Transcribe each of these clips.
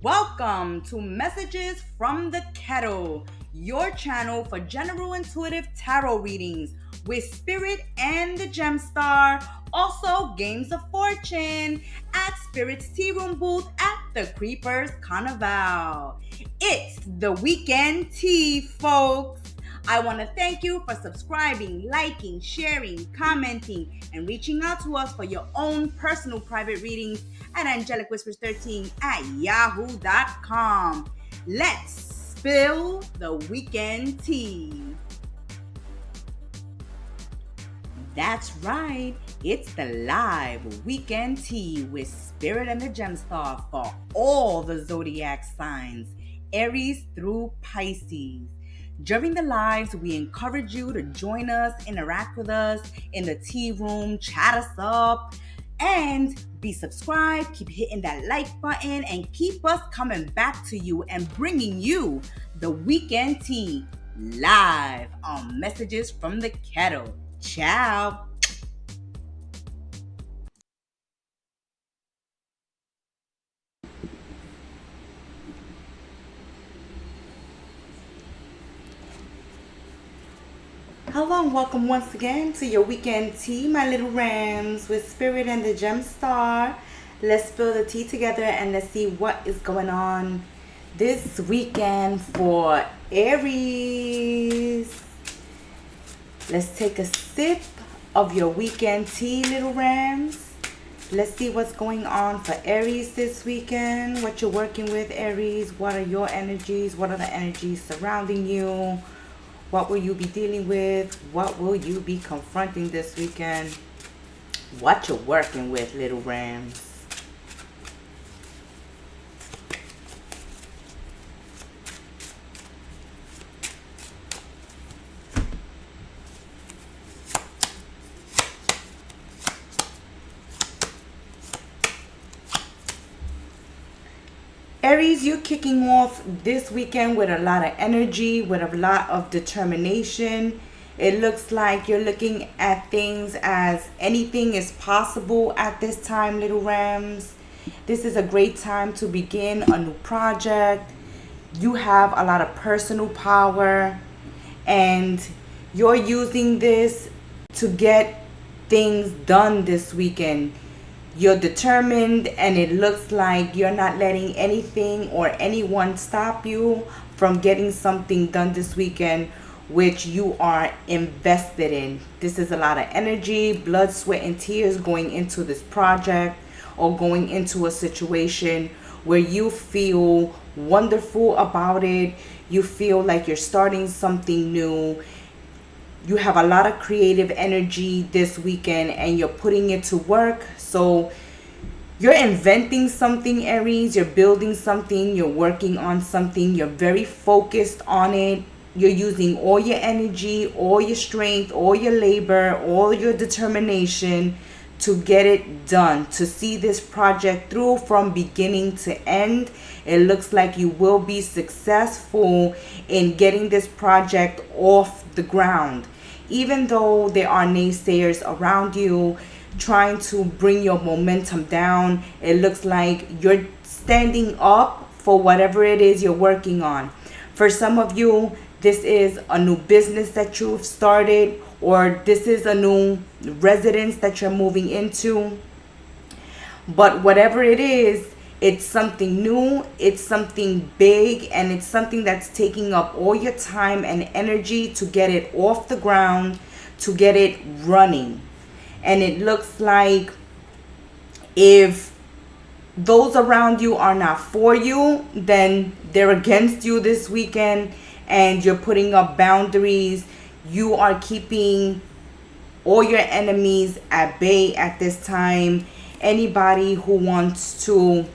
Welcome to Messages from the Kettle, your channel for general intuitive tarot readings with Spirit and the Gemstar, also games of fortune at Spirit's Tea Room booth at the Creepers Carnival. It's the weekend tea, folks. I want to thank you for subscribing, liking, sharing, commenting, and reaching out to us for your own personal private readings at angelicwhispers13@yahoo.com. Let's spill the weekend tea. That's right, it's the live weekend tea with Spirit and the Gemstar for all the Zodiac signs, Aries through Pisces. During the lives, we encourage you to join us, interact with us in the tea room, chat us up, and be subscribed, keep hitting that like button, and keep us coming back to you and bringing you the weekend tea live on Messages from the Kettle. Ciao. Hello and welcome once again to your weekend tea, my little rams, with Spirit and the Gemstar. Let's spill the tea together and let's see what is going on this weekend for Aries. Let's take a sip of your weekend tea, little rams. Let's see what's going on for Aries this weekend, what you're working with, Aries. What are your energies? What are the energies surrounding you? What will you be dealing with? What will you be confronting this weekend? What you're working with, little rams. Aries, you're kicking off this weekend with a lot of energy, with a lot of determination. It looks like you're looking at things as anything is possible at this time, little rams. This is a great time to begin a new project. You have a lot of personal power and you're using this to get things done this weekend. You're determined and it looks like you're not letting anything or anyone stop you from getting something done this weekend, which you are invested in. This is a lot of energy, blood, sweat, and tears going into this project or going into a situation where you feel wonderful about it. You feel like you're starting something new. You have a lot of creative energy this weekend and you're putting it to work. So you're inventing something, Aries. You're building something. You're working on something. You're very focused on it. You're using all your energy, all your strength, all your labor, all your determination to get it done, to see this project through from beginning to end. It looks like you will be successful in getting this project off the ground. Even though there are naysayers around you trying to bring your momentum down, it looks like you're standing up for whatever it is you're working on. For some of you, this is a new business that you've started, or this is a new residence that you're moving into. But whatever it is, it's something new, it's something big, and it's something that's taking up all your time and energy to get it off the ground, to get it running. And it looks like if those around you are not for you, then they're against you this weekend, and you're putting up boundaries. You are keeping all your enemies at bay at this time. Anybody who wants to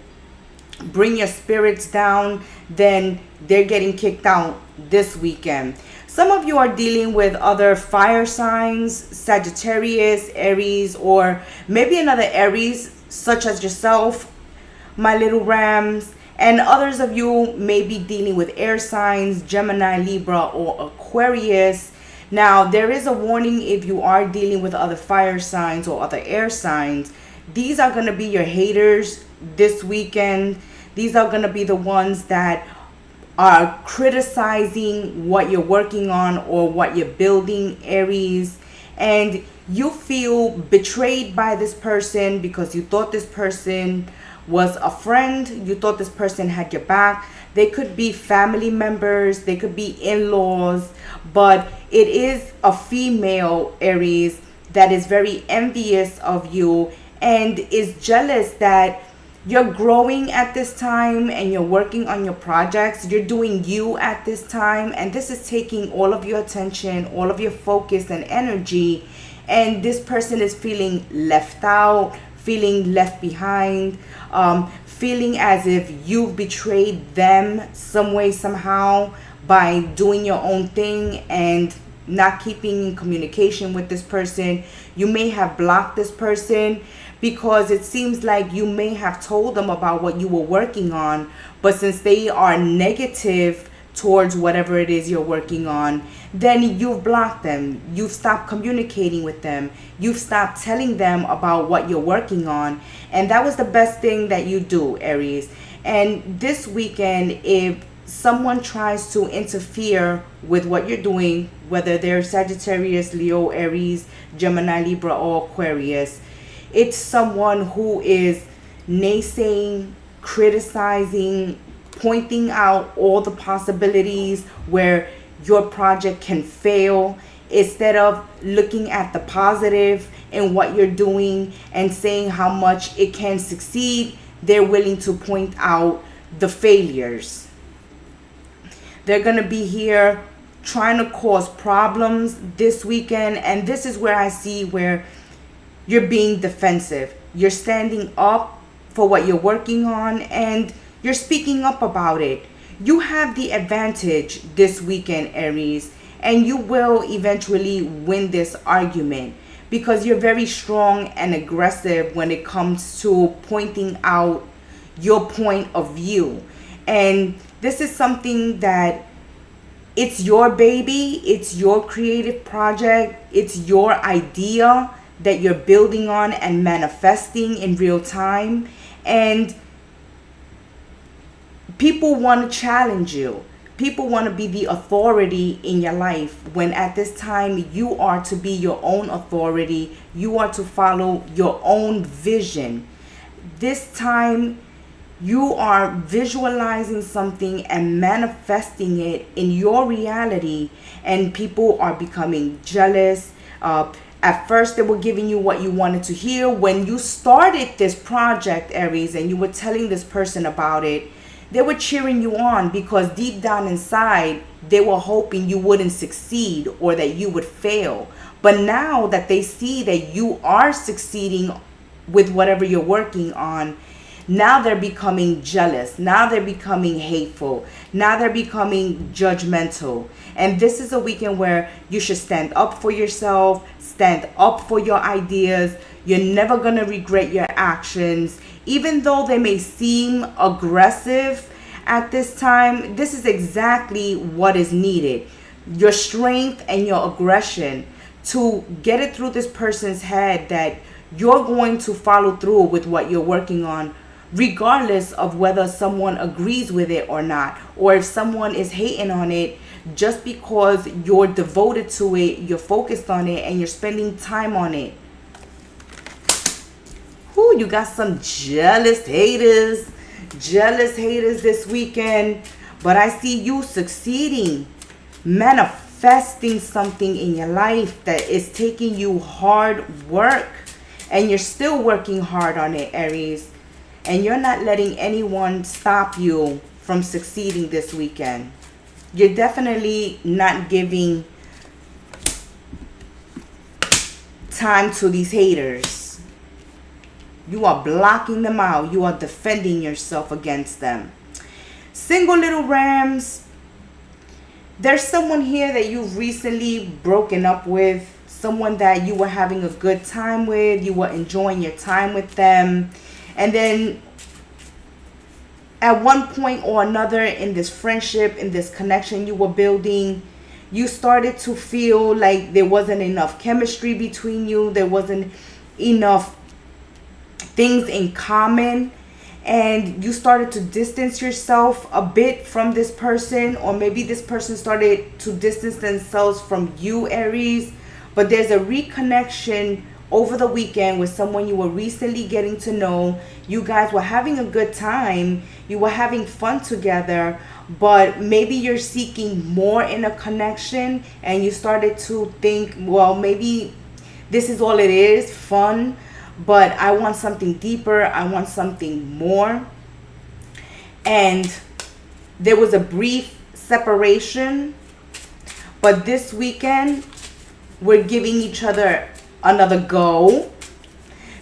bring your spirits down, then they're getting kicked out this weekend. Some of you are dealing with other fire signs, Sagittarius, Aries, or maybe another Aries such as yourself, my little rams. And others of you may be dealing with air signs, Gemini, Libra, or Aquarius. Now, there is a warning if you are dealing with other fire signs or other air signs. These are going to be your haters this weekend. These are going to be the ones that are criticizing what you're working on or what you're building, Aries. And you feel betrayed by this person because you thought this person was a friend. You thought this person had your back. They could be family members. They could be in-laws. But it is a female, Aries, that is very envious of you and is jealous that you're growing at this time and you're working on your projects. You're doing you at this time, and this is taking all of your attention, all of your focus and energy. And this person is feeling left out, feeling left behind, feeling as if you've betrayed them some way, somehow, by doing your own thing and not keeping in communication with this person. You may have blocked this person because it seems like you may have told them about what you were working on, but since they are negative towards whatever it is you're working on, then you've blocked them. You've stopped communicating with them. You've stopped telling them about what you're working on. And that was the best thing that you do, Aries. And this weekend, if someone tries to interfere with what you're doing, whether they're Sagittarius, Leo, Aries, Gemini, Libra, or Aquarius, it's someone who is naysaying, criticizing, pointing out all the possibilities where your project can fail, instead of looking at the positive in what you're doing and saying how much it can succeed. They're willing to point out the failures. They're going to be here trying to cause problems this weekend. And this is where I see where you're being defensive. You're standing up for what you're working on and you're speaking up about it. You have the advantage this weekend, Aries, and you will eventually win this argument because you're very strong and aggressive when it comes to pointing out your point of view. And this is something that it's your baby, it's your creative project, it's your idea that you're building on and manifesting in real time. And people want to challenge you. People want to be the authority in your life, when at this time you are to be your own authority. You are to follow your own vision. This time you are visualizing something and manifesting it in your reality, and people are becoming jealous. At first, they were giving you what you wanted to hear. When you started this project, Aries, and you were telling this person about it, they were cheering you on because deep down inside, they were hoping you wouldn't succeed or that you would fail. But now that they see that you are succeeding with whatever you're working on, now they're becoming jealous. Now they're becoming hateful. Now they're becoming judgmental. And this is a weekend where you should stand up for yourself, stand up for your ideas. You're never going to regret your actions. Even though they may seem aggressive at this time, this is exactly what is needed. Your strength and your aggression to get it through this person's head that you're going to follow through with what you're working on, regardless of whether someone agrees with it or not, or if someone is hating on it. Just because you're devoted to it, you're focused on it, and you're spending time on it. Whoo, you got some jealous haters this weekend. But I see you succeeding, manifesting something in your life that is taking you hard work. And you're still working hard on it, Aries. And you're not letting anyone stop you from succeeding this weekend. You're definitely not giving time to these haters. You are blocking them out. You are defending yourself against them. Single little Rams, there's someone here that you've recently broken up with. Someone that you were having a good time with. You were enjoying your time with them. And then at one point or another in this friendship, in this connection you were building, you started to feel like there wasn't enough chemistry between you. There wasn't enough things in common. and you started to distance yourself a bit from this person, or maybe this person started to distance themselves from you, Aries. But there's a reconnection over the weekend with someone you were recently getting to know. You guys were having a good time, you were having fun together, but maybe you're seeking more in a connection, and you started to think, well, maybe this is all it is, fun, but I want something deeper, I want something more. And there was a brief separation, but this weekend we're giving each other another go.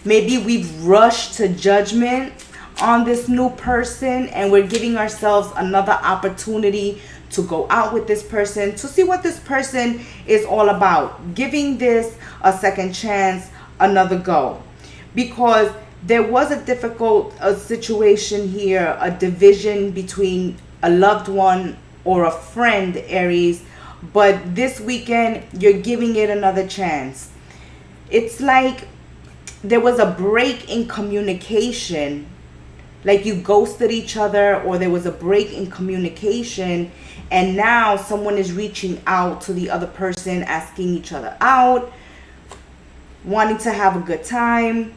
Maybe we've rushed to judgment on this new person, and we're giving ourselves another opportunity to go out with this person, to see what this person is all about, giving this a second chance, another go. Because there was a difficult situation here, a division between a loved one or a friend, Aries. But this weekend, you're giving it another chance. It's like there was a break in communication, like you ghosted each other, or there was a break in communication, and now someone is reaching out to the other person, asking each other out, wanting to have a good time.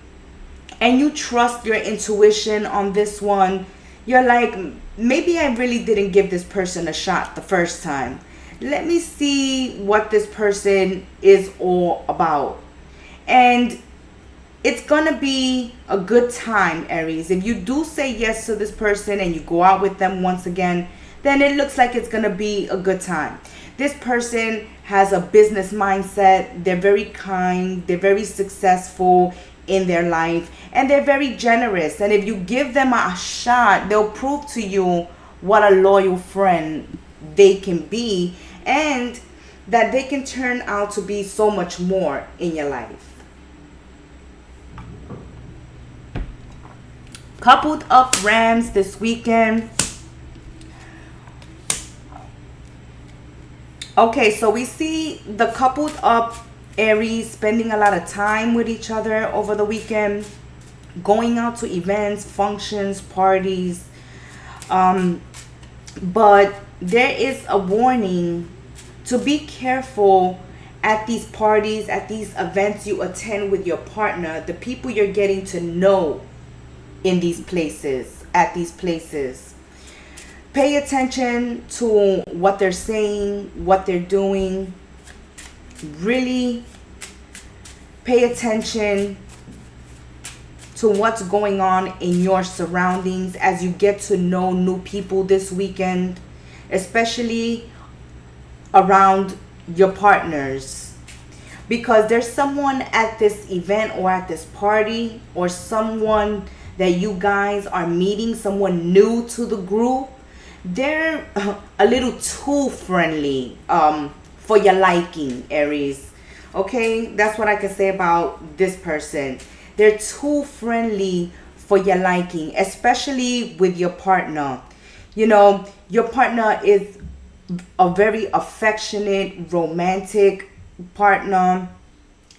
And you trust your intuition on this one. You're like, maybe I really didn't give this person a shot the first time. Let me see what this person is all about. And it's gonna be a good time, Aries. If you do say yes to this person and you go out with them once again, then it looks like it's gonna be a good time. This person has a business mindset. They're very kind. They're very successful in their life, and they're very generous. And if you give them a shot, they'll prove to you what a loyal friend they can be, and that they can turn out to be so much more in your life. Coupled up Rams this weekend. Okay, so we see the coupled up Aries spending a lot of time with each other over the weekend, going out to events, functions, parties. But there is a warning to be careful at these parties, at these events you attend with your partner, the people you're getting to know in these places, at these places. Pay attention to what they're saying, what they're doing. Really pay attention to what's going on in your surroundings as you get to know new people this weekend, especially around your partners. Because there's someone at this event or at this party, or someone that you guys are meeting, someone new to the group. They're a little too friendly for your liking, Aries. Okay, that's what I can say about this person. They're too friendly for your liking, especially with your partner. You know, your partner is a very affectionate, romantic partner.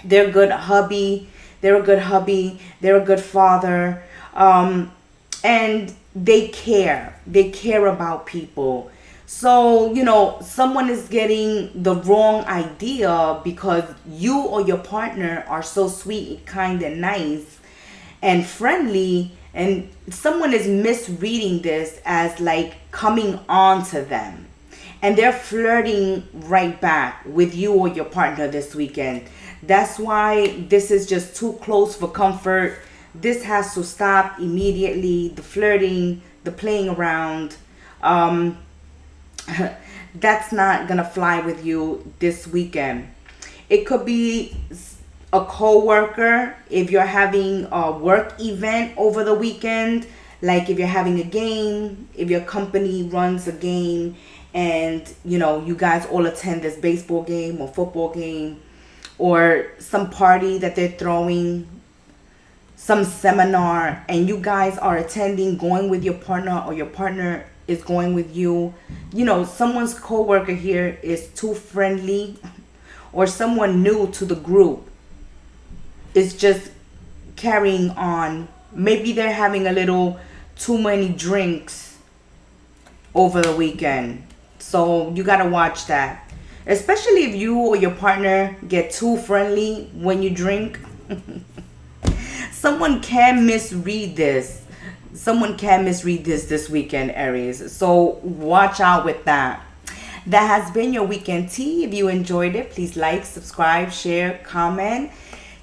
They're a good hubby. They're a good hubby. They're a good father. And they care. They care about people. So, you know, someone is getting the wrong idea because you or your partner are so sweet, kind, and nice and friendly, and someone is misreading this as like coming on to them. And they're flirting right back with you or your partner this weekend. That's why this is just too close for comfort. This has to stop immediately. The flirting, the playing around. That's not gonna fly with you this weekend. It could be a co-worker if you're having a work event over the weekend, like if you're having a game, if your company runs a game and you know you guys all attend this baseball game or football game, or some party that they're throwing, some seminar, and you guys are attending, going with your partner, or your partner is going with you. You know, someone's co-worker here is too friendly, or someone new to the group is just carrying on. Maybe they're having a little too many drinks over the weekend. So you got to watch that. Especially if you or your partner get too friendly when you drink. Someone can misread this. Someone can misread this weekend, Aries. So watch out with that. That has been your weekend tea. If you enjoyed it, please like, subscribe, share, comment.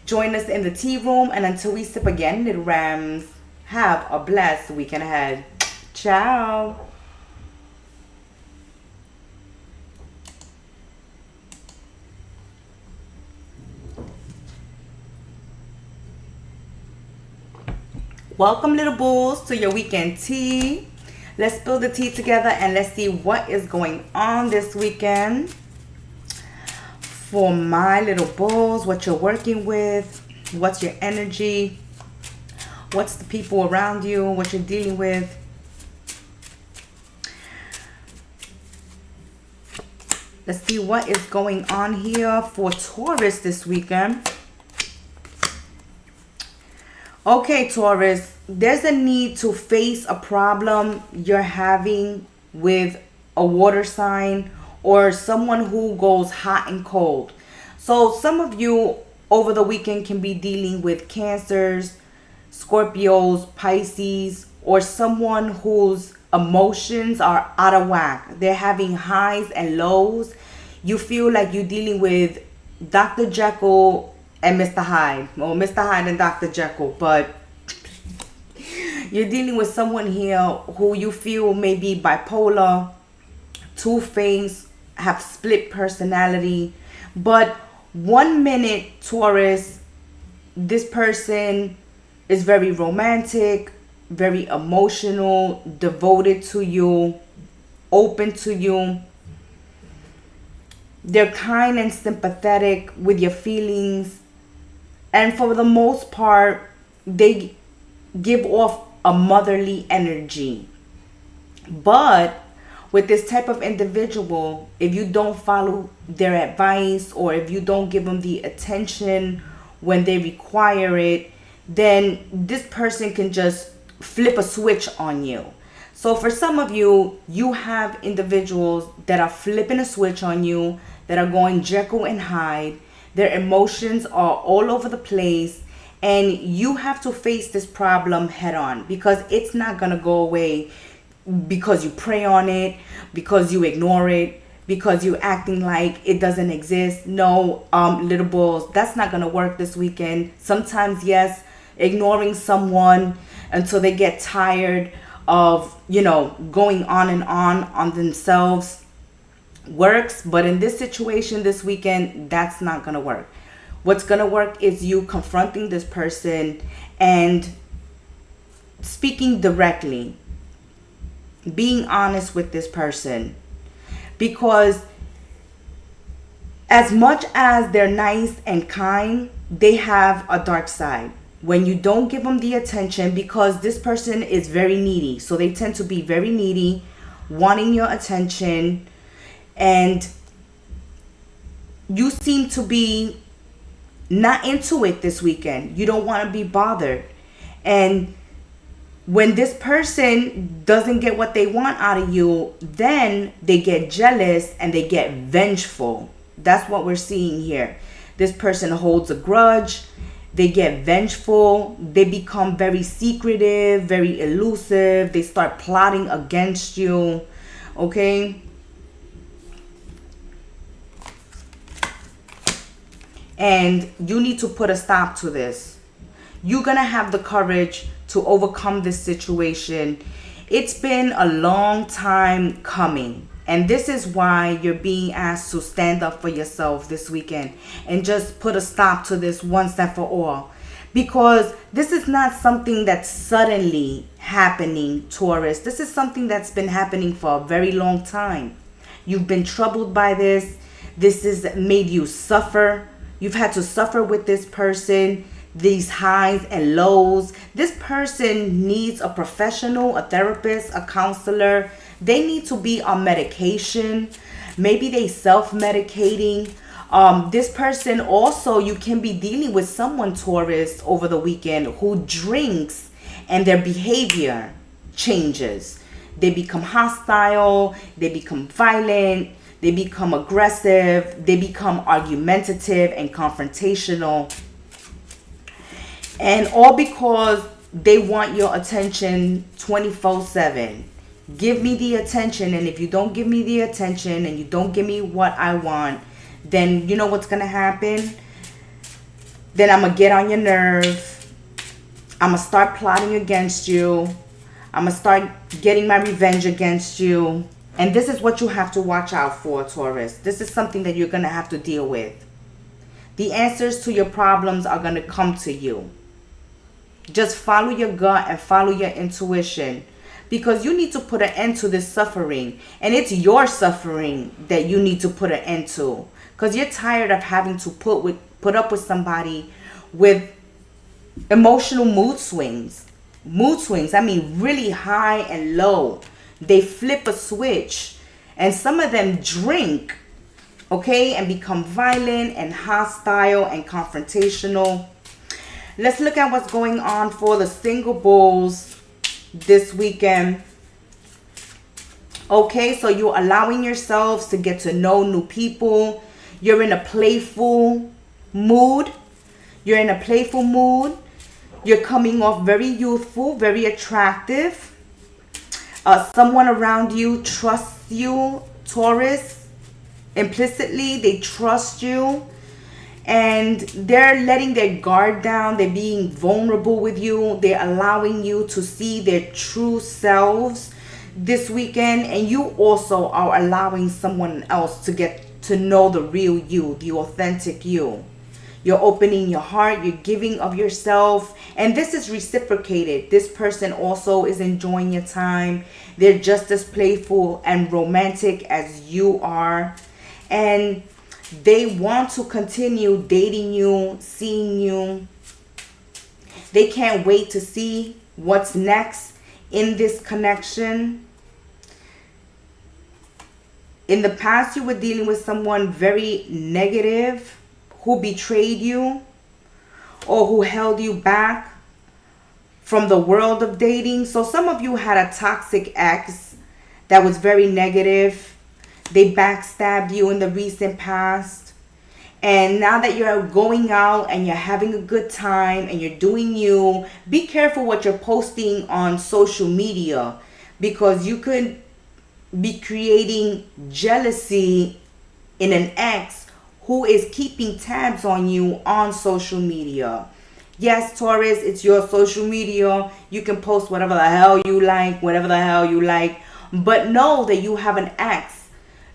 Join us in the tea room. And until we sip again, little Rams, have a blessed weekend ahead. Ciao. Welcome, little bulls, to your weekend tea. Let's spill the tea together and let's see what is going on this weekend for my little bulls. What you're working with, what's your energy, what's the people around you, what you're dealing with. Let's see what is going on here for Taurus this weekend. Okay, Taurus, there's a need to face a problem you're having with a water sign or someone who goes hot and cold. So some of you over the weekend can be dealing with Cancers, Scorpios, Pisces, or someone whose emotions are out of whack. They're having highs and lows. You feel like you're dealing with Dr. Jekyll and Mr. Hyde, or Mr. Hyde and Dr. Jekyll, but you're dealing with someone here who you feel may be bipolar, two-faced, have split personality. But 1 minute, Taurus, this person is very romantic, very emotional, devoted to you, open to you. They're kind and sympathetic with your feelings. And for the most part, they give off a motherly energy. But with this type of individual, if you don't follow their advice or if you don't give them the attention when they require it, then this person can just flip a switch on you. So for some of you, you have individuals that are flipping a switch on you, that are going Jekyll and Hyde. Their emotions are all over the place, and you have to face this problem head on, because it's not going to go away because you pray on it, because you ignore it, because you're acting like it doesn't exist. No, little bulls, that's not going to work this weekend. Sometimes, yes, ignoring someone until they get tired of, going on and on themselves works. But in this situation this weekend, that's not going to work. What's going to work is you confronting this person and speaking directly, being honest with this person. Because as much as they're nice and kind, they have a dark side. When you don't give them the attention, because this person is very needy, so they tend to be very needy, wanting your attention, and you seem to be not into it this weekend. You don't want to be bothered. And when this person doesn't get what they want out of you, then they get jealous and they get vengeful. That's what we're seeing here. This person holds a grudge. They get vengeful. They become very secretive, very elusive. They start plotting against you. Okay? And you need to put a stop to this. You're going to have the courage to overcome this situation. It's been a long time coming. And this is why you're being asked to stand up for yourself this weekend and just put a stop to this once and for all. Because this is not something that's suddenly happening, Taurus. This is something that's been happening for a very long time. You've been troubled by this. This has made you suffer. You've had to suffer with this person, these highs and lows. This person needs a professional, a therapist, a counselor. They need to be on medication. Maybe they self-medicating. This person also, you can be dealing with someone, Taurus, over the weekend who drinks, and their behavior changes. They become hostile, they become violent, they become aggressive, they become argumentative and confrontational. And all because they want your attention 24/7. Give me the attention, and if you don't give me the attention and you don't give me what I want, then you know what's going to happen? Then I'm going to get on your nerve. I'm going to start plotting against you. I'm going to start getting my revenge against you. And this is what you have to watch out for, Taurus. This is something that you're going to have to deal with. The answers to your problems are going to come to you. Just follow your gut and follow your intuition, because you need to put an end to this suffering. And it's your suffering that you need to put an end to, because you're tired of having to put up with somebody with emotional mood swings. I mean, really high and low. They flip a switch, and some of them drink, okay, and become violent and hostile and confrontational. Let's look at what's going on for the single bulls this weekend. Okay, so you're allowing yourselves to get to know new people. You're in a playful mood. You're coming off very youthful, very attractive. Someone around you trusts you, Taurus. Implicitly, they trust you. And they're letting their guard down. They're being vulnerable with you. They're allowing you to see their true selves this weekend. And you also are allowing someone else to get to know the real you, the authentic you. You're opening your heart. You're giving of yourself. And this is reciprocated. This person also is enjoying your time. They're just as playful and romantic as you are. And they want to continue dating you, seeing you. They can't wait to see what's next in this connection. In the past, you were dealing with someone very negative who betrayed you or who held you back from the world of dating. So some of you had a toxic ex that was very negative. They backstabbed you in the recent past. And now that you're going out and you're having a good time and you're doing you, be careful what you're posting on social media, because you could be creating jealousy in an ex who is keeping tabs on you on social media. Yes, Taurus, it's your social media. You can post whatever the hell you like, but know that you have an ex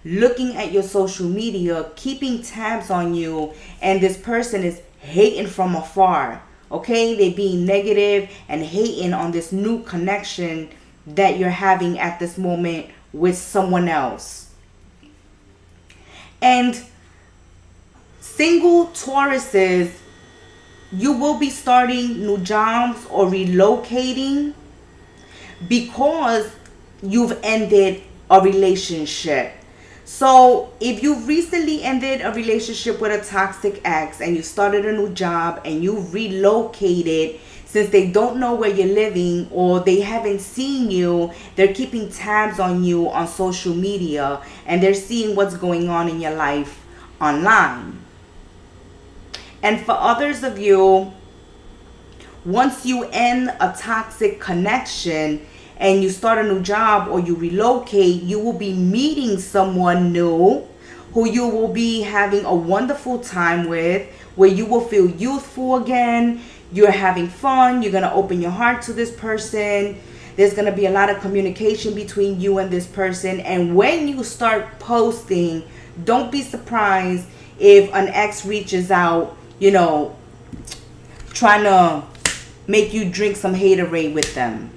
looking at your social media, keeping tabs on you, and this person is hating from afar. Okay, they being negative and hating on this new connection that you're having at this moment with someone else. And single Tauruses, you will be starting new jobs or relocating because you've ended a relationship. So if you recently ended a relationship with a toxic ex and you started a new job and you relocated, since they don't know where you're living or they haven't seen you, they're keeping tabs on you on social media and they're seeing what's going on in your life online. And for others of you, once you end a toxic connection and you start a new job or you relocate, you will be meeting someone new who you will be having a wonderful time with, where you will feel youthful again. You're having fun. You're going to open your heart to this person. There's going to be a lot of communication between you and this person. And when you start posting, don't be surprised if an ex reaches out, trying to make you drink some haterade with them.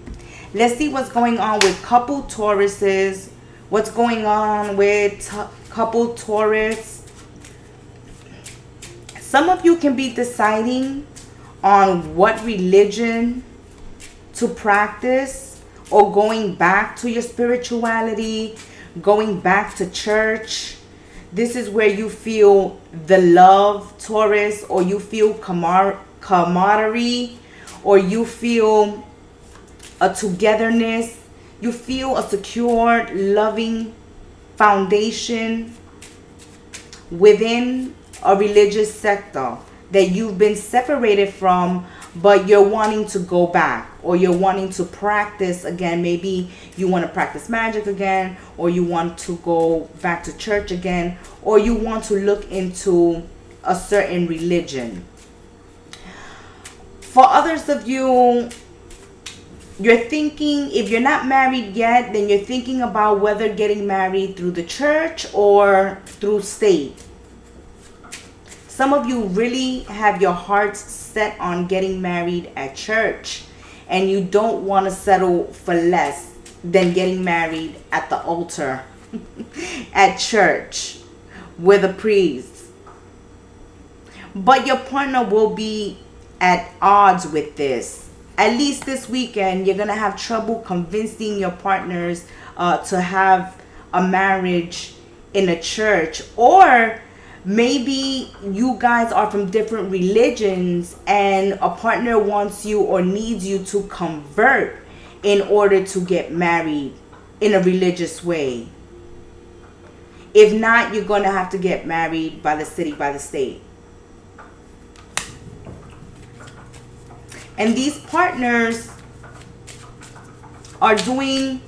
Let's see what's going on with couple Tauruses. What's going on with couple Taurus? Some of you can be deciding on what religion to practice, or going back to your spirituality, going back to church. This is where you feel the love, Taurus, or you feel camaraderie, or you feel a togetherness. You feel a secure, loving foundation within a religious sector that you've been separated from, but you're wanting to go back, or you're wanting to practice again. Maybe you want to practice magic again, or you want to go back to church again, or you want to look into a certain religion. For others of you, you're thinking, if you're not married yet, then you're thinking about whether getting married through the church or through state. Some of you really have your hearts set on getting married at church, and you don't want to settle for less than getting married at the altar at church with a priest. But your partner will be at odds with this. At least this weekend, you're going to have trouble convincing your partners to have a marriage in a church. Or maybe you guys are from different religions and a partner wants you or needs you to convert in order to get married in a religious way. If not, you're going to have to get married by the city, by the state. And these partners are doing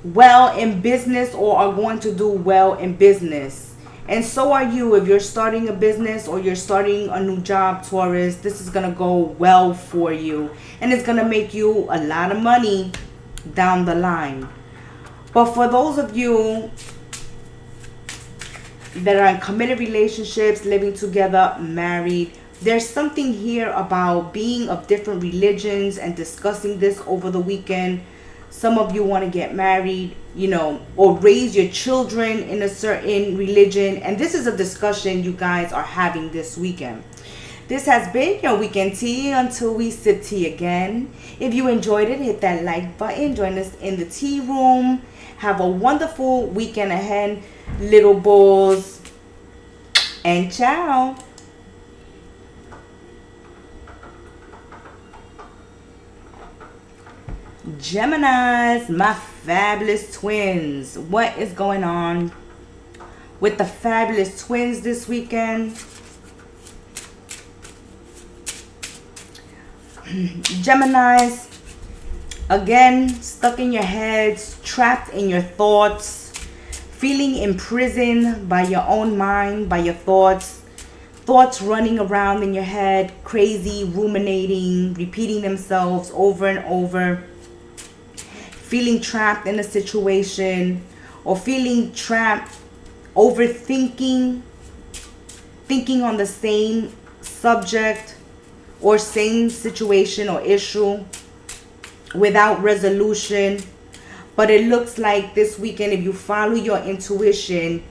well in business, or are going to do well in business. And so are you. If you're starting a business or you're starting a new job, Taurus, this is going to go well for you. And it's going to make you a lot of money down the line. But for those of you that are in committed relationships, living together, married, there's something here about being of different religions and discussing this over the weekend. Some of you want to get married, you know, or raise your children in a certain religion. And this is a discussion you guys are having this weekend. This has been your weekend tea until we sip tea again. If you enjoyed it, hit that like button. Join us in the tea room. Have a wonderful weekend ahead, little bulls. And ciao. Geminis, my fabulous twins. What is going on with the fabulous twins this weekend? Geminis, again, stuck in your heads, trapped in your thoughts, feeling imprisoned by your own mind, by your thoughts running around in your head, crazy, ruminating, repeating themselves over and over. Feeling trapped in a situation, or feeling trapped, overthinking, thinking on the same subject or same situation or issue without resolution. But it looks like this weekend, if you follow your intuition,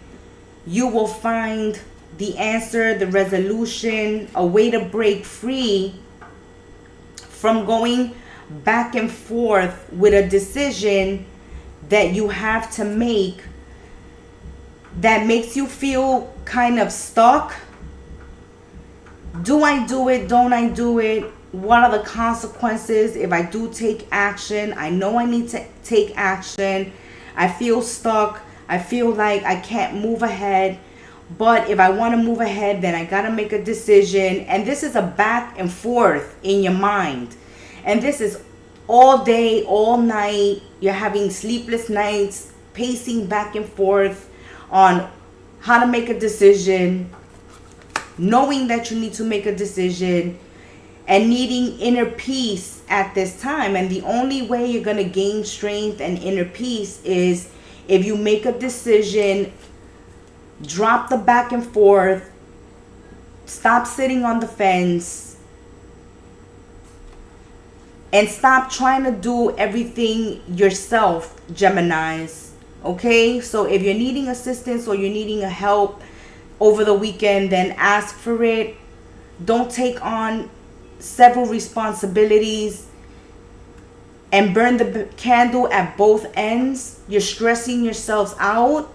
you will find the answer, the resolution, a way to break free from going back and forth with a decision that you have to make that makes you feel kind of stuck. Do I do it? Don't I do it? What are the consequences if I do take action? I know I need to take action. I feel stuck. I feel like I can't move ahead. But if I want to move ahead, then I got to make a decision. And this is a back and forth in your mind. And this is all day, all night. You're having sleepless nights, pacing back and forth on how to make a decision, knowing that you need to make a decision, and needing inner peace at this time. And the only way you're going to gain strength and inner peace is if you make a decision, drop the back and forth, stop sitting on the fence, and stop trying to do everything yourself, Geminis. Okay? So if you're needing assistance or you're needing a help over the weekend, then ask for it. Don't take on several responsibilities and burn the candle at both ends. You're stressing yourselves out.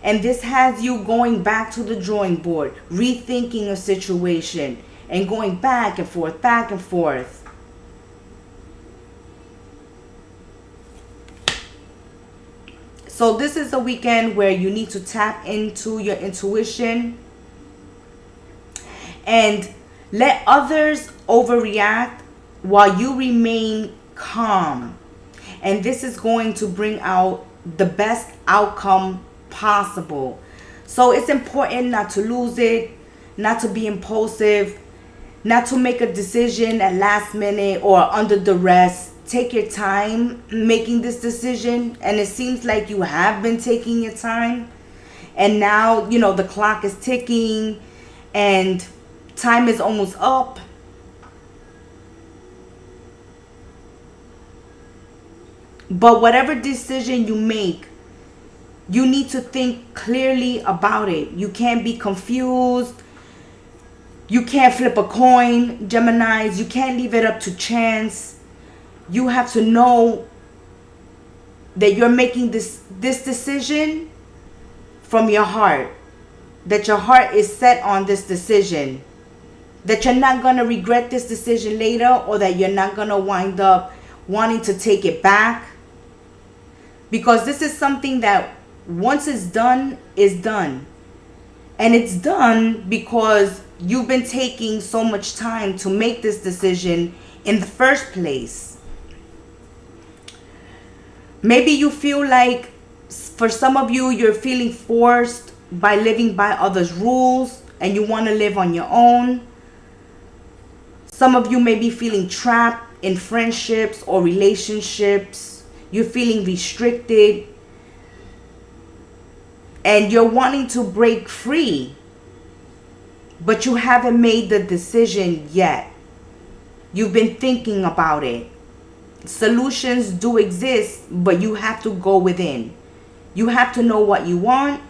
And this has you going back to the drawing board, rethinking a situation, and going back and forth, back and forth. So this is a weekend where you need to tap into your intuition and let others overreact while you remain calm. And this is going to bring out the best outcome possible. So it's important not to lose it, not to be impulsive, not to make a decision at last minute or under duress. Take your time making this decision, and it seems like you have been taking your time, and now the clock is ticking and time is almost up. But whatever decision you make, you need to think clearly about it. You can't be confused. You can't flip a coin, Geminis. You can't leave it up to chance. You have to know that you're making this decision from your heart. That your heart is set on this decision. That you're not going to regret this decision later, or that you're not going to wind up wanting to take it back. Because this is something that once it's done, is done. And it's done because you've been taking so much time to make this decision in the first place. Maybe you feel like, for some of you, you're feeling forced by living by others' rules and you want to live on your own. Some of you may be feeling trapped in friendships or relationships. You're feeling restricted and you're wanting to break free, but you haven't made the decision yet. You've been thinking about it. Solutions do exist, but you have to go within. You have to know what you want,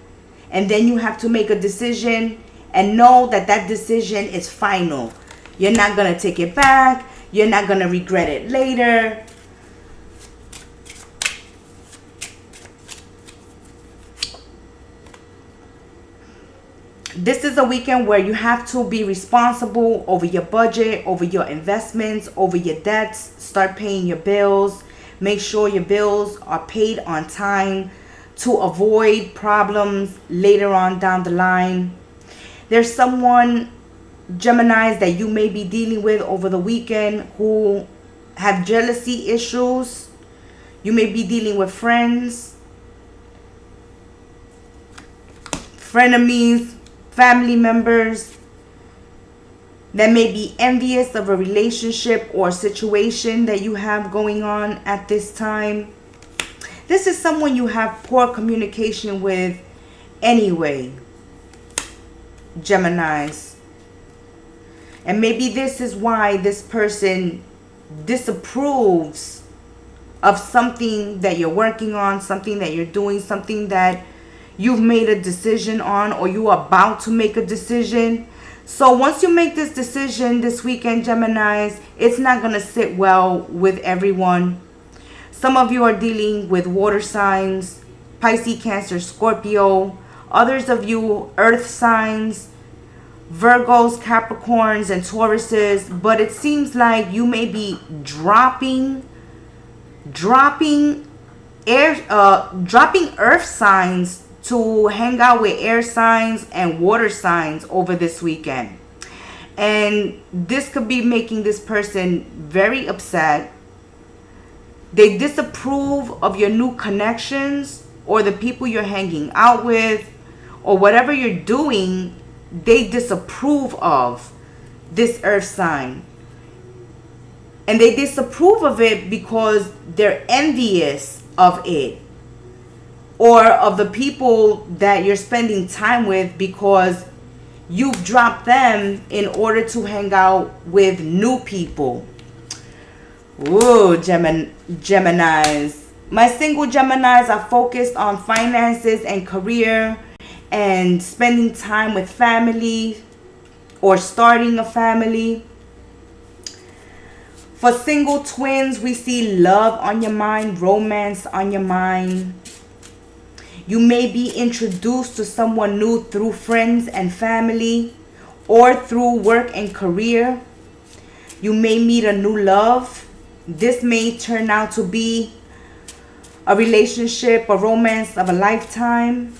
and then you have to make a decision and know that that decision is final. You're not going to take it back. You're not going to regret it later. This is a weekend where you have to be responsible over your budget, over your investments, over your debts. Start paying your bills. Make sure your bills are paid on time to avoid problems later on down the line. There's someone, Geminis, that you may be dealing with over the weekend who have jealousy issues. You may be dealing with friends, frenemies, family members that may be envious of a relationship or situation that you have going on at this time. This is someone you have poor communication with anyway, Geminis. And maybe this is why this person disapproves of something that you're working on, something that you're doing, something that you've made a decision on, or you're about to make a decision. So once you make this decision this weekend, Geminis, it's not going to sit well with everyone. Some of you are dealing with water signs, Pisces, Cancer, Scorpio. Others of you, earth signs, Virgos, Capricorns, and Tauruses. But it seems like you may be dropping earth signs to hang out with air signs and water signs over this weekend. And this could be making this person very upset. They disapprove of your new connections or the people you're hanging out with or whatever you're doing. They disapprove of this earth sign. And they disapprove of it because they're envious of it, or of the people that you're spending time with, because you've dropped them in order to hang out with new people. Ooh, Geminis. My single Geminis are focused on finances and career and spending time with family or starting a family. For single twins, we see love on your mind, romance on your mind. You may be introduced to someone new through friends and family or through work and career. You may meet a new love. This may turn out to be a relationship, a romance of a lifetime.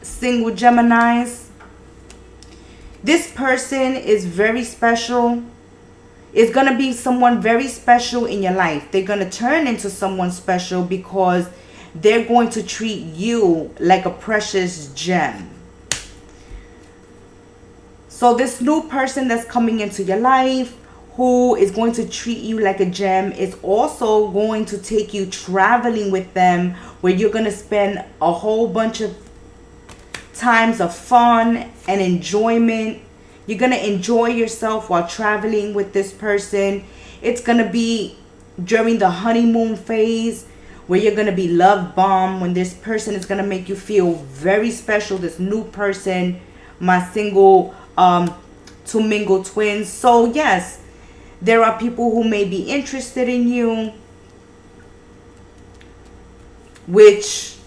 Single Geminis. This person is very special. It's going to be someone very special in your life. They're going to turn into someone special because they're going to treat you like a precious gem. So this new person that's coming into your life, who is going to treat you like a gem, is also going to take you traveling with them, where you're going to spend a whole bunch of times of fun and enjoyment. You're going to enjoy yourself while traveling with this person. It's going to be during the honeymoon phase, where you're going to be love bombed, when this person is going to make you feel very special. This new person, my single to mingle twins. So yes, there are people who may be interested in you, which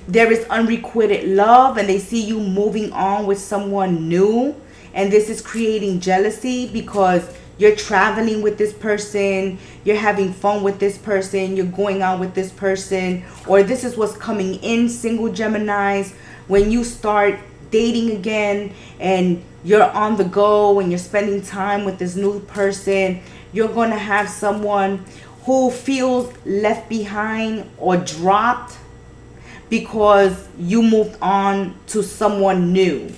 there is unrequited love, and they see you moving on with someone new, and this is creating jealousy because you're traveling with this person, you're having fun with this person, you're going out with this person, or this is what's coming in, single Geminis. When you start dating again and you're on the go and you're spending time with this new person, you're going to have someone who feels left behind or dropped because you moved on to someone new.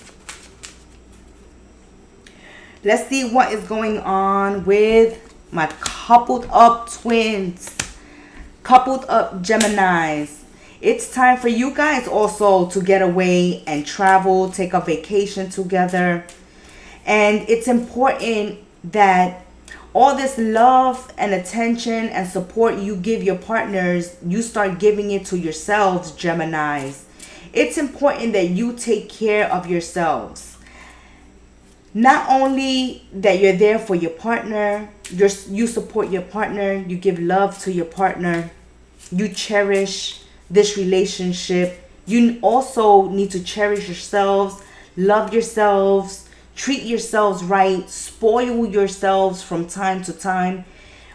Let's see what is going on with my coupled up twins, coupled up Geminis. It's time for you guys also to get away and travel, take a vacation together. And it's important that all this love and attention and support you give your partners, you start giving it to yourselves, Geminis. It's important that you take care of yourselves. Not only that you're there for your partner, you support your partner, you give love to your partner, you cherish this relationship. You also need to cherish yourselves, love yourselves, treat yourselves right, spoil yourselves from time to time.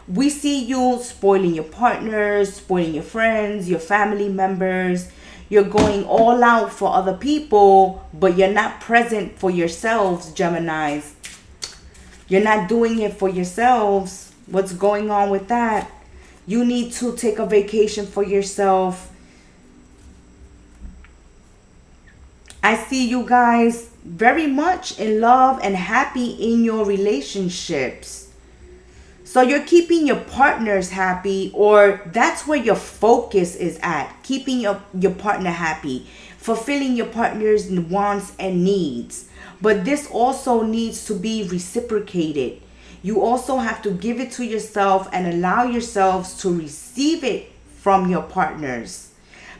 We see you spoiling your partners, spoiling your friends, your family members. You're going all out for other people, but you're not present for yourselves, Geminis. You're not doing it for yourselves. What's going on with that? You need to take a vacation for yourself. I see you guys very much in love and happy in your relationships. So you're keeping your partners happy, or that's where your focus is at. Keeping your partner happy, fulfilling your partner's wants and needs. But this also needs to be reciprocated. You also have to give it to yourself and allow yourselves to receive it from your partners.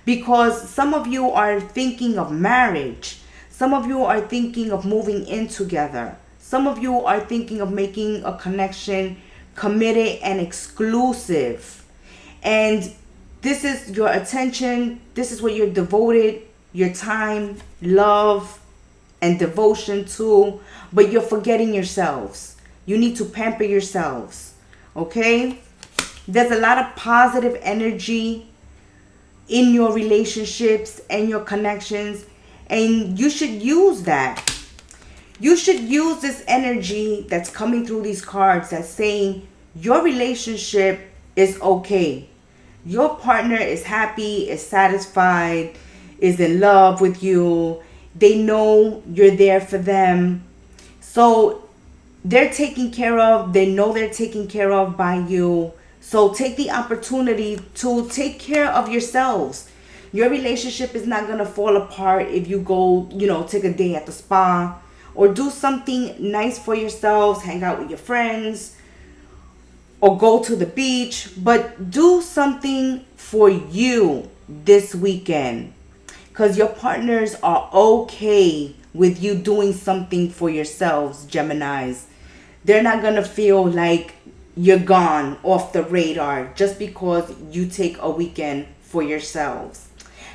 Because some of you are thinking of marriage. Some of you are thinking of moving in together. Some of you are thinking of making a connection committed and exclusive. And this is your attention. This is what you're devoted your time, love, and devotion to. But you're forgetting yourselves. You need to pamper yourselves. Okay? There's a lot of positive energy in your relationships and your connections, and you should use that. You should use this energy that's coming through these cards that's saying your relationship is okay. Your partner is happy, is satisfied, is in love with you. They know you're there for them. So they're taken care of. They know they're taken care of by you. So take the opportunity to take care of yourselves. Your relationship is not going to fall apart if you go, take a day at the spa or do something nice for yourselves, hang out with your friends or go to the beach. But do something for you this weekend, because your partners are okay with you doing something for yourselves, Geminis. They're not going to feel like you're gone off the radar just because you take a weekend for yourselves.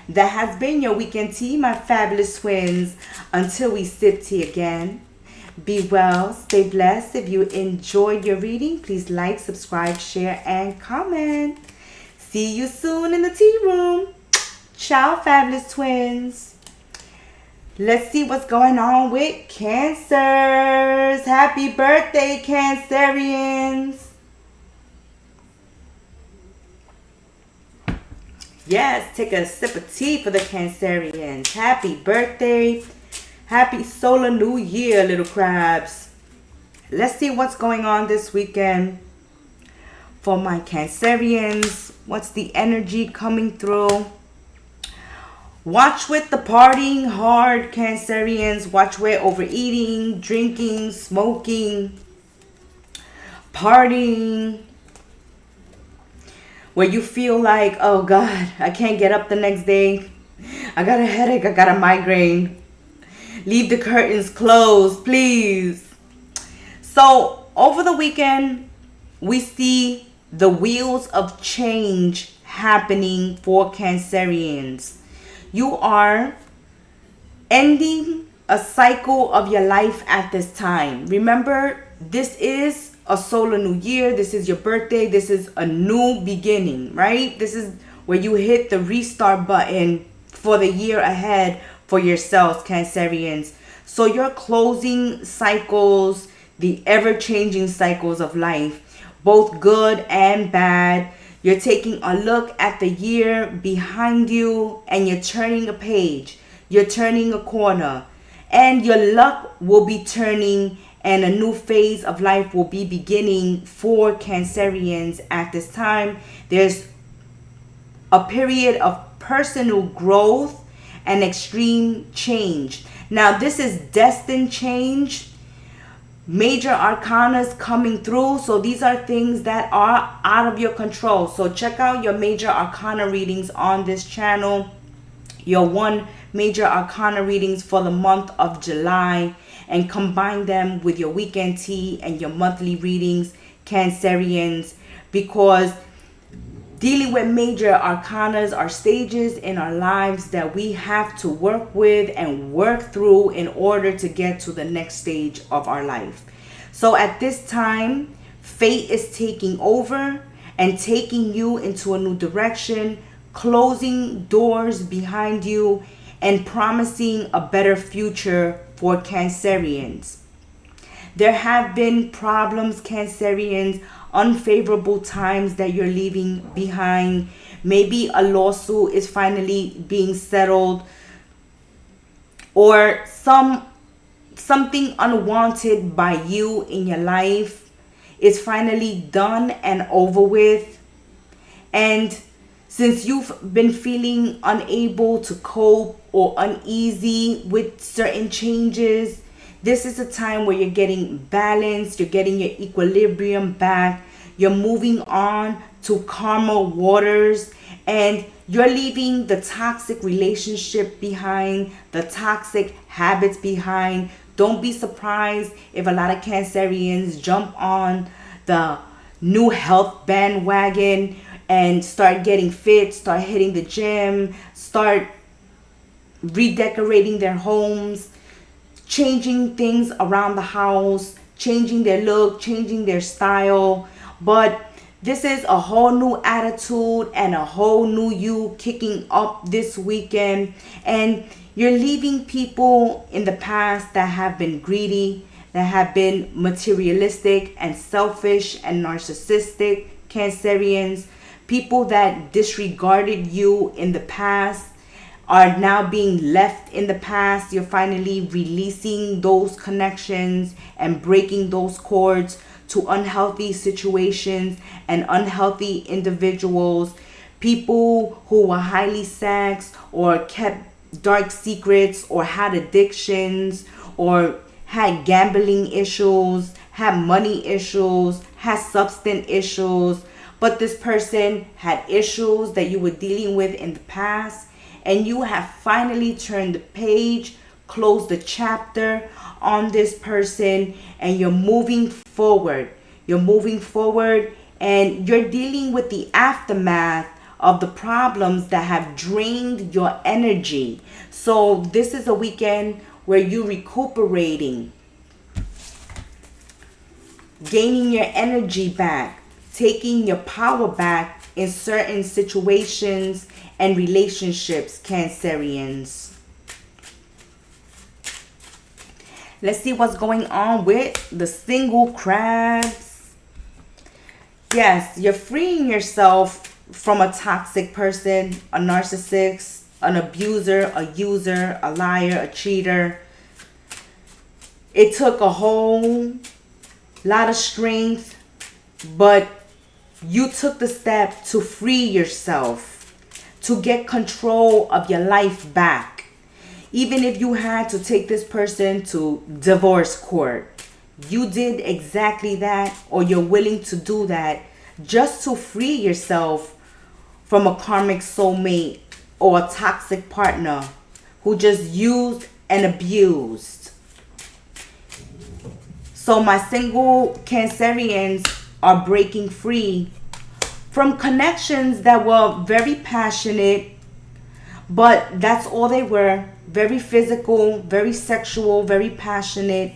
That has been your weekend tea, my fabulous twins. Until we sip tea again, Be well, stay blessed. If you enjoyed your reading, please like, subscribe, share, and comment. See you soon in the tea room. Ciao, fabulous twins. Let's see what's going on with Cancers. Happy birthday, Cancerians. Yes, take a sip of tea for the Cancerians. Happy birthday. Happy solar new year, little crabs. Let's see what's going on this weekend for my Cancerians. What's the energy coming through? Watch with the partying hard, Cancerians. Watch with overeating, drinking, smoking, partying. Where you feel like, oh God, I can't get up the next day. I got a headache, I got a migraine. Leave the curtains closed, please. So, over the weekend, we see the wheels of change happening for Cancerians. You are ending a cycle of your life at this time. Remember, this is a solar new year. This is your birthday. This is a new beginning, right? This is where you hit the restart button for the year ahead for yourselves, Cancerians. So you're closing cycles, the ever-changing cycles of life, both good and bad. You're taking a look at the year behind you and you're turning a page. You're turning a corner. And your luck will be turning and a new phase of life will be beginning for Cancerians at this time. There's a period of personal growth and extreme change. Now, this is destined change. Major arcanas coming through. So these are things that are out of your control. So check out your major arcana readings on this channel. Your one major arcana readings for the month of July, and combine them with your weekend tea and your monthly readings, Cancerians, because dealing with major arcanas are stages in our lives that we have to work with and work through in order to get to the next stage of our life. So at this time, fate is taking over and taking you into a new direction, closing doors behind you and promising a better future for Cancerians. There have been problems, Cancerians, unfavorable times that you're leaving behind. Maybe a lawsuit is finally being settled, or something unwanted by you in your life is finally done and over with. And since you've been feeling unable to cope or uneasy with certain changes, this is a time where you're getting balance, you're getting your equilibrium back, you're moving on to calmer waters, and you're leaving the toxic relationship behind, the toxic habits behind. Don't be surprised if a lot of Cancerians jump on the new health bandwagon and start getting fit, start hitting the gym, start redecorating their homes, changing things around the house, changing their look, changing their style. But this is a whole new attitude and a whole new you kicking up this weekend. And you're leaving people in the past that have been greedy, that have been materialistic and selfish and narcissistic, Cancerians. People that disregarded you in the past are now being left in the past. You're finally releasing those connections and breaking those cords to unhealthy situations and unhealthy individuals. People who were highly sexed or kept dark secrets or had addictions or had gambling issues, had money issues, had substance issues. But this person had issues that you were dealing with in the past, and you have finally turned the page, closed the chapter on this person, and you're moving forward. You're moving forward, and you're dealing with the aftermath of the problems that have drained your energy. So this is a weekend where you're recuperating. gaining your energy back, taking your power back in certain situations and relationships, Cancerians. Let's see what's going on with the single crabs. Yes, you're freeing yourself from a toxic person, a narcissist, an abuser, a user, a liar, a cheater. It took a whole lot of strength, but you took the step to free yourself, to get control of your life back. Even if you had to take this person to divorce court, you did exactly that, or you're willing to do that just to free yourself from a karmic soulmate or a toxic partner who just used and abused. So my single Cancerians are breaking free from connections that were very passionate, but that's all they were. Very physical, very sexual, very passionate.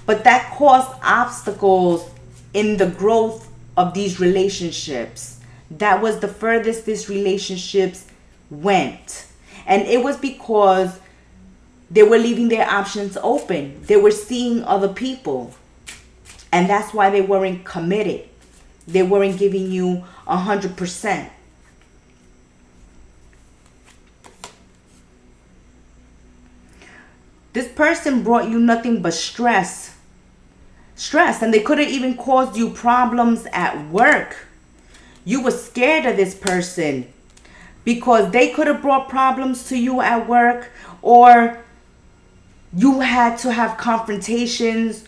But that caused obstacles in the growth of these relationships. That was the furthest these relationships went. And it was because they were leaving their options open. They were seeing other people. And that's why they weren't committed. They weren't giving you 100%. This person brought you nothing but stress. And they could have even caused you problems at work. You were scared of this person because they could have brought problems to you at work, or you had to have confrontations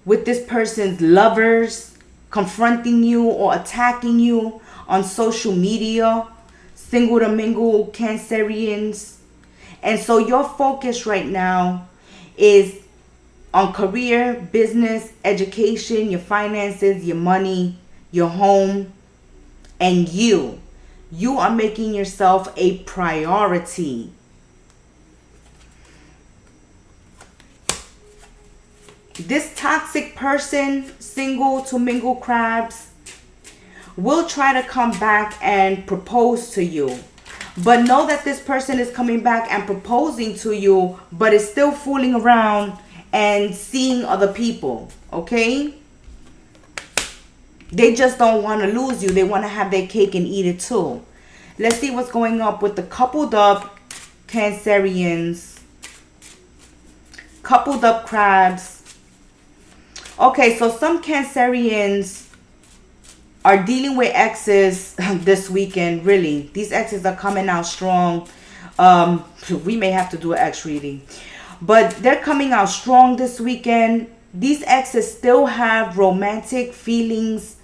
with this person's lovers, confronting you or attacking you on social media. Single to mingle Cancerians. And so your focus right now is on career, business, education, your finances, your money, your home, and you. You are making yourself a priority. This toxic person, single to mingle crabs, will try to come back and propose to you. But know that this person is coming back and proposing to you, but is still fooling around and seeing other people, okay? They just don't want to lose you. They want to have their cake and eat it too. Let's see what's going up with the coupled up Cancerians. Coupled up crabs. Okay, so some Cancerians are dealing with exes this weekend, really. These exes are coming out strong. We may have to do an ex reading. But they're coming out strong this weekend. These exes still have romantic feelings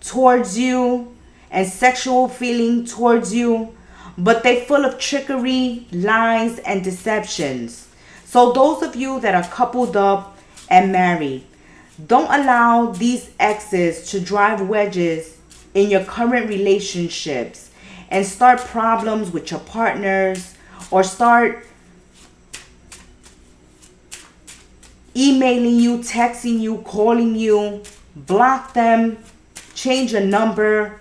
towards you and sexual feeling towards you. But they're full of trickery, lies, and deceptions. So those of you that are coupled up and married, don't allow these exes to drive wedges in your current relationships and start problems with your partners, or start emailing you, texting you, calling you. Block them. Change your number.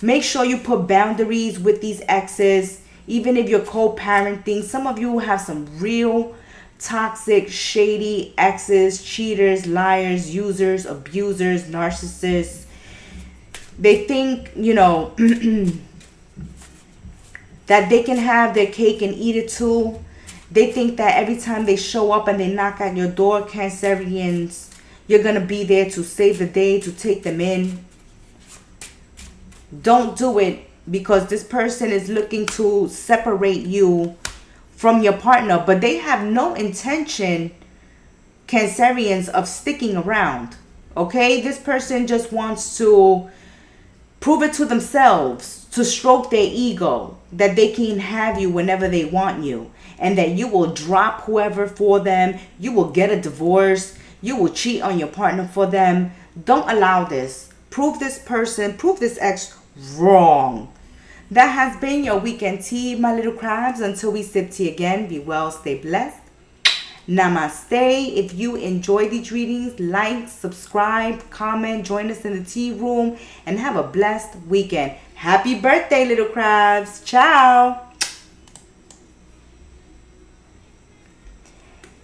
Make sure you put boundaries with these exes. Even if you're co-parenting, some of you have some real toxic, shady exes, cheaters, liars, users, abusers, narcissists. They think, you know, that they can have their cake and eat it too. They think that every time they show up and they knock at your door, Cancerians, you're going to be there to save the day, to take them in. Don't do it, because this person is looking to separate you from your partner, but they have no intention, Cancerians, of sticking around. Okay, this person just wants to prove it to themselves, to stroke their ego, that they can have you whenever they want you, and that you will drop whoever for them. You will get a divorce. You will cheat on your partner for them. Don't allow this. Prove this person, prove this ex wrong. That has been your weekend tea, my little crabs. Until we sip tea again, be well, stay blessed, Namaste. If you enjoy these readings, like, subscribe, comment, join us in the tea room, and have a blessed weekend. Happy birthday, little crabs. Ciao.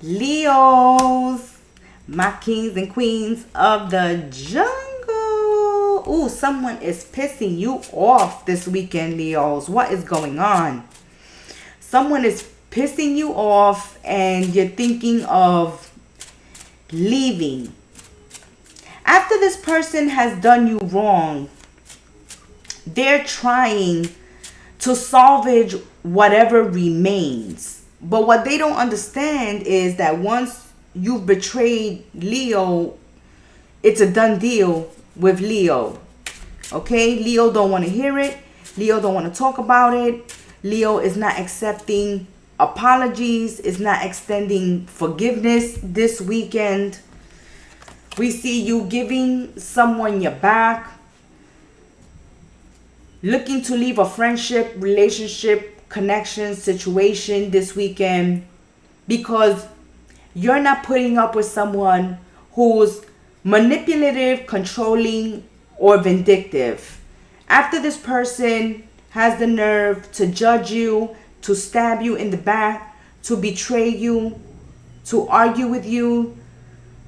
Leos, my kings and queens of the jungle. Ooh, someone is pissing you off this weekend, Leos. What is going on? Someone is pissing you off and you're thinking of leaving. After this person has done you wrong, they're trying to salvage whatever remains. But what they don't understand is that once you've betrayed Leo, it's a done deal with Leo. Okay? Leo don't want to hear it. Leo don't want to talk about it. Leo is not accepting apologies, is not extending forgiveness this weekend. We see you giving someone your back, looking to leave a friendship, relationship, connection, situation this weekend because you're not putting up with someone who's manipulative, controlling, or vindictive. After this person has the nerve to judge you, to stab you in the back, to betray you, to argue with you,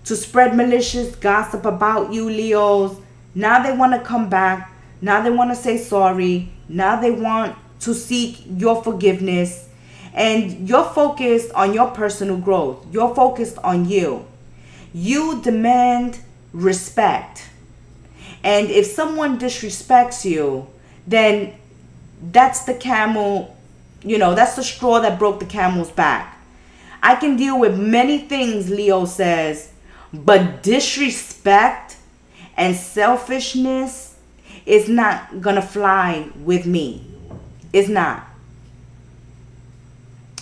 to spread malicious gossip about you, Leos. Now they want to come back. Now they want to say sorry. Now they want to seek your forgiveness. And you're focused on your personal growth. You're focused on you. You demand respect. And if someone disrespects you, then that's the camel. That's the straw that broke the camel's back. I can deal with many things, Leo says, but disrespect and selfishness is not gonna fly with me. It's not.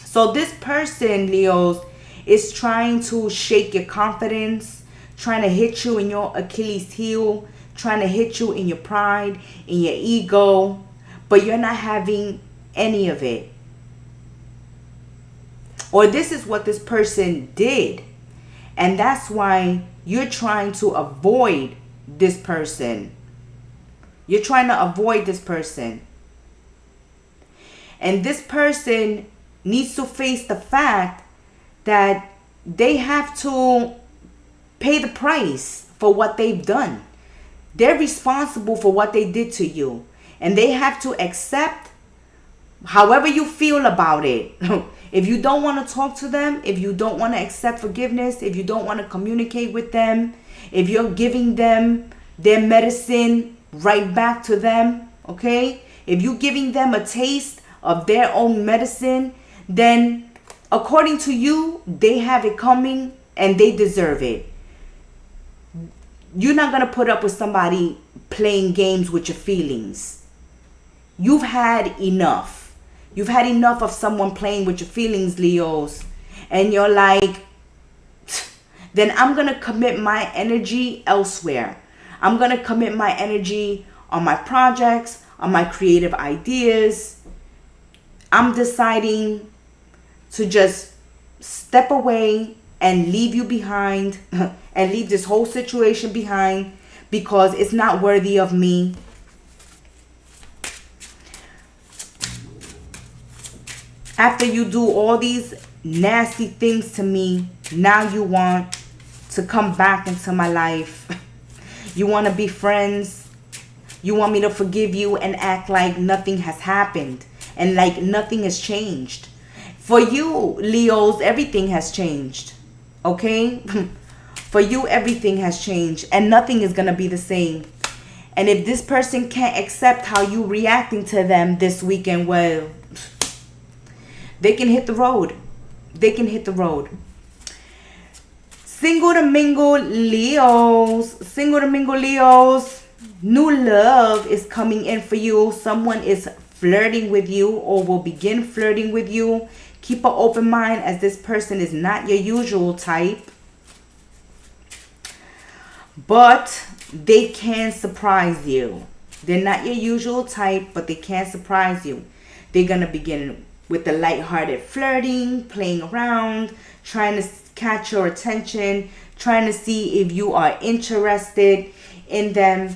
So this person, Leos, is trying to shake your confidence, trying to hit you in your Achilles heel, trying to hit you in your pride, in your ego, but you're not having any of it. Or this is what this person did. And that's why you're trying to avoid this person. You're trying to avoid this person. And this person needs to face the fact that they have to pay the price for what they've done. They're responsible for what they did to you. And they have to accept however you feel about it. If you don't want to talk to them, if you don't want to accept forgiveness, if you don't want to communicate with them, if you're giving them their medicine right back to them, okay? If you're giving them a taste of their own medicine, then according to you, they have it coming and they deserve it. You're not going to put up with somebody playing games with your feelings. You've had enough. You've had enough of someone playing with your feelings, Leos. And you're like, then I'm going to commit my energy elsewhere. I'm going to commit my energy on my projects, on my creative ideas. I'm deciding to just step away and leave you behind and leave this whole situation behind because it's not worthy of me. After you do all these nasty things to me, now you want to come back into my life. You want to be friends. You want me to forgive you and act like nothing has happened and like nothing has changed. For you, Leos, everything has changed. Okay? For you, everything has changed and nothing is going to be the same. And if this person can't accept how you reacting to them this weekend, well, they can hit the road. They can hit the road. Single to mingle Leos. Single to mingle Leos. New love is coming in for you. Someone is flirting with you or will begin flirting with you. Keep an open mind as this person is not your usual type. But they can surprise you. They're not your usual type, but they can surprise you. They're going to begin with the lighthearted flirting, playing around, trying to catch your attention, trying to see if you are interested in them,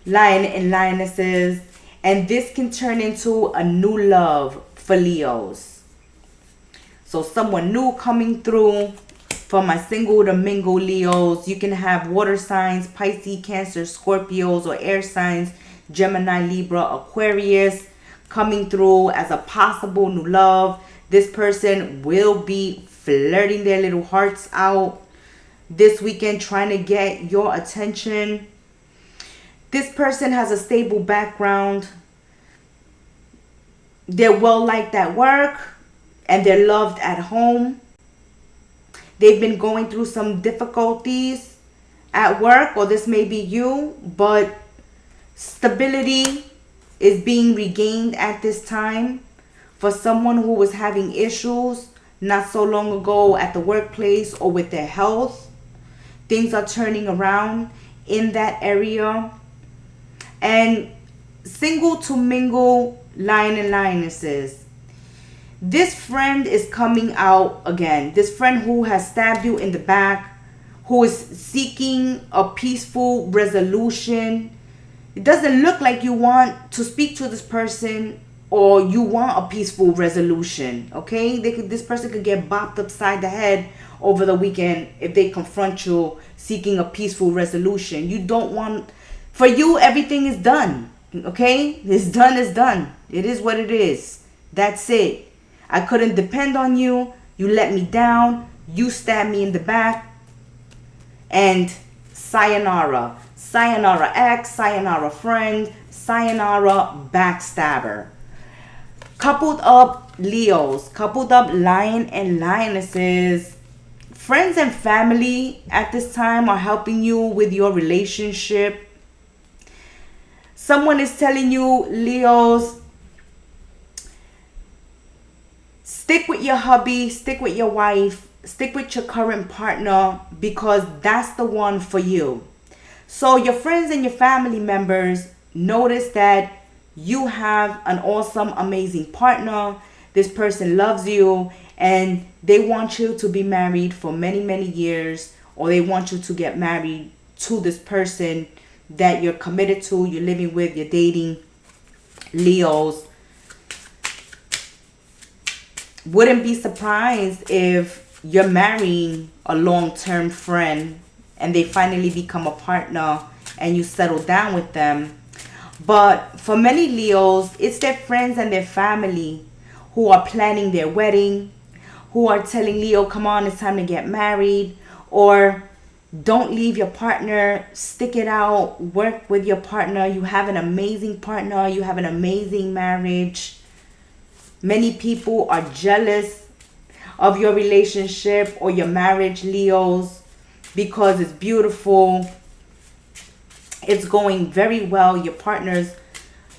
lion and lionesses. And this can turn into a new love for Leos. So someone new coming through. For my single to mingle Leos, you can have water signs, Pisces, Cancer, Scorpios, or air signs, Gemini, Libra, Aquarius, coming through as a possible new love. This person will be flirting their little hearts out this weekend, trying to get your attention. This person has a stable background. They're well liked at work and they're loved at home. They've been going through some difficulties at work, or this may be you, but stability is being regained at this time. For someone who was having issues not so long ago at the workplace or with their health, things are turning around in that area. And single to mingle lion and lionesses, this friend is coming out again. This friend who has stabbed you in the back, who is seeking a peaceful resolution. It doesn't look like you want to speak to this person or you want a peaceful resolution, okay? This person could get bopped upside the head over the weekend if they confront you seeking a peaceful resolution. You don't want, for you, everything is done, okay? It's done is done. It is what it is. That's it. I couldn't depend on you. You let me down. You stabbed me in the back. And sayonara. Sayonara ex, sayonara friend, sayonara backstabber. Coupled up Leos, coupled up lion and lionesses. Friends and family at this time are helping you with your relationship. Someone is telling you, Leos, stick with your hubby, stick with your wife, stick with your current partner, because that's the one for you. So your friends and your family members notice that you have an awesome, amazing partner. This person loves you and they want you to be married for many, many years, or they want you to get married to this person that you're committed to, you're living with, you're dating. Leos, wouldn't be surprised if you're marrying a long-term friend and they finally become a partner and you settle down with them. But for many Leos, it's their friends and their family who are planning their wedding, who are telling Leo, come on, it's time to get married, or don't leave your partner, stick it out, work with your partner. You have an amazing partner, you have an amazing marriage. Many people are jealous of your relationship or your marriage, Leos, because it's beautiful. It's going very well. Your partners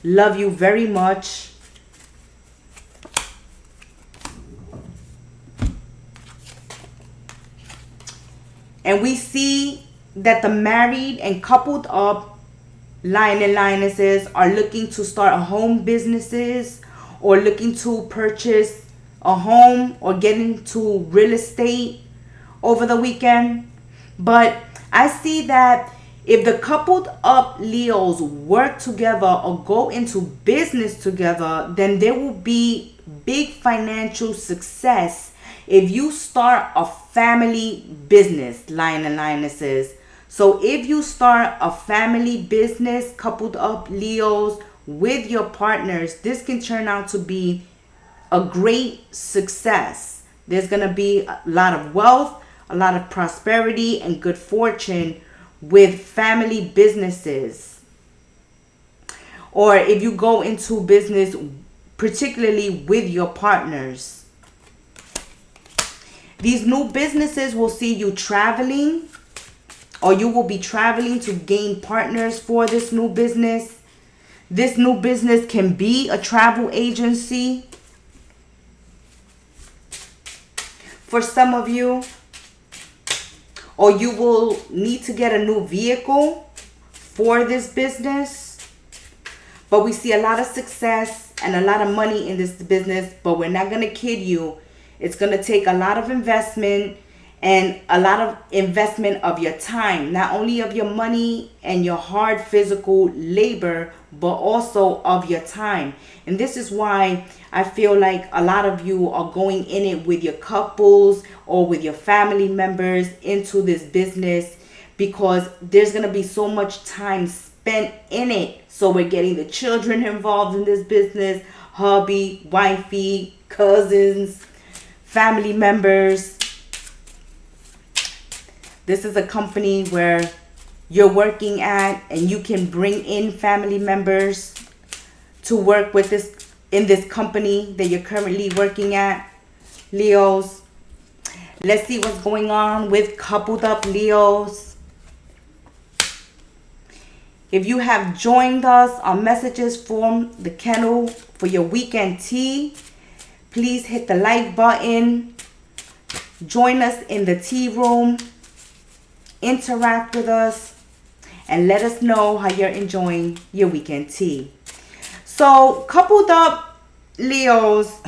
love you very much. And we see that the married and coupled up lion and lionesses are looking to start a home businesses, or looking to purchase a home, or get into real estate over the weekend. But I see that if the coupled up Leos work together or go into business together, then there will be big financial success if you start a family business, lion and lionesses. So if you start a family business, coupled up Leos, with your partners, this can turn out to be a great success. There's going to be a lot of wealth, a lot of prosperity and good fortune with family businesses. Or if you go into business, particularly with your partners. These new businesses will see you traveling, or you will be traveling to gain partners for this new business. This new business can be a travel agency for some of you, or you will need to get a new vehicle for this business. But we see a lot of success and a lot of money in this business. But we're not going to kid you. It's going to take a lot of investment and a lot of investment of your time. Not only of your money and your hard physical labor, but also of your time. And this is why I feel like a lot of you are going in it with your couples or with your family members into this business, because there's going to be so much time spent in it. So we're getting the children involved in this business, hubby, wifey, cousins, family members. This is a company where you're working at, and you can bring in family members to work with this in this company that you're currently working at, Leos. Let's see what's going on with coupled up Leos. If you have joined us on messages from the kennel for your weekend tea, please hit the like button. Join us in the tea room. Interact with us and let us know how you're enjoying your weekend tea. So, coupled up Leos,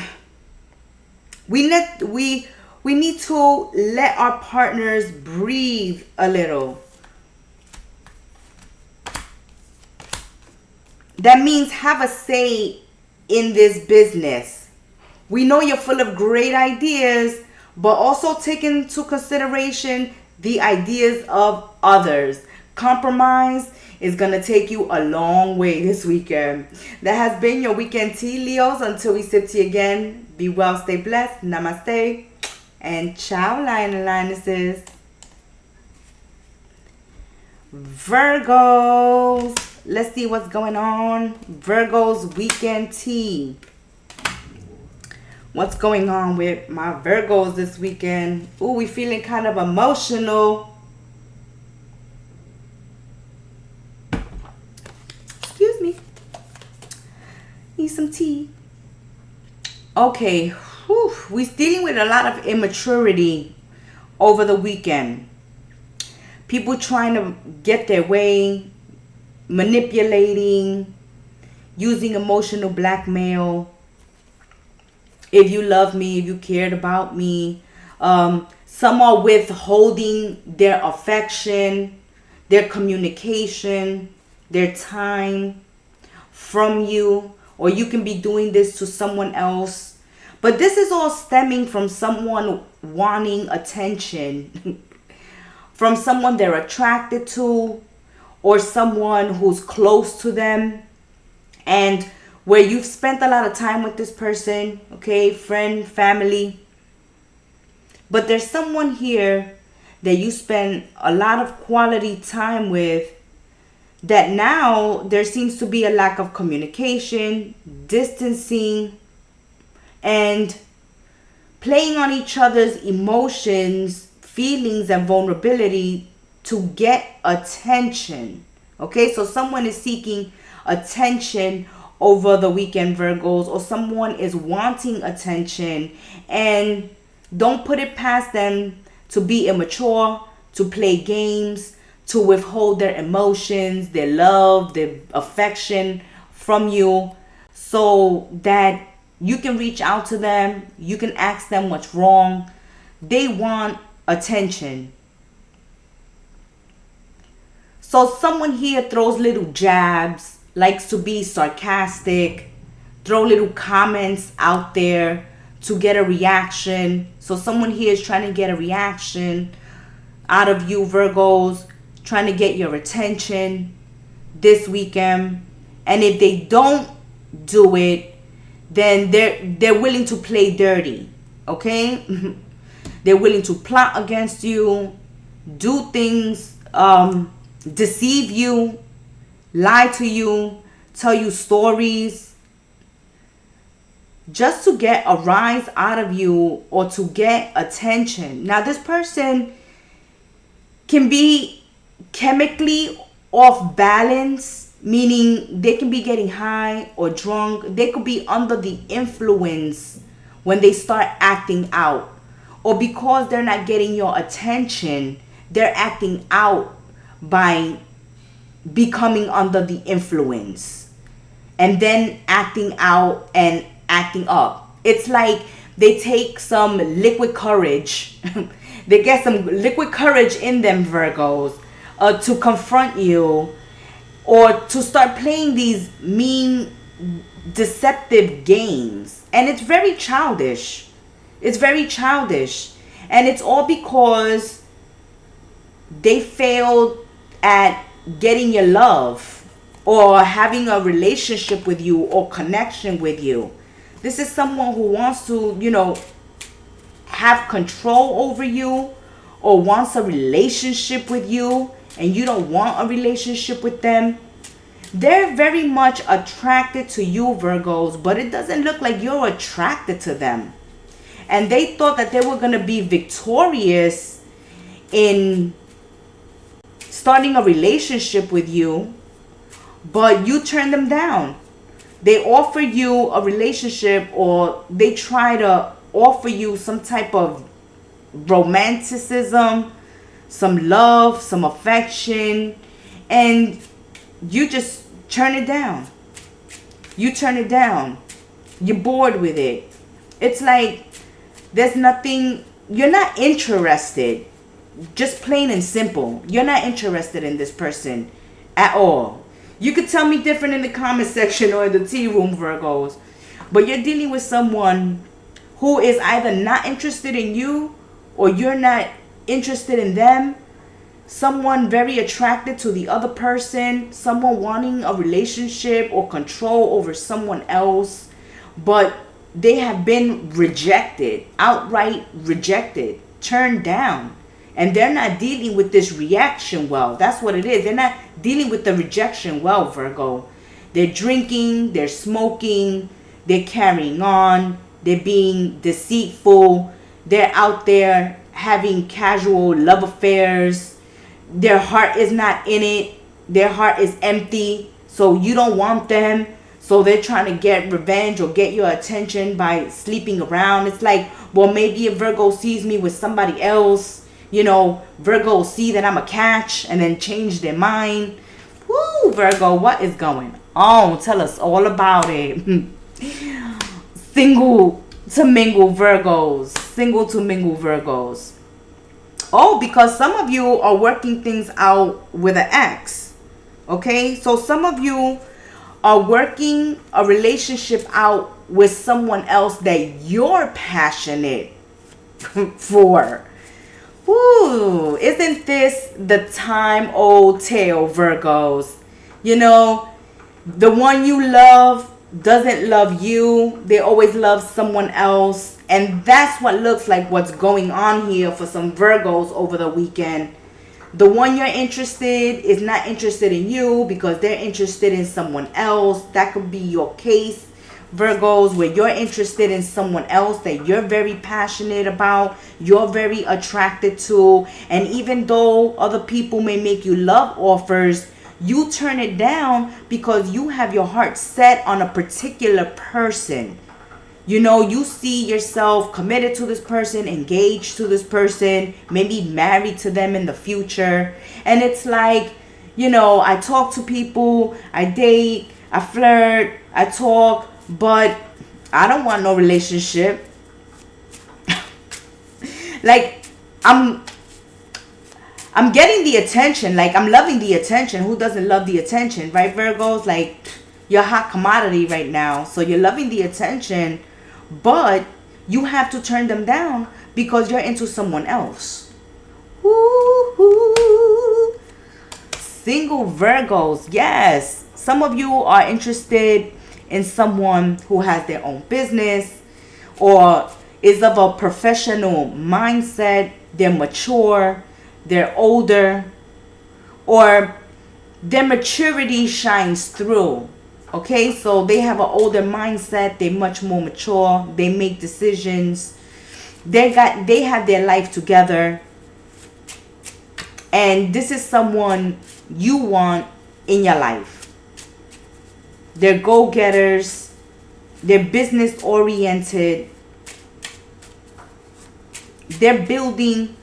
we need to let our partners breathe a little. That means have a say in this business. We know you're full of great ideas, but also take into consideration the ideas of others. Compromise is going to take you a long way this weekend. That has been your weekend tea, Leos. Until we sip tea again, be well, stay blessed. Namaste. And ciao, lion and lionesses. Virgos. Let's see what's going on. Virgos weekend tea. What's going on with my Virgos this weekend? Ooh, we feeling kind of emotional. Excuse me. Need some tea. Okay. Whew. We're dealing with a lot of immaturity over the weekend. People trying to get their way, manipulating, using emotional blackmail. If you love me, if you cared about me. Some are withholding their affection, their communication, their time from you. Or you can be doing this to someone else. But this is all stemming from someone wanting attention. From someone they're attracted to. Or someone who's close to them. And where you've spent a lot of time with this person, okay, friend, family. But there's someone here that you spend a lot of quality time with, that now there seems to be a lack of communication, distancing, and playing on each other's emotions, feelings, and vulnerability to get attention. Okay, so someone is seeking attention over the weekend, Virgos, or someone is wanting attention, and don't put it past them to be immature, to play games, to withhold their emotions, their love, their affection from you, so that you can reach out to them, you can ask them what's wrong. They want attention. So someone here throws little jabs, likes to be sarcastic, throw little comments out there to get a reaction. So someone here is trying to get a reaction out of you, Virgos, trying to get your attention this weekend. And if they don't do it, then they're willing to play dirty, okay? They're willing to plot against you, do things, deceive you, lie to you, tell you stories, just to get a rise out of you or to get attention. Now, this person can be chemically off balance, meaning they can be getting high or drunk. They could be under the influence when they start acting out. Or because they're not getting your attention, they're acting out by becoming under the influence. and then acting out and acting up. It's like they take some liquid courage. They get some liquid courage in them, Virgos, to confront you, or to start playing these mean, deceptive games. And it's very childish. It's very childish. And it's all because they failed at getting your love, or having a relationship with you, or connection with you. This is someone who wants to, have control over you, or wants a relationship with you, and you don't want a relationship with them. They're very much attracted to you, Virgos, but it doesn't look like you're attracted to them. And they thought that they were going to be victorious in starting a relationship with you, but you turned them down. They offer you a relationship, or they try to offer you some type of romanticism, some love, some affection, and you just turn it down. You turn it down. You're bored with it. It's like there's nothing, you're not interested. Just plain and simple. You're not interested in this person at all. You could tell me different in the comment section or in the tea room, Virgos. But you're dealing with someone who is either not interested in you, or you're not interested in them. Someone very attracted to the other person. Someone wanting a relationship or control over someone else. But they have been rejected. Outright rejected. Turned down. And they're not dealing with this reaction well. That's what it is. They're not dealing with the rejection well, Virgo. They're drinking, they're smoking, they're carrying on, they're being deceitful, they're out there having casual love affairs. Their heart is not in it. Their heart is empty. So you don't want them. So they're trying to get revenge or get your attention by sleeping around. It's like, well, maybe if Virgo sees me with somebody else, Virgo will see that I'm a catch and then change their mind. Woo, Virgo, what is going on? Tell us all about it. Single to mingle Virgos. Single to mingle Virgos. Oh, because some of you are working things out with an ex. Okay, so some of you are working a relationship out with someone else that you're passionate for. Ooh, isn't this the time-old tale, Virgos? The one you love doesn't love you. They always love someone else. And that's what looks like what's going on here for some Virgos over the weekend. The one you're interested is not interested in you because they're interested in someone else. That could be your case, Virgos, where you're interested in someone else that you're very passionate about, you're very attracted to, and even though other people may make you love offers, you turn it down because you have your heart set on a particular person. You see yourself committed to this person, engaged to this person, maybe married to them in the future. And it's like, I talk to people, I date, I flirt, I talk, but I don't want no relationship. Like, I'm getting the attention. Like, I'm loving the attention. Who doesn't love the attention, right, Virgos? Like, you're a hot commodity right now. So you're loving the attention, but you have to turn them down because you're into someone else. Woo-hoo. Single Virgos, yes. Some of you are interested in someone who has their own business or is of a professional mindset. They're mature, they're older, or their maturity shines through. Okay, so they have an older mindset, they're much more mature, they make decisions, they have their life together, and this is someone you want in your life. They're go-getters, they're business oriented, they're building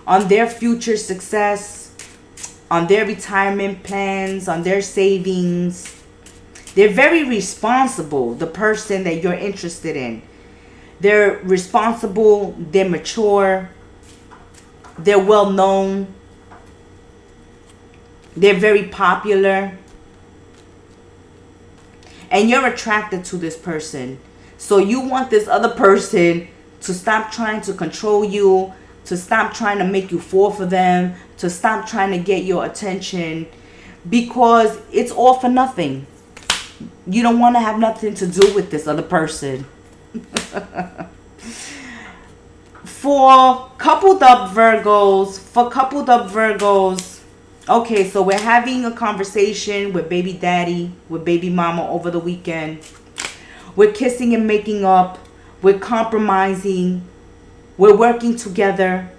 on their future success, on their retirement plans, on their savings. They're very responsible, the person that you're interested in. They're responsible, they're mature, they're well known, they're very popular, and you're attracted to this person. So you want this other person to stop trying to control you, to stop trying to make you fall for them, to stop trying to get your attention, because it's all for nothing. You don't want to have nothing to do with this other person. For coupled up Virgos, okay, so we're having a conversation with baby daddy, with baby mama over the weekend. We're kissing and making up. We're compromising. We're working together.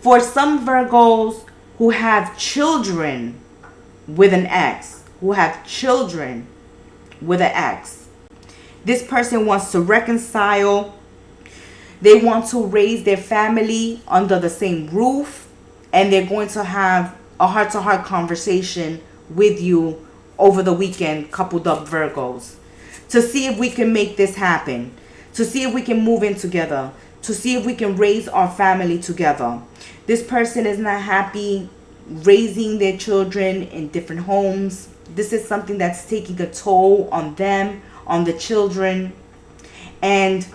For some Virgos who have children with an ex, this person wants to reconcile. They want to raise their family under the same roof, and they're going to have a heart-to-heart conversation with you over the weekend, coupled up Virgos, to see if we can make this happen, to see if we can move in together, to see if we can raise our family together. This person is not happy raising their children in different homes. This is something that's taking a toll on them, on the children, and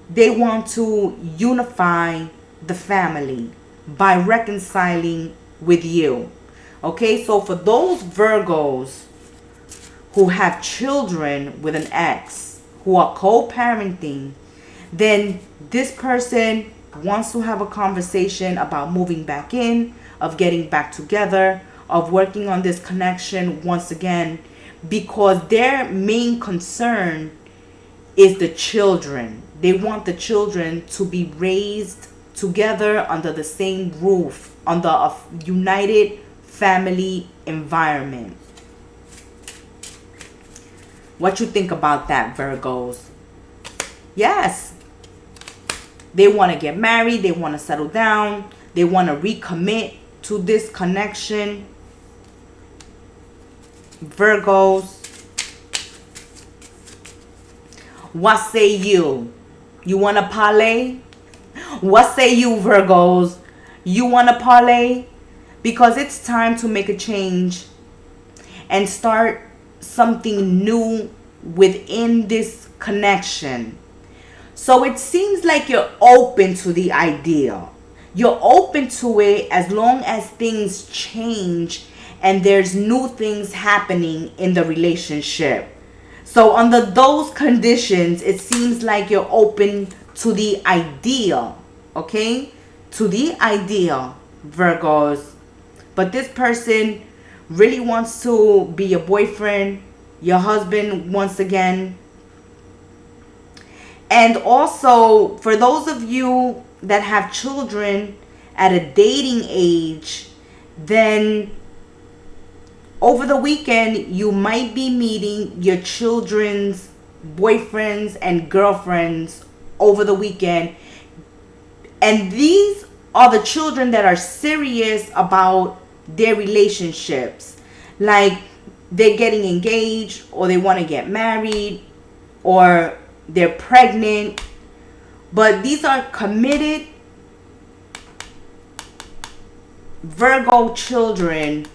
they want to unify the family by reconciling with you. Okay, so for those Virgos who have children with an ex, who are co-parenting, then this person wants to have a conversation about moving back in, of getting back together, of working on this connection once again, because their main concern is the children. They want the children to be raised together under the same roof, under a united family environment. What you think about that, Virgos? Yes. They want to get married. They want to settle down. They want to recommit to this connection. Virgos. What say you? You want to parlay? What say you, Virgos? You want to parlay? Because it's time to make a change and start something new within this connection. So it seems like you're open to the idea. You're open to it as long as things change and there's new things happening in the relationship. So under those conditions, it seems like you're open to the idea, okay? To the idea, Virgos. But this person really wants to be your boyfriend, your husband once again. And also, for those of you that have children at a dating age, then over the weekend, you might be meeting your children's boyfriends and girlfriends over the weekend. And these are the children that are serious about their relationships. Like they're getting engaged, or they want to get married, or they're pregnant. But these are committed Virgo children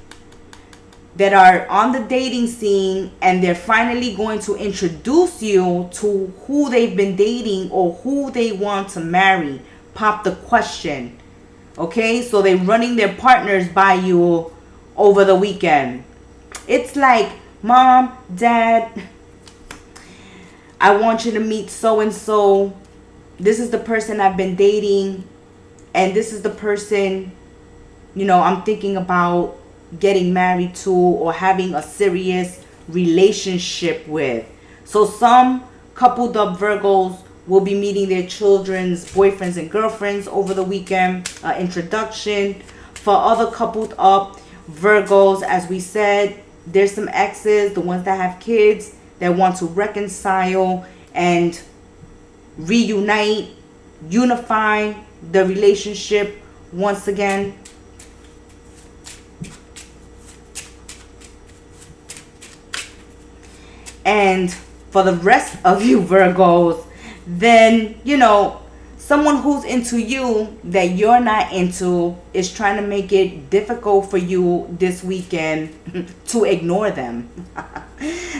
that are on the dating scene, and they're finally going to introduce you to who they've been dating or who they want to marry. Pop the question. Okay, so they're running their partners by you over the weekend. It's like, Mom, Dad, I want you to meet so-and-so. This is the person I've been dating, and this is the person, I'm thinking about getting married to or having a serious relationship with. So some coupled up Virgos will be meeting their children's boyfriends and girlfriends over the weekend. Introduction. For other coupled up Virgos, as we said, there's some exes, the ones that have kids, that want to reconcile and reunite, unify the relationship once again. And for the rest of you Virgos, then, you know, someone who's into you that you're not into is trying to make it difficult for you this weekend to ignore them.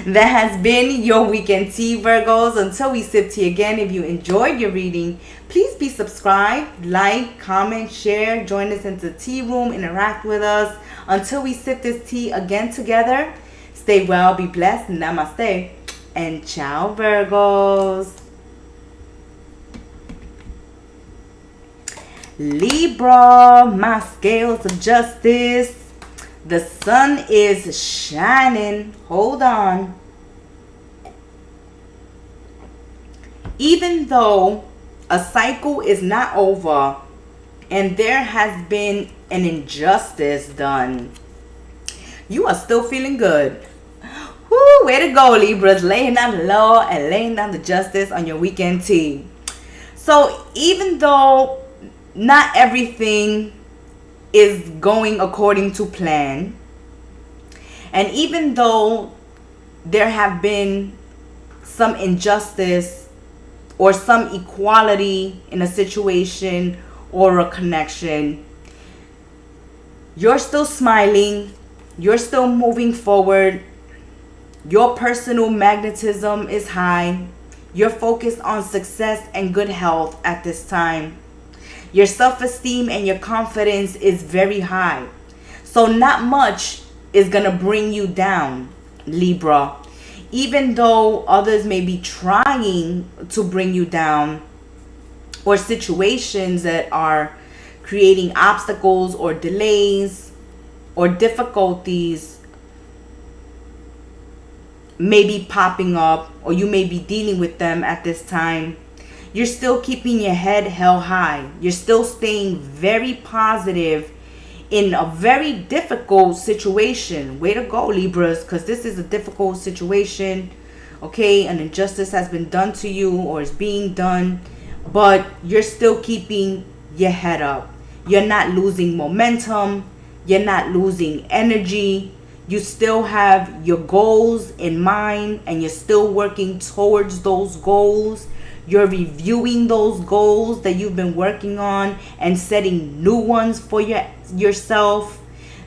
That has been your weekend tea, Virgos. Until we sip tea again, if you enjoyed your reading, please be subscribed, like, comment, share, join us into the tea room, interact with us. Until we sip this tea again together, stay well, be blessed, namaste, and ciao, Virgos. Libra, my scales of justice. The sun is shining. Hold on. Even though a cycle is not over and there has been an injustice done, you are still feeling good. Woo, way to go, Libras. Laying down the law and laying down the justice on your weekend tea. So even though not everything is going according to plan, and even though there have been some injustice or some equality in a situation or a connection, you're still smiling, you're still moving forward, your personal magnetism is high, you're focused on success and good health at this time. Your self-esteem and your confidence is very high. So not much is going to bring you down, Libra. Even though others may be trying to bring you down, or situations that are creating obstacles or delays or difficulties may be popping up, or you may be dealing with them at this time, you're still keeping your head held high. You're still staying very positive in a very difficult situation. Way to go, Libras, because this is a difficult situation. Okay, an injustice has been done to you or is being done, but you're still keeping your head up. You're not losing momentum. You're not losing energy. You still have your goals in mind and you're still working towards those goals. You're reviewing those goals that you've been working on and setting new ones for yourself.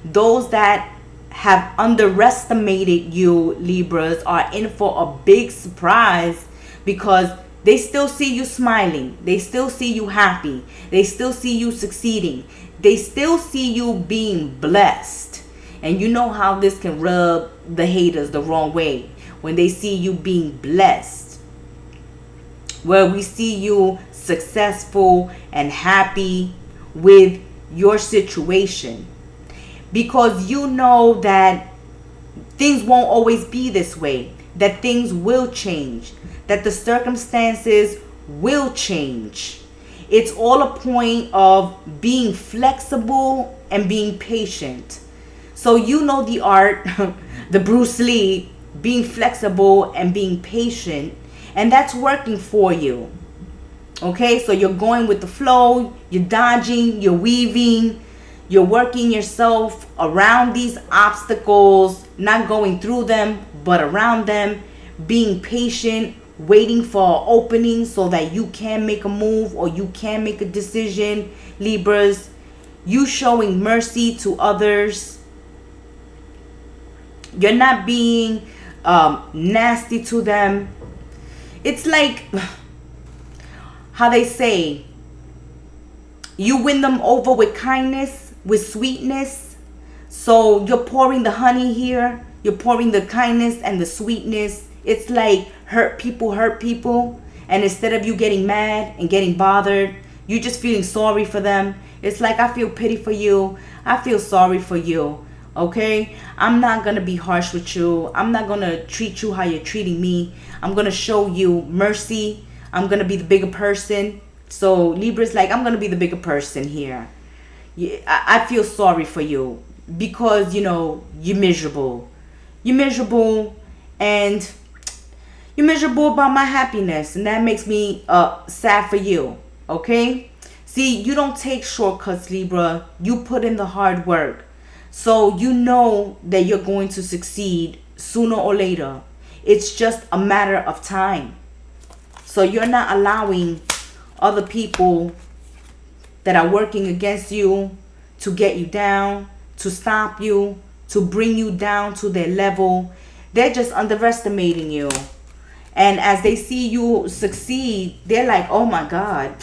Those that have underestimated you, Libras, are in for a big surprise, because they still see you smiling. They still see you happy. They still see you succeeding. They still see you being blessed. And you know how this can rub the haters the wrong way when they see you being blessed, where we see you successful and happy with your situation, because you know that things won't always be this way, that things will change, that the circumstances will change. It's all a point of being flexible and being patient. So you know the art, the Bruce Lee, being flexible and being patient. And that's working for you. Okay, so you're going with the flow, you're dodging, you're weaving, you're working yourself around these obstacles, not going through them, but around them, being patient, waiting for an opening so that you can make a move or you can make a decision, Libras. You showing mercy to others. You're not being nasty to them. It's like how they say, you win them over with kindness, with sweetness. So you're pouring the honey here. You're pouring the kindness and the sweetness. It's like hurt people. And instead of you getting mad and getting bothered, you just feeling sorry for them. It's like, I feel pity for you. I feel sorry for you. Okay, I'm not going to be harsh with you. I'm not going to treat you how you're treating me. I'm going to show you mercy. I'm going to be the bigger person. So Libra's like, I'm going to be the bigger person here. I feel sorry for you because, you know, you're miserable. You're miserable and you're miserable about my happiness. And that makes me sad for you. Okay, see, you don't take shortcuts, Libra. You put in the hard work. So you know that you're going to succeed sooner or later. It's just a matter of time. So you're not allowing other people that are working against you to get you down, to stop you, to bring you down to their level. They're just underestimating you. And as they see you succeed, they're like, oh my God,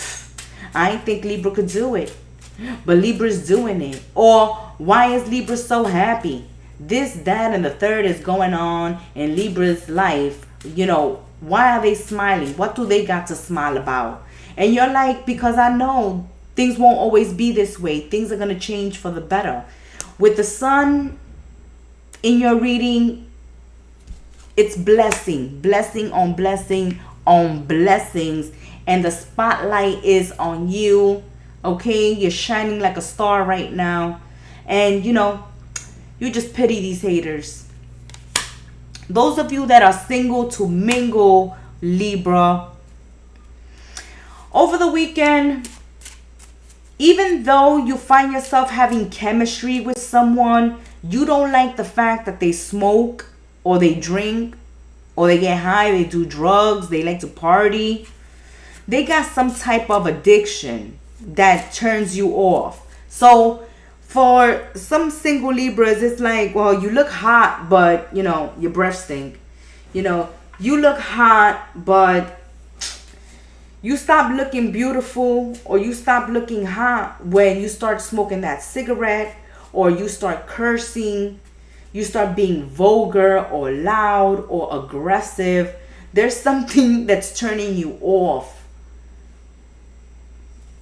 I didn't think Libra could do it. But Libra's doing it. Or why is Libra so happy? This, that, and the third is going on in Libra's life. You know, why are they smiling? What do they got to smile about? And you're like, because I know things won't always be this way. Things are going to change for the better. With the sun in your reading, it's blessing on blessing on blessings, and the spotlight is on you. Okay, you're shining like a star right now, and you know, you just pity these haters. Those of you that are single to mingle, Libra, over the weekend, even though you find yourself having chemistry with someone, you don't like the fact that they smoke or they drink or they get high, they do drugs, they like to party. They got some type of addiction that turns you off. So for some single Libras, it's like, well, you look hot, but you know, your breath stink. You know, you look hot, but you stop looking beautiful or you stop looking hot when you start smoking that cigarette, or you start cursing, you start being vulgar or loud or aggressive. There's something that's turning you off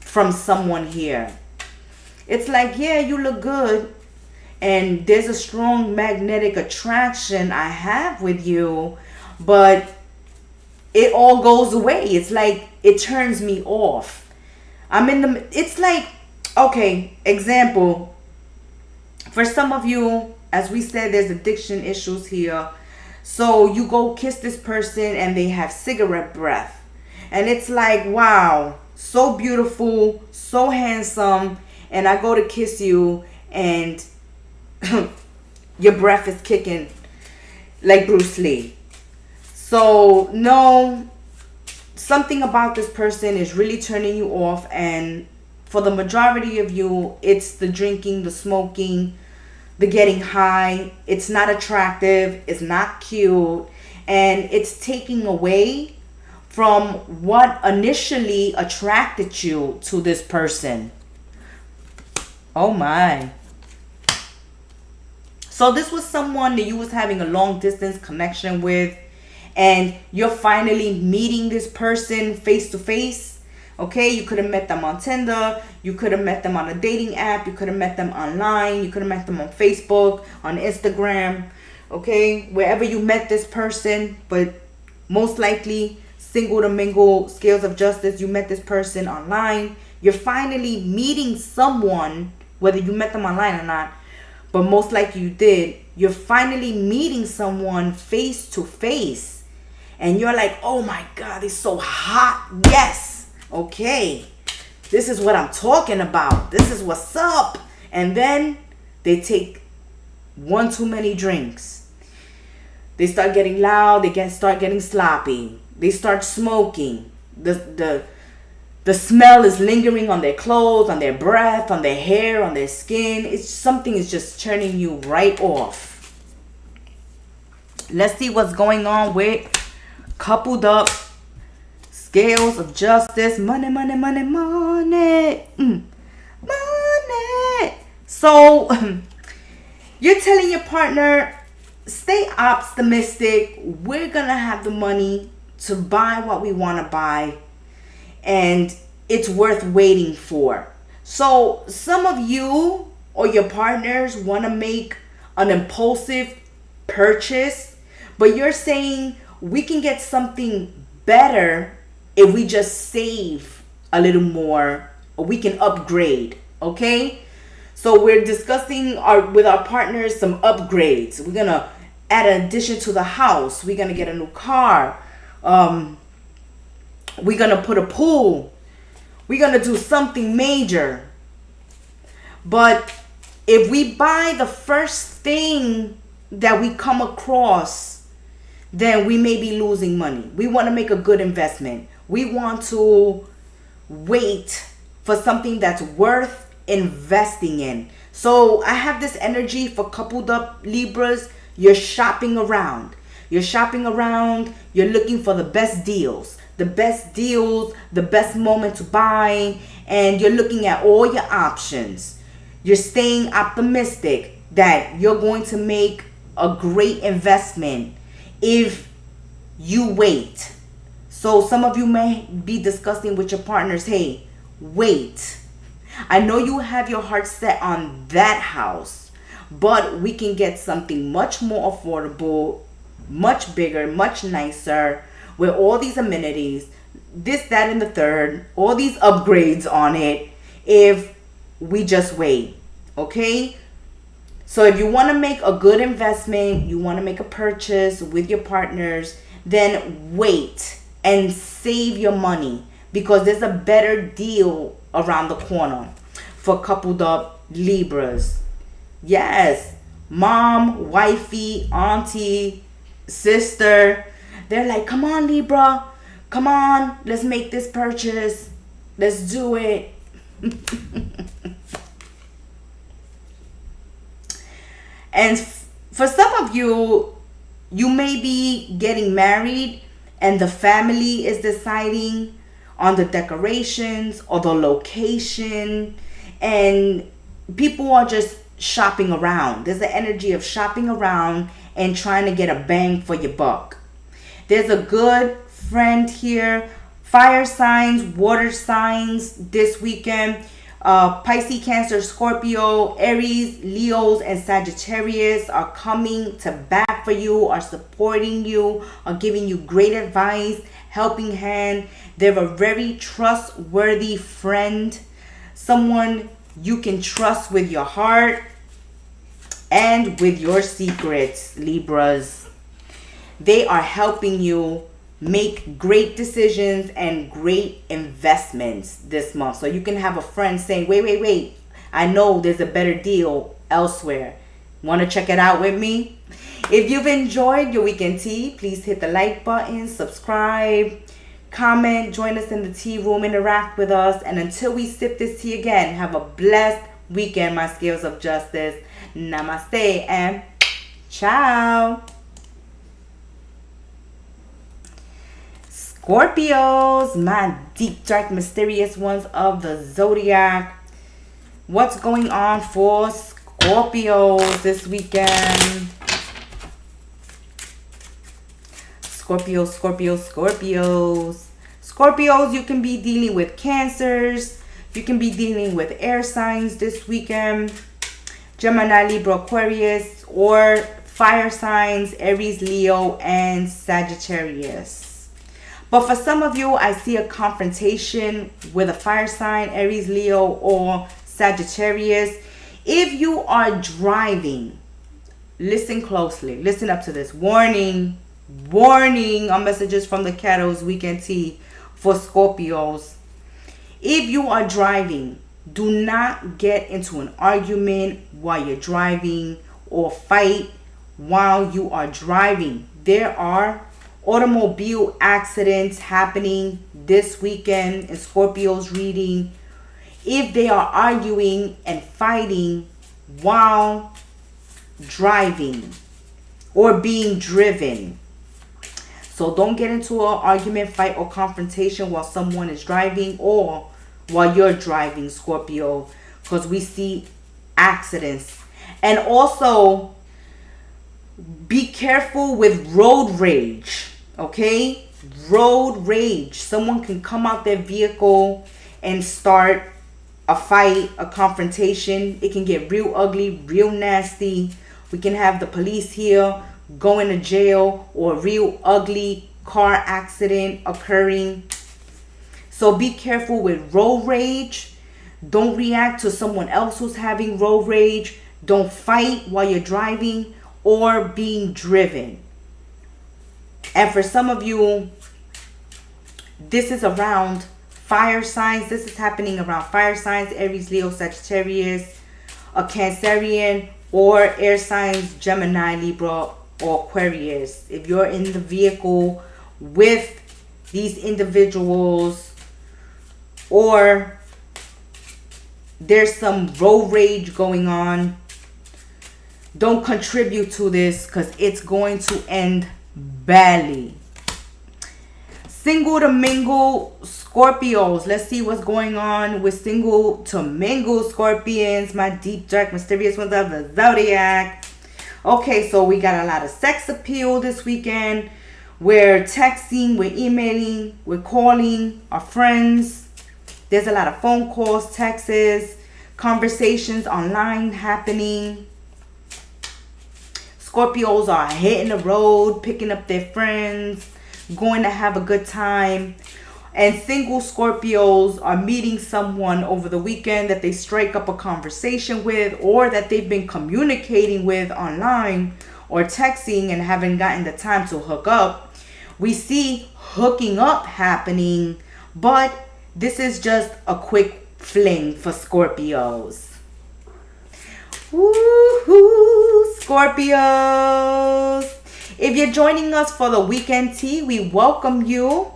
from someone here. It's like, yeah, you look good and there's a strong magnetic attraction I have with you, but it all goes away. It's like it turns me off. It's like, okay, example, for some of you, as we said, there's addiction issues here. So you go kiss this person and they have cigarette breath. And it's like, wow, so beautiful, so handsome. And I go to kiss you and your breath is kicking like Bruce Lee. So no, something about this person is really turning you off. And for the majority of you, it's the drinking, the smoking, the getting high. It's not attractive, it's not cute, and it's taking away from what initially attracted you to this person. Oh my. So this was someone that you was having a long distance connection with, and you're finally meeting this person face to face. Okay, you could have met them on Tinder, you could have met them on a dating app, you could have met them online, you could have met them on Facebook, on Instagram, okay, wherever you met this person. But most likely, single to mingle, scales of justice, you met this person online. You're finally meeting someone, whether you met them online or not, but most likely you did. You're finally meeting someone face to face, and you're like, oh my God, he's so hot. Yes. Okay, this is what I'm talking about. This is what's up. And then they take one too many drinks. They start getting loud. They start getting sloppy. They start smoking. The smell is lingering on their clothes, on their breath, on their hair, on their skin. It's something is just turning you right off. Let's see what's going on with coupled up. Scales of justice. Money, money, money, money. Money. So you're telling your partner, stay optimistic. We're going to have the money to buy what we want to buy. And it's worth waiting for. So some of you or your partners want to make an impulsive purchase, but you're saying we can get something better if we just save a little more, or we can upgrade. Okay, so we're discussing with our partners some upgrades. We're gonna add an addition to the house. We're gonna get a new car. We're gonna put a pool. We're gonna do something major. But if we buy the first thing that we come across then we may be losing money. We want to make a good investment. We want to wait for something that's worth investing in. So I have this energy for coupled up Libras. You're shopping around. You're shopping around. You're looking for the best deals. The best moment to buy. And you're looking at all your options. You're staying optimistic that you're going to make a great investment if you wait. So some of you may be discussing with your partners, hey, wait. I know you have your heart set on that house, but we can get something much more affordable, much bigger, much nicer, with all these amenities, this, that, and the third, all these upgrades on it, if we just wait. Okay? So if you want to make a good investment, you want to make a purchase with your partners, then wait and save your money, because there's a better deal around the corner for coupled up Libras. Yes, mom, wifey, auntie, sister, they're like, come on, Libra, come on, let's make this purchase, let's do it. And for some of you, you may be getting married and the family is deciding on the decorations or the location, and people are just shopping around. There's the energy of shopping around and trying to get a bang for your buck. There's a good friend here. Fire signs, water signs this weekend. Pisces, Cancer, Scorpio, Aries, Leos, and Sagittarius are coming to bat for you, are supporting you, are giving you great advice, helping hand. They're a very trustworthy friend, someone you can trust with your heart and with your secrets, Libras. They are helping you make great decisions and great investments this month. So you can have a friend saying, wait, I know there's a better deal elsewhere. Want to check it out with me? If you've enjoyed your weekend tea, please hit the like button, subscribe, comment, join us in the tea room, interact with us. And until we sip this tea again, have a blessed weekend, my scales of justice. Namaste and ciao. Scorpios, my deep, dark, mysterious ones of the Zodiac. What's going on for Scorpios this weekend? Scorpios, you can be dealing with Cancers. You can be dealing with air signs this weekend. Gemini, Libra, Aquarius, or fire signs, Aries, Leo, and Sagittarius. But for some of you, I see a confrontation with a fire sign, Aries, Leo, or Sagittarius. If you are driving, listen closely. Listen up to this. Warning on messages from the Cattles Weekend Tea for Scorpios. If you are driving, do not get into an argument while you're driving or fight while you are driving. There are automobile accidents happening this weekend in Scorpio's reading. If they are arguing and fighting while driving or being driven. So don't get into an argument, fight, or confrontation while someone is driving or while you're driving, Scorpio, because we see accidents. And also be careful with road rage. Okay, road rage. Someone can come out their vehicle and start a fight, a confrontation. It can get real ugly, real nasty. We can have the police here going to jail, or a real ugly car accident occurring. So be careful with road rage. Don't react to someone else who's having road rage. Don't fight while you're driving or being driven. And for some of you, this is around fire signs. This is happening around fire signs, Aries, Leo, Sagittarius, a Cancerian, or air signs, Gemini, Libra, or Aquarius. If you're in the vehicle with these individuals, or there's some road rage going on, don't contribute to this because it's going to end badly. Single to mingle Scorpios. Let's see what's going on with single to mingle Scorpions, my deep, dark, mysterious ones of the Zodiac. Okay, so we got a lot of sex appeal this weekend. We're texting, we're emailing, we're calling our friends. There's a lot of phone calls, texts, conversations online happening. Scorpios are hitting the road, picking up their friends, going to have a good time. And single Scorpios are meeting someone over the weekend that they strike up a conversation with, or that they've been communicating with online or texting and haven't gotten the time to hook up. We see hooking up happening, but this is just a quick fling for Scorpios. Woohoo, Scorpios! If you're joining us for the weekend tea, we welcome you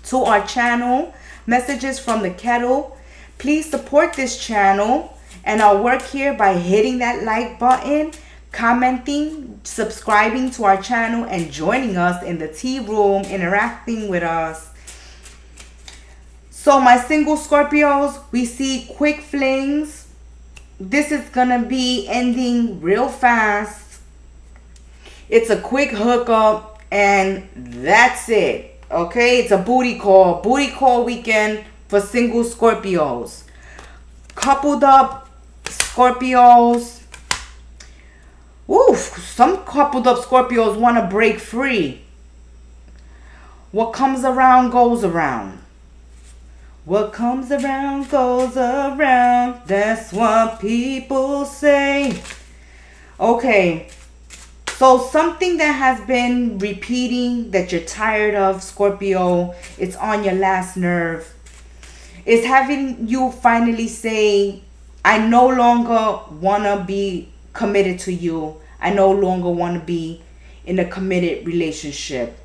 to our channel, Messages from the Kettle. Please support this channel and our work here by hitting that like button, commenting, subscribing to our channel, and joining us in the tea room, interacting with us. So my single Scorpios, we see quick flings. This is gonna be ending real fast. It's a quick hookup and that's it. Okay, it's a booty call weekend for single Scorpios. Coupled up Scorpios. Oof, some coupled up Scorpios want to break free. What comes around goes around. What comes around goes around. That's what people say. Okay. So something that has been repeating that you're tired of, Scorpio, it's on your last nerve, is having you finally say, I no longer want to be committed to you. I no longer want to be in a committed relationship.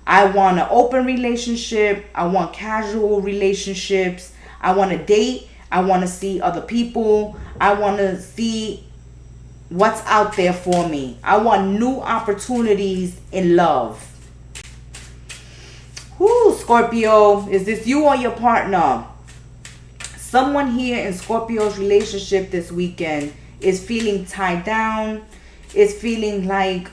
I want an open relationship. I want casual relationships. I want to date. I want to see other people. I want to see what's out there for me. I want new opportunities in love. Whoo, Scorpio, is this you or your partner? Someone here in Scorpio's relationship this weekend is feeling tied down, is feeling like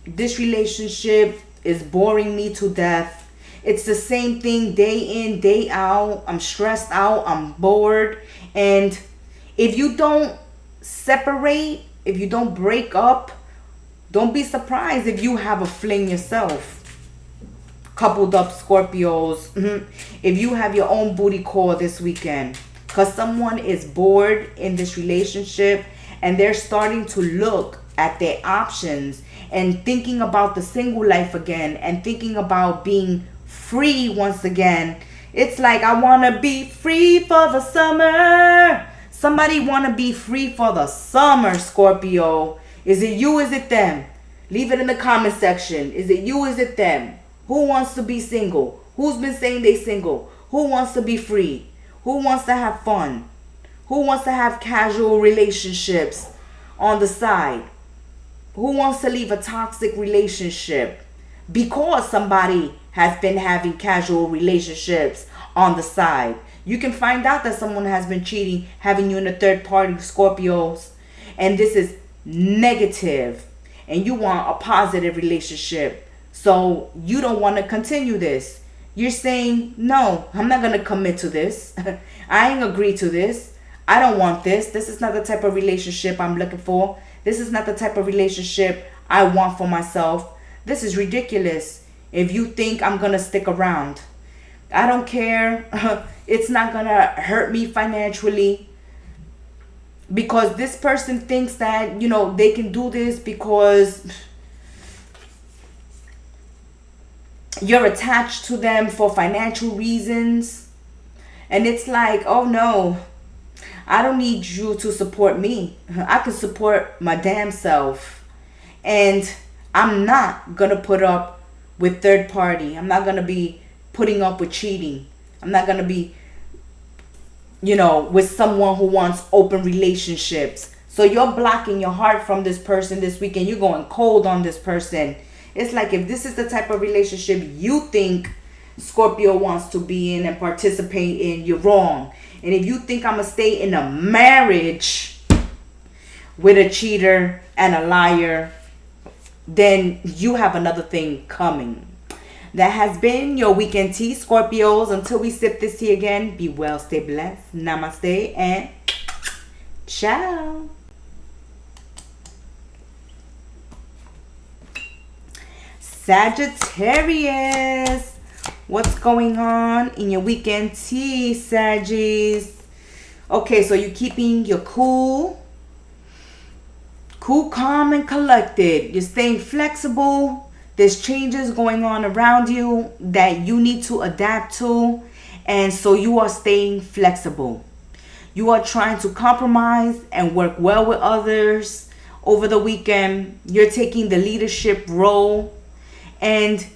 this relationship is boring me to death. It's the same thing day in, day out. I'm stressed out, I'm bored. And if you don't separate, if you don't break up, don't be surprised if you have a fling yourself. Coupled up Scorpios, if you have your own booty call this weekend, because someone is bored in this relationship and they're starting to look at their options and thinking about the single life again and thinking about being free once again. It's like, I want to be free for the summer. Somebody want to be free for the summer, Scorpio. Is it you? Is it them? Leave it in the comment section. Is it you? Is it them? Who wants to be single? Who's been saying they single? Who wants to be free? Who wants to have fun? Who wants to have casual relationships on the side? Who wants to leave a toxic relationship because somebody has been having casual relationships on the side? You can find out that someone has been cheating, having you in a third party, Scorpios, and this is negative, and you want a positive relationship. So you don't want to continue this. You're saying, no, I'm not going to commit to this. I ain't agree to this. I don't want this. This is not the type of relationship I'm looking for. This is not the type of relationship I want for myself. This is ridiculous. If you think I'm going to stick around, I don't care. It's not going to hurt me financially. Because this person thinks that, you know, they can do this because you're attached to them for financial reasons. And it's like, oh no, I don't need you to support me. I can support my damn self. And I'm not going to put up with third party. I'm not going to be putting up with cheating. I'm not going to be, with someone who wants open relationships. So you're blocking your heart from this person this weekend. You're going cold on this person. It's like, if this is the type of relationship you think Scorpio wants to be in and participate in, you're wrong. And if you think I'm going to stay in a marriage with a cheater and a liar, then you have another thing coming. That has been your weekend tea, Scorpios. Until we sip this tea again, be well, stay blessed. Namaste and ciao. Sagittarius, what's going on in your weekend tea, Saggies? Okay, so you're keeping your cool, calm, and collected. You're staying flexible. There's changes going on around you that you need to adapt to. And so you are staying flexible. You are trying to compromise and work well with others over the weekend. You're taking the leadership role. And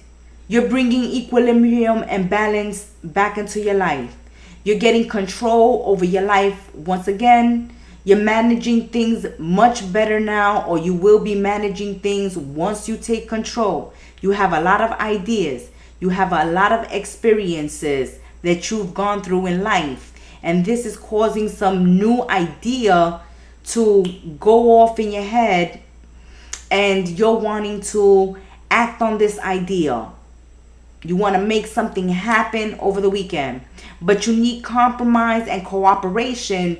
you're bringing equilibrium and balance back into your life. You're getting control over your life once again. You're managing things much better now, or you will be managing things once you take control. You have a lot of ideas. You have a lot of experiences that you've gone through in life. And this is causing some new idea to go off in your head. And you're wanting to act on this idea. You want to make something happen over the weekend. But you need compromise and cooperation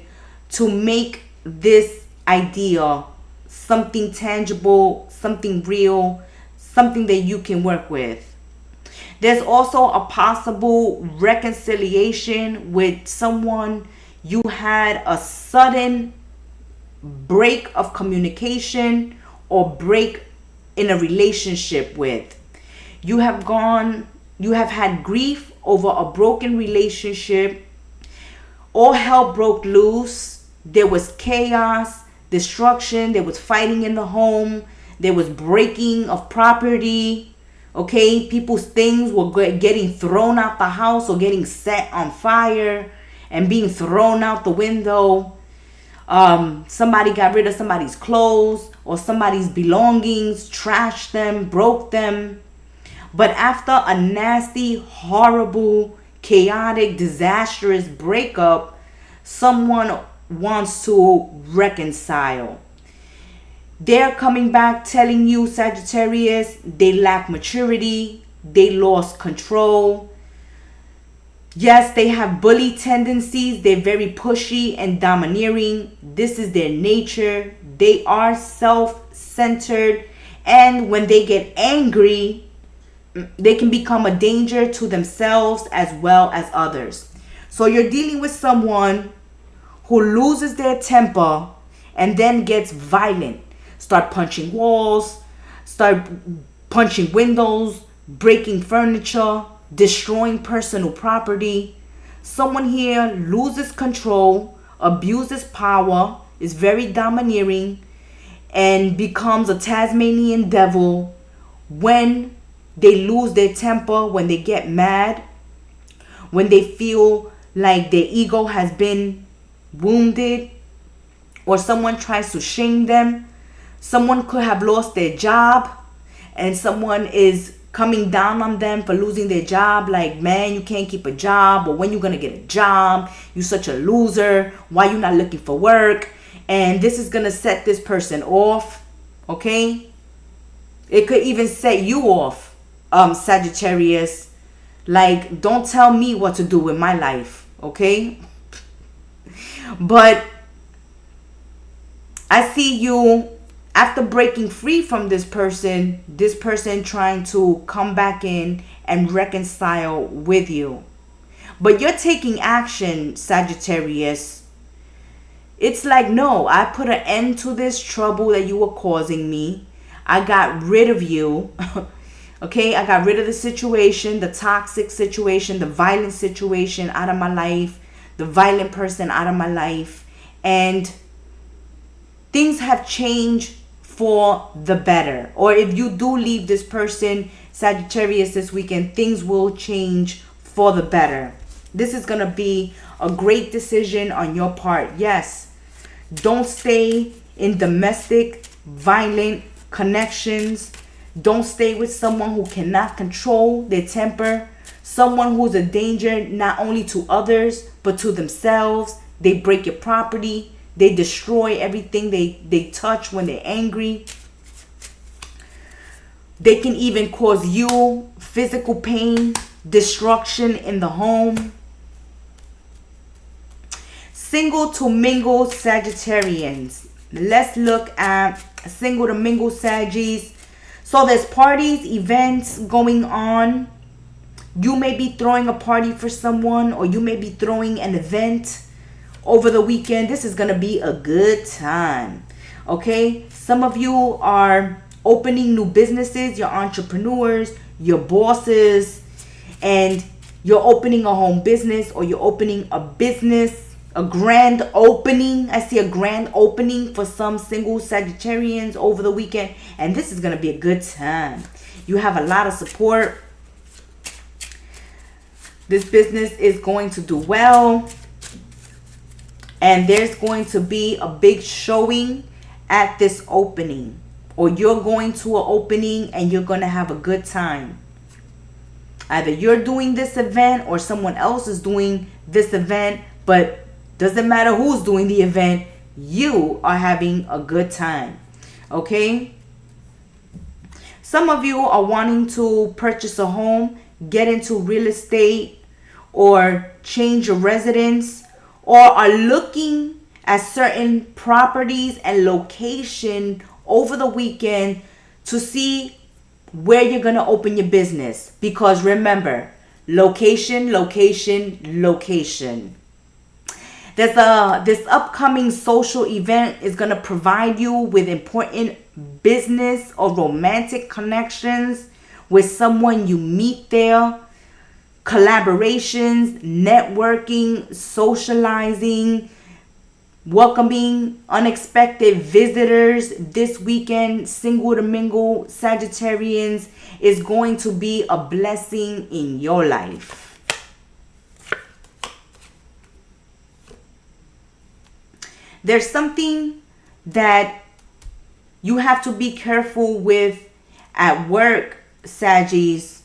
to make this idea something tangible, something real, something that you can work with. There's also a possible reconciliation with someone you had a sudden break of communication or break in a relationship with. You have had grief over a broken relationship. All hell broke loose. There was chaos, destruction. There was fighting in the home. There was breaking of property. Okay, people's things were getting thrown out the house or getting set on fire and being thrown out the window. Somebody got rid of somebody's clothes or somebody's belongings, trashed them, broke them. But after a nasty, horrible, chaotic, disastrous breakup, someone wants to reconcile. They're coming back telling you, Sagittarius, they lack maturity, they lost control. Yes, they have bully tendencies. They're very pushy and domineering. This is their nature. They are self-centered. And when they get angry, they can become a danger to themselves as well as others. So you're dealing with someone who loses their temper and then gets violent. Start punching walls, start punching windows, breaking furniture, destroying personal property. Someone here loses control, abuses power, is very domineering, and becomes a Tasmanian devil when they lose their temper, when they get mad, when they feel like their ego has been wounded, or someone tries to shame them. Someone could have lost their job and someone is coming down on them for losing their job. Like, man, you can't keep a job, or when you gonna get a job? You such a loser. Why you not looking for work? And this is gonna set this person off. Okay, it could even set you off, Sagittarius. Like, don't tell me what to do with my life. Okay, but I see you after breaking free from this person trying to come back in and reconcile with you. But you're taking action, Sagittarius. It's like, no, I put an end to this trouble that you were causing me. I got rid of you. Okay, I got rid of the situation, the toxic situation, the violent situation out of my life, the violent person out of my life. And things have changed for the better. Or if you do leave this person, Sagittarius, this weekend, things will change for the better. This is going to be a great decision on your part. Yes, don't stay in domestic violent connections. Don't stay with someone who cannot control their temper. Someone who's a danger not only to others, but to themselves. They break your property. They destroy everything they touch when they're angry. They can even cause you physical pain, destruction in the home. Single to mingle Sagittarians. Let's look at single to mingle Saggies. So there's parties, events going on. You may be throwing a party for someone, or you may be throwing an event over the weekend. This is going to be a good time. Okay? Some of you are opening new businesses. You're entrepreneurs, you're bosses, and you're opening a home business, or you're opening a business, a grand opening. I see a grand opening for some single Sagittarians over the weekend, and this is going to be a good time. You have a lot of support. This business is going to do well, and there's going to be a big showing at this opening, or you're going to an opening and you're going to have a good time. Either you're doing this event or someone else is doing this event, but doesn't matter who's doing the event, you are having a good time. Okay? Some of you are wanting to purchase a home, get into real estate, or change your residence, or are looking at certain properties and location over the weekend to see where you're going to open your business. Because remember, location, location, location. This upcoming social event is going to provide you with important business or romantic connections with someone you meet there. Collaborations, networking, socializing, welcoming unexpected visitors this weekend. Single to mingle Sagittarians is going to be a blessing in your life. There's something that you have to be careful with at work, Saggies.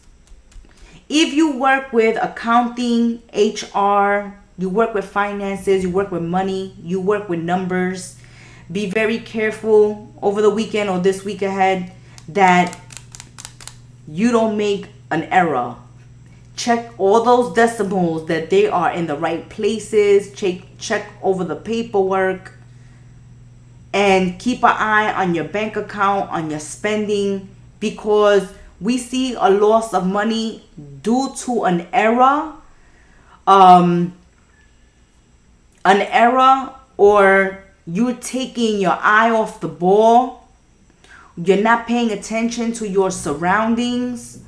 If you work with accounting, HR, you work with finances, you work with money, you work with numbers, be very careful over the weekend or this week ahead that you don't make an error. Check all those decimals that they are in the right places. Check over the paperwork, and keep an eye on your bank account, on your spending, because we see a loss of money due to an error. Or you're taking your eye off the ball. You're not paying attention to your surroundings.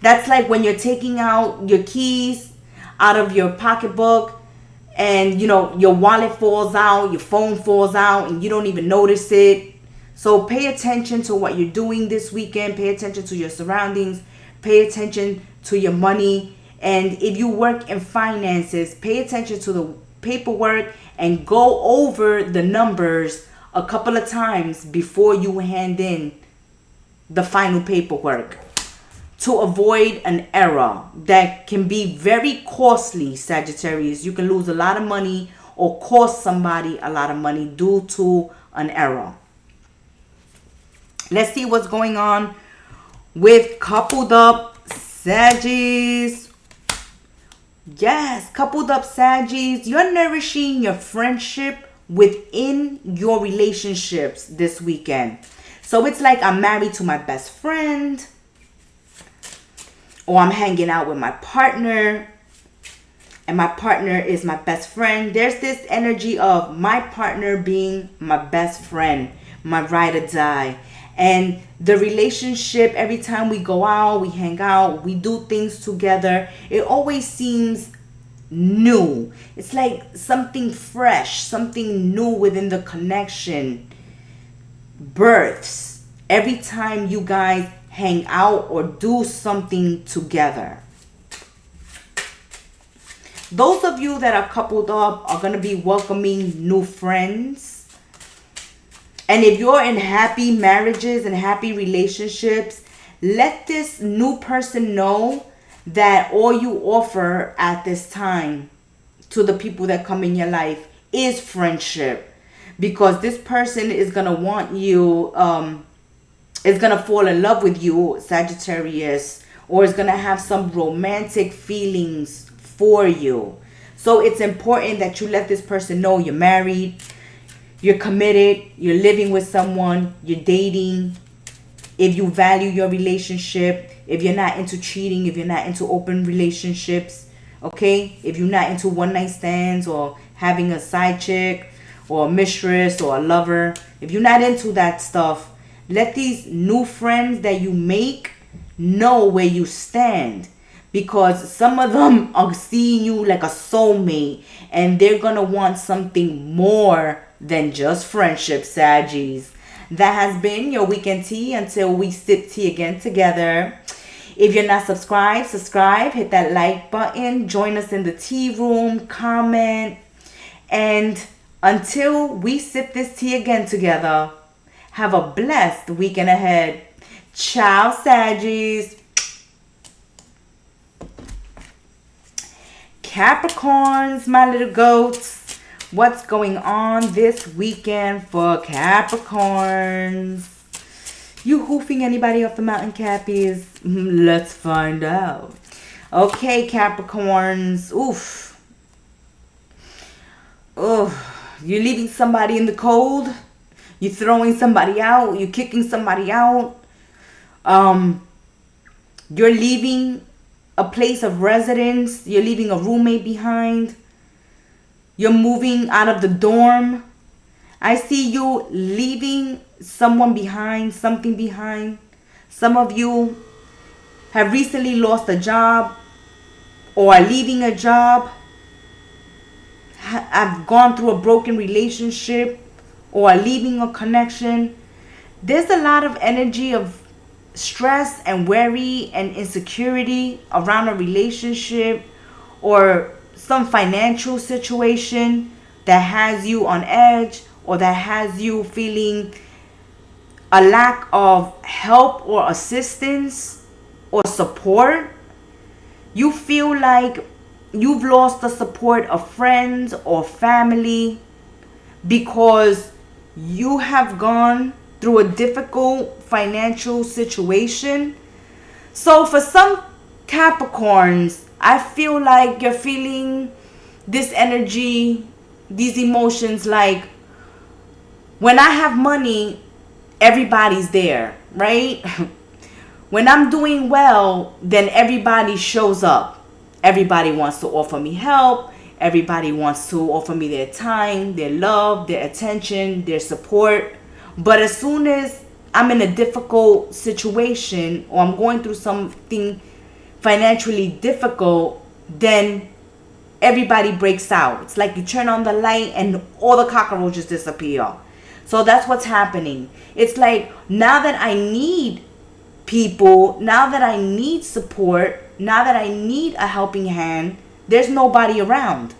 That's like when you're taking out your keys out of your pocketbook, and your wallet falls out, your phone falls out, and you don't even notice it. So pay attention to what you're doing this weekend. Pay attention to your surroundings. Pay attention to your money. And if you work in finances, pay attention to the paperwork and go over the numbers a couple of times before you hand in the final paperwork, to avoid an error that can be very costly, Sagittarius. You can lose a lot of money or cost somebody a lot of money due to an error. Let's see what's going on with coupled up Saggies. Yes, coupled up Saggies. You're nourishing your friendship within your relationships this weekend. So it's like I'm married to my best friend, or I'm hanging out with my partner, and my partner is my best friend. There's this energy of my partner being my best friend, my ride or die. And the relationship, every time we go out, we hang out, we do things together, it always seems new. It's like something fresh, something new within the connection births every time you guys hang out or do something together. Those of you that are coupled up are going to be welcoming new friends. And if you're in happy marriages and happy relationships, let this new person know that all you offer at this time to the people that come in your life is friendship. Because this person is going to want you, is going to fall in love with you, Sagittarius, or is going to have some romantic feelings for you. So it's important that you let this person know you're married, you're committed, you're living with someone, you're dating. If you value your relationship, if you're not into cheating, if you're not into open relationships, okay? If you're not into one-night stands or having a side chick or a mistress or a lover, if you're not into that stuff, let these new friends that you make know where you stand. Because some of them are seeing you like a soulmate, and they're going to want something more than just friendship, Saggies. That has been your weekend tea until we sip tea again together. If you're not subscribed, subscribe, hit that like button, join us in the tea room, comment. And until we sip this tea again together, have a blessed weekend ahead. Ciao, Saggies. Capricorns, my little goats. What's going on this weekend for Capricorns? You hoofing anybody off the mountain, Cappies? Let's find out. Okay, Capricorns. Oof. You're leaving somebody in the cold. You're throwing somebody out. You're kicking somebody out. You're leaving a place of residence. You're leaving a roommate behind. You're moving out of the dorm. I see you leaving someone behind, something behind. Some of you have recently lost a job or are leaving a job. Have gone through a broken relationship or are leaving a connection. There's a lot of energy of stress and worry and insecurity around a relationship or some financial situation that has you on edge or that has you feeling a lack of help or assistance or support. You feel like you've lost the support of friends or family because you have gone through a difficult financial situation. So for some Capricorns, I feel like you're feeling this energy, these emotions like, when I have money, everybody's there, right? When I'm doing well, then everybody shows up. Everybody wants to offer me help. Everybody wants to offer me their time, their love, their attention, their support. But as soon as I'm in a difficult situation or I'm going through something financially difficult, then everybody breaks out. It's like you turn on the light and all the cockroaches disappear. So that's what's happening. It's like, now that I need people, now that I need support, now that I need a helping hand, there's nobody around.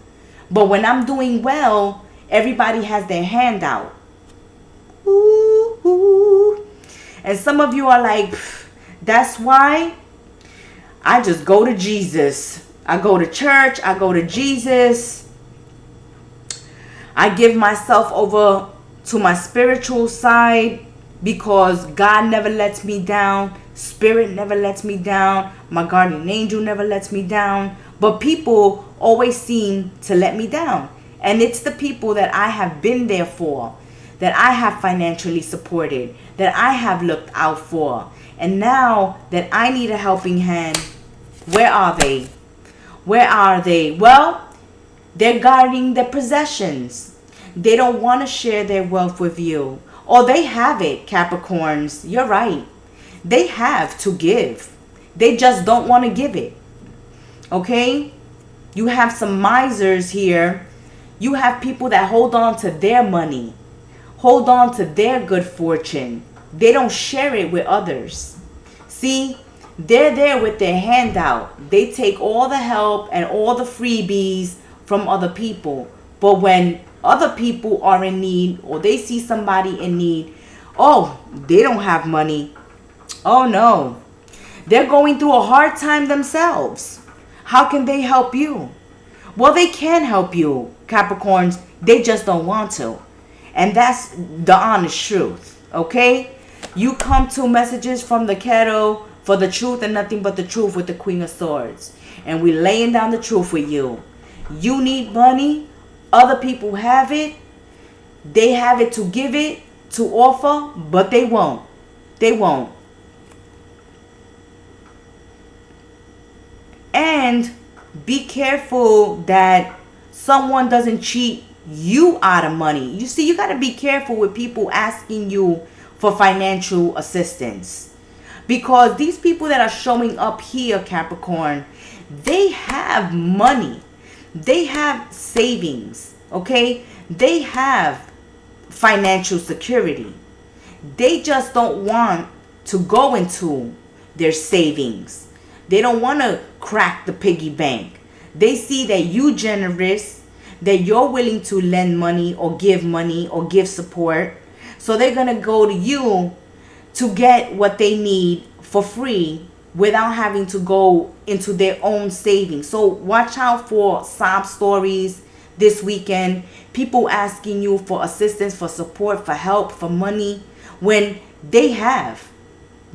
But when I'm doing well, everybody has their hand out. Ooh, ooh. And some of you are like, that's why I just go to Jesus. I go to church. I go to Jesus. I give myself over to my spiritual side because God never lets me down. Spirit never lets me down. My guardian angel never lets me down. But people always seem to let me down. And it's the people that I have been there for, that I have financially supported, that I have looked out for. And now that I need a helping hand, where are they? Where are they? Well, they're guarding their possessions. They don't want to share their wealth with you. Or they have it, Capricorns. You're right. They have to give. They just don't want to give it. Okay? You have some misers here. You have people that hold on to their money. hold on to their good fortune. They don't share it with others. See, they're there with their hand out. They take all the help and all the freebies from other people. But when other people are in need, or they see somebody in need, oh, they don't have money. Oh no. They're going through a hard time themselves. How can they help you? Well, they can help you, Capricorns. They just don't want to. And that's the honest truth, okay? You come to messages from the Keto for the truth and nothing but the truth with the Queen of Swords. And we're laying down the truth with you. You need money. Other people have it. They have it to give it, to offer, but they won't. They won't. And be careful that someone doesn't cheat you out of money. You see, you got to be careful with people asking you for financial assistance. Because these people that are showing up here, Capricorn, they have money. They have savings, okay? They have financial security. They just don't want to go into their savings. They don't want to crack the piggy bank. They see that you generous, that you're willing to lend money or give support. So they're going to go to you to get what they need for free without having to go into their own savings. So watch out for sob stories this weekend. People asking you for assistance, for support, for help, for money, when they have.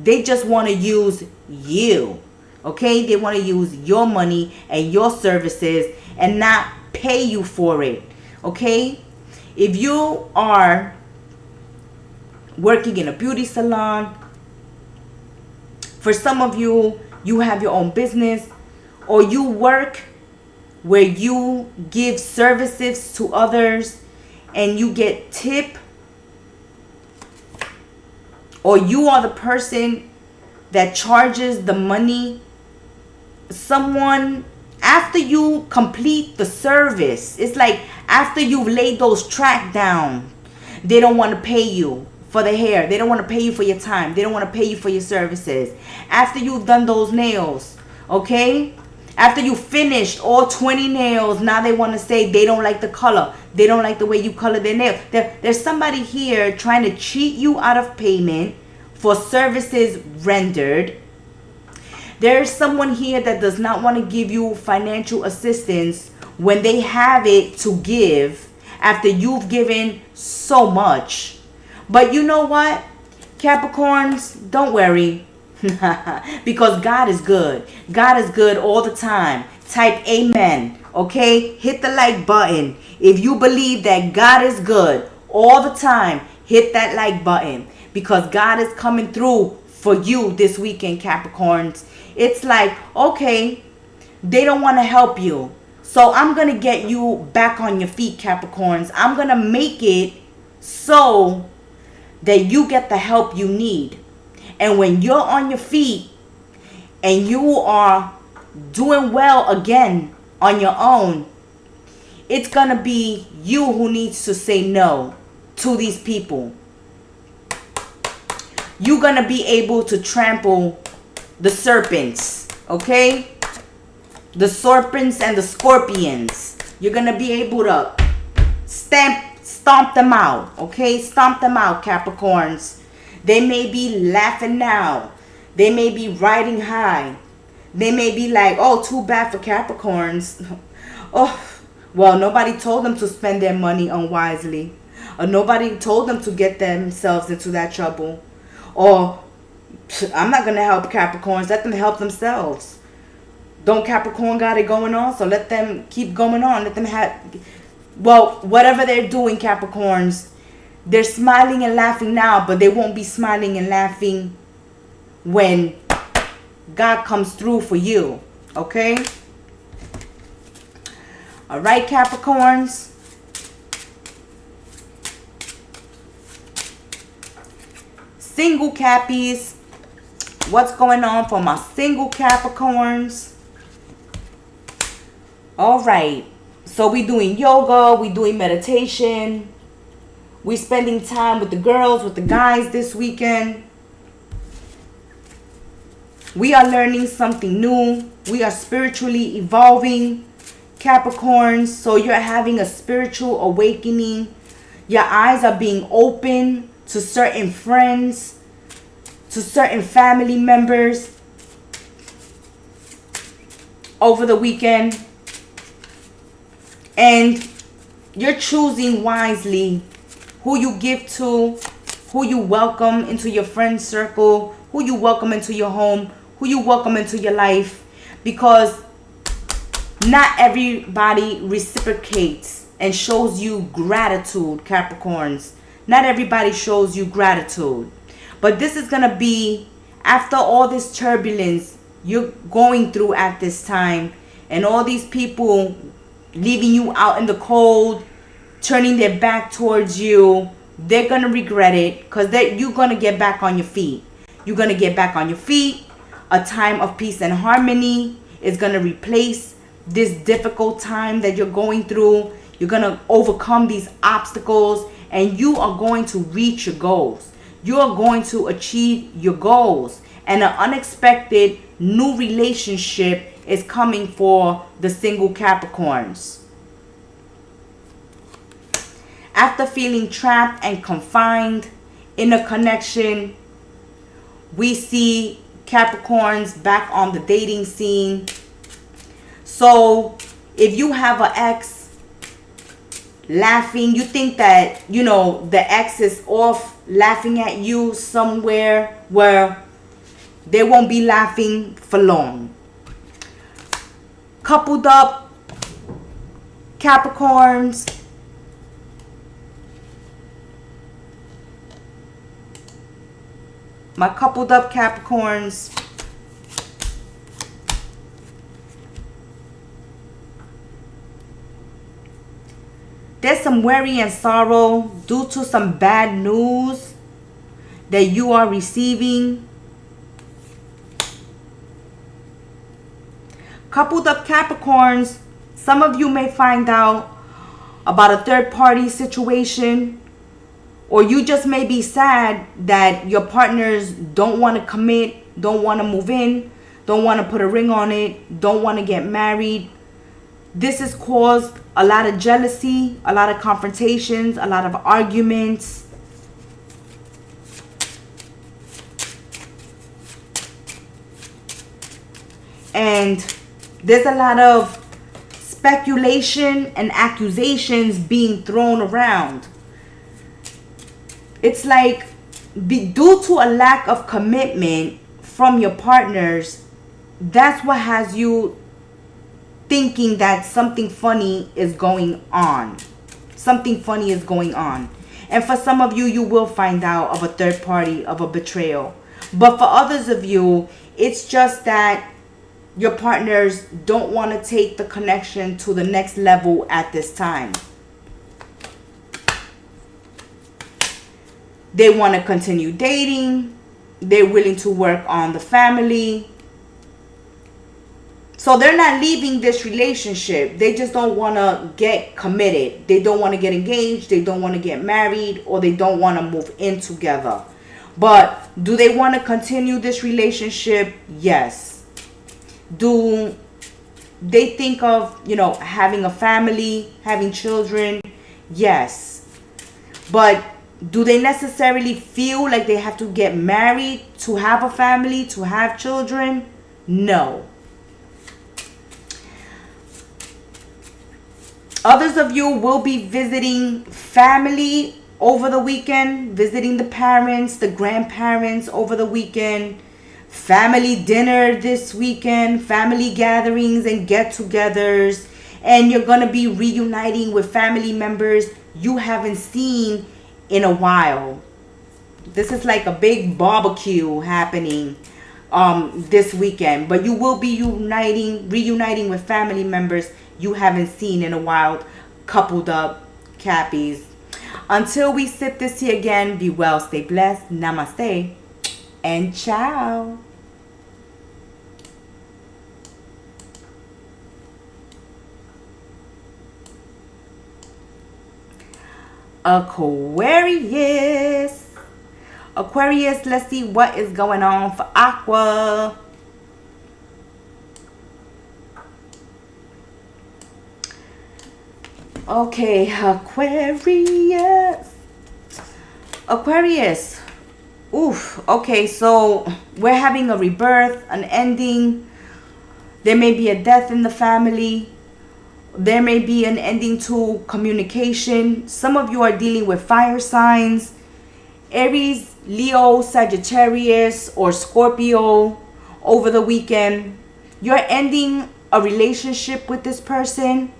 They just want to use you. Okay? They want to use your money and your services and not pay you for it. Okay? If you are working in a beauty salon, for some of you, you have your own business, or you work where you give services to others and you get tip, or you are the person that charges the money. Someone, after you complete the service, it's like after you've laid those tracks down, they don't want to pay you for the hair. They don't want to pay you for your time. They don't want to pay you for your services. After you've done those nails, okay? After you finished all 20 nails, now they want to say they don't like the color. They don't like the way you color their nails. There's somebody here trying to cheat you out of payment for services rendered. There's someone here that does not want to give you financial assistance when they have it to give after you've given so much. But you know what, Capricorns, don't worry. Because God is good. God is good all the time. Type amen. Okay? Hit the like button. If you believe that God is good all the time, hit that like button. Because God is coming through for you this weekend, Capricorns. It's like, okay, they don't want to help you. So I'm going to get you back on your feet, Capricorns. I'm going to make it so that you get the help you need. And when you're on your feet and you are doing well again on your own, it's going to be you who needs to say no to these people. You're going to be able to trample the serpents, okay? The serpents and the scorpions. You're going to be able to stomp them out, okay? Stomp them out, Capricorns. They may be laughing now. They may be riding high. They may be like, oh, too bad for Capricorns. Oh, well, nobody told them to spend their money unwisely. Or nobody told them to get themselves into that trouble. Or, I'm not going to help Capricorns. Let them help themselves. Don't Capricorn got it going on? So let them keep going on. Let them have... Well, whatever they're doing, Capricorns, they're smiling and laughing now, but they won't be smiling and laughing when God comes through for you. Okay? All right, Capricorns. Single Cappies. What's going on for my single Capricorns? All right. So we doing yoga. We doing meditation. We spending time with the girls, with the guys this weekend. We are learning something new. We are spiritually evolving, Capricorns. So you're having a spiritual awakening. Your eyes are being open to certain friends, to certain family members over the weekend. And you're choosing wisely who you give to, who you welcome into your friend circle, who you welcome into your home, who you welcome into your life. Because not everybody reciprocates and shows you gratitude, Capricorns. Not everybody shows you gratitude. But this is going to be, after all this turbulence you're going through at this time, and all these people leaving you out in the cold, turning their back towards you, they're going to regret it, because you're going to get back on your feet. You're going to get back on your feet. A time of peace and harmony is going to replace this difficult time that you're going through. You're going to overcome these obstacles, and you are going to reach your goals. You are going to achieve your goals. And an unexpected new relationship is coming for the single Capricorns. After feeling trapped and confined in a connection, we see Capricorns back on the dating scene. So if you have an ex laughing, you think that, the ex is off laughing at you somewhere where they won't be laughing for long. Coupled up Capricorns, my coupled up Capricorns, there's some worry and sorrow due to some bad news that you are receiving. Coupled up Capricorns, some of you may find out about a third party situation, or you just may be sad that your partners don't want to commit, don't want to move in, don't want to put a ring on it, don't want to get married. This has caused a lot of jealousy, a lot of confrontations, a lot of arguments. And there's a lot of speculation and accusations being thrown around. It's like, due to a lack of commitment from your partners, that's what has you thinking that something funny is going on. Something funny is going on. And for some of you, you will find out of a third party, of a betrayal. But for others of you, it's just that your partners don't want to take the connection to the next level at this time. They want to continue dating. They're willing to work on the family. So they're not leaving this relationship. They just don't want to get committed. They don't want to get engaged. They don't want to get married, or they don't want to move in together. But do they want to continue this relationship? Yes. Do they think of, having a family, having children? Yes. But do they necessarily feel like they have to get married to have a family, to have children? No. Others of you will be visiting family over the weekend, visiting the parents, the grandparents over the weekend, family dinner this weekend, family gatherings and get-togethers, and you're going to be reuniting with family members you haven't seen in a while. This is like a big barbecue happening this weekend, but you will be reuniting with family members you haven't seen in a while, coupled up Cappies. Until we sip this tea again, be well, stay blessed, namaste, and ciao. Aquarius. Aquarius, let's see what is going on for Aqua. Okay, Aquarius. Aquarius. Oof. Okay, so we're having a rebirth, an ending. There may be a death in the family. There may be an ending to communication. Some of you are dealing with fire signs. Aries, Leo, Sagittarius, or Scorpio over the weekend. You're ending a relationship with this person.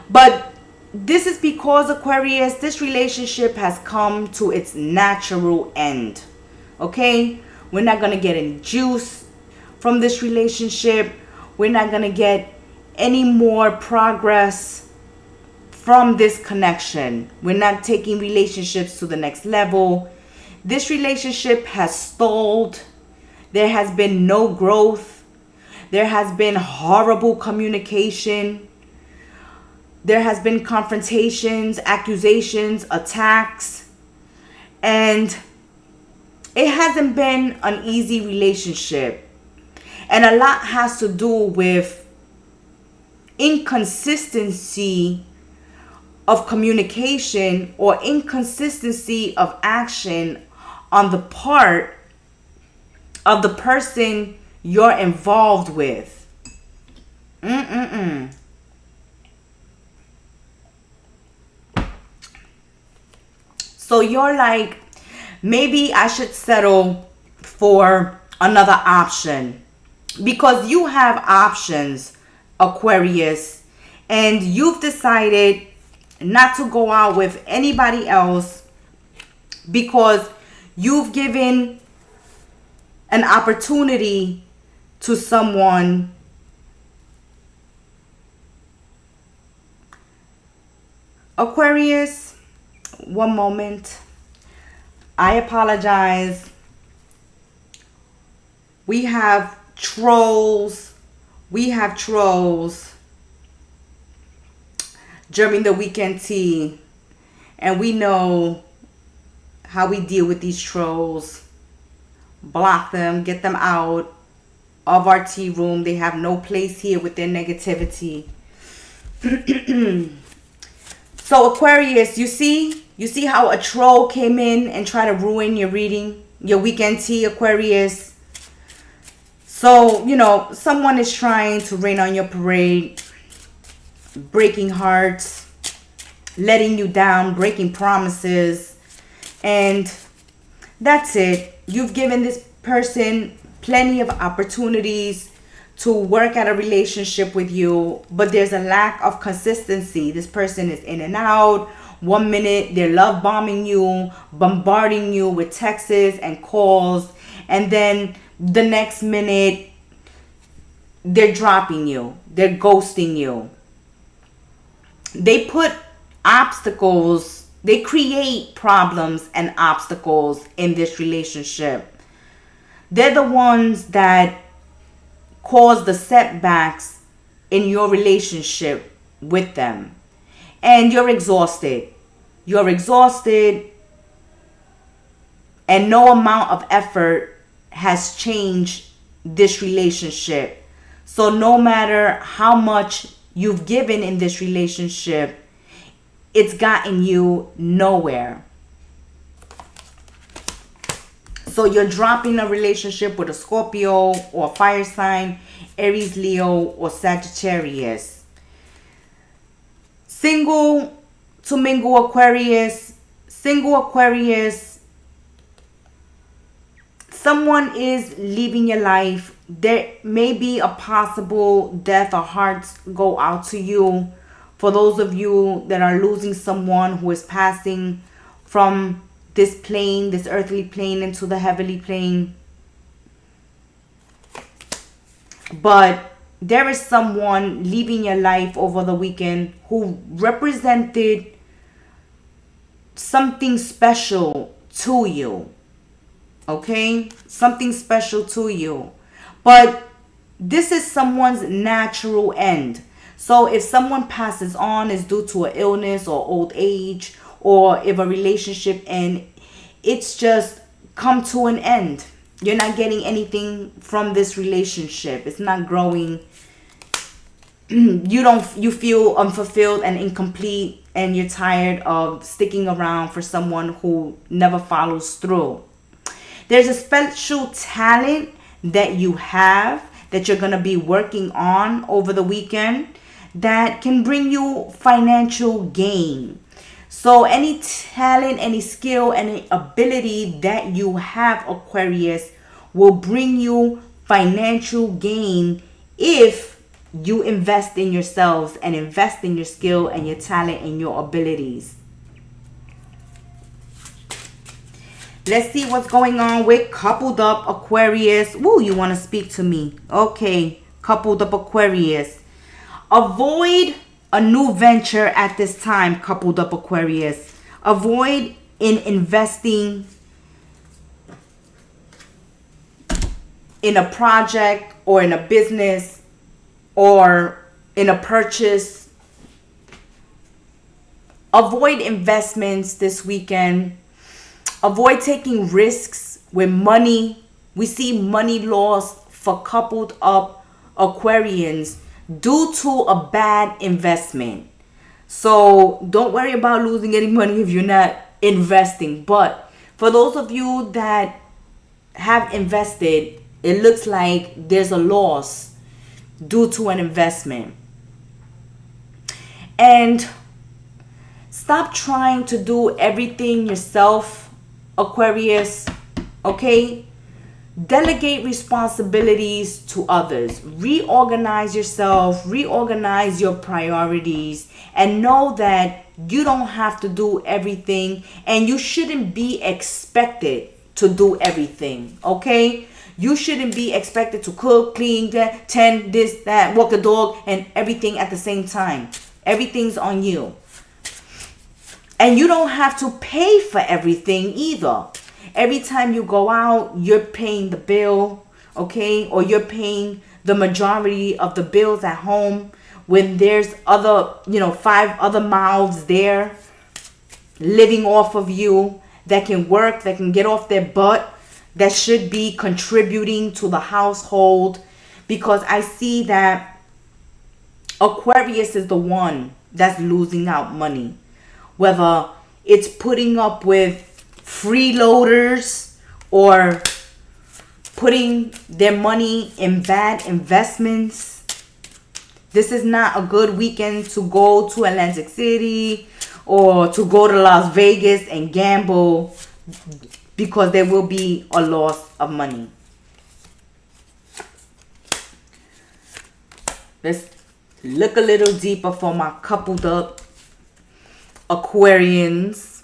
But this is because, Aquarius, this relationship has come to its natural end. Okay? We're not going to get any juice from this relationship. We're not going to get any more progress from this connection. We're not taking relationships to the next level. This relationship has stalled. There has been no growth. There has been horrible communication. There has been confrontations, accusations, attacks, and it hasn't been an easy relationship. And a lot has to do with inconsistency of communication or inconsistency of action on the part of the person you're involved with. So you're like, maybe I should settle for another option, because you have options, Aquarius, and you've decided not to go out with anybody else because you've given an opportunity to someone. Aquarius, one moment. I apologize. We have trolls. During the weekend tea. And we know how we deal with these trolls. Block them. Get them out of our tea room. They have no place here with their negativity. So Aquarius, you see how a troll came in and tried to ruin your reading, your weekend tea, Aquarius. So, someone is trying to rain on your parade, breaking hearts, letting you down, breaking promises. And that's it. You've given this person plenty of opportunities to work at a relationship with you, but there's a lack of consistency. This person is in and out. 1 minute they're love bombing you, bombarding you with texts and calls, and then the next minute they're dropping you, they're ghosting you. They put obstacles, they create problems and obstacles in this relationship. They're the ones that cause the setbacks in your relationship with them. And you're exhausted. You're exhausted, and no amount of effort has changed this relationship. So no matter how much you've given in this relationship, it's gotten you nowhere. So you're dropping a relationship with a Scorpio or a fire sign, Aries, Leo, or Sagittarius. Single to mingle Aquarius. Single Aquarius. Someone is leaving your life. There may be a possible death or hearts go out to you. For those of you that are losing someone who is passing from this plane, this earthly plane, into the heavenly plane. But there is someone leaving your life over the weekend who represented something special to you. Okay? Something special to you. But this is someone's natural end. So if someone passes on, is due to an illness or old age, or if a relationship and it's just come to an end. You're not getting anything from this relationship. It's not growing. You feel unfulfilled and incomplete, and you're tired of sticking around for someone who never follows through. There's a special talent that you have that you're going to be working on over the weekend that can bring you financial gain. So any talent, any skill, any ability that you have, Aquarius, will bring you financial gain if you invest in yourselves and invest in your skill and your talent and your abilities. Let's see what's going on with coupled up Aquarius. Woo, you want to speak to me. Okay, coupled up Aquarius. Avoid a new venture at this time, coupled up Aquarius. Avoid in investing in a project or in a business or in a purchase. Avoid investments this weekend. Avoid taking risks with money. We see money loss for coupled up Aquarians due to a bad investment. So don't worry about losing any money if you're not investing. But for those of you that have invested, it looks like there's a loss due to an investment. And stop trying to do everything yourself, Aquarius, okay? Delegate responsibilities to others. Reorganize yourself, reorganize your priorities, and know that you don't have to do everything and you shouldn't be expected to do everything, okay? You shouldn't be expected to cook, clean, tend, this, that, walk a dog, and everything at the same time. Everything's on you. And you don't have to pay for everything either. Every time you go out, you're paying the bill, okay? Or you're paying the majority of the bills at home when there's other, 5 other mouths there living off of you that can work, that can get off their butt, that should be contributing to the household. Because I see that Aquarius is the one that's losing out money. Whether it's putting up with freeloaders or putting their money in bad investments. This is not a good weekend to go to Atlantic City or to go to Las Vegas and gamble, because there will be a loss of money. Let's look a little deeper for my coupled up Aquarians.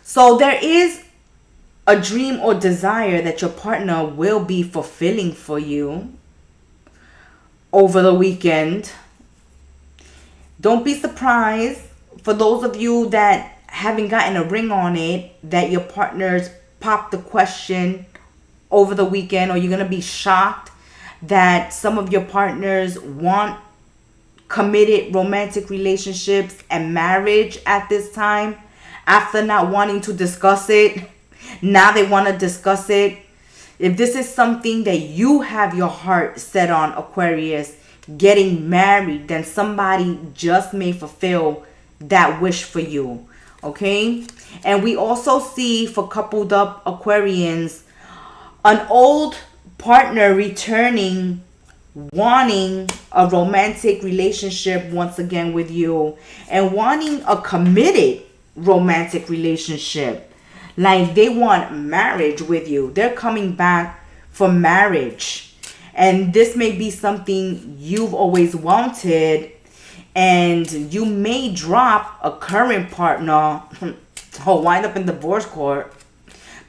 So there is a dream or desire that your partner will be fulfilling for you over the weekend. Don't be surprised for those of you that haven't gotten a ring on it, that your partners pop the question over the weekend, or you're going to be shocked that some of your partners want committed romantic relationships and marriage at this time. After not wanting to discuss it, now they want to discuss it. If this is something that you have your heart set on, Aquarius, getting married, then somebody just may fulfill that wish for you. Okay? And we also see for coupled up Aquarians, an old partner returning, wanting a romantic relationship once again with you, and wanting a committed romantic relationship. Like they want marriage with you. They're coming back for marriage. And this may be something you've always wanted, and you may drop a current partner or wind up in divorce court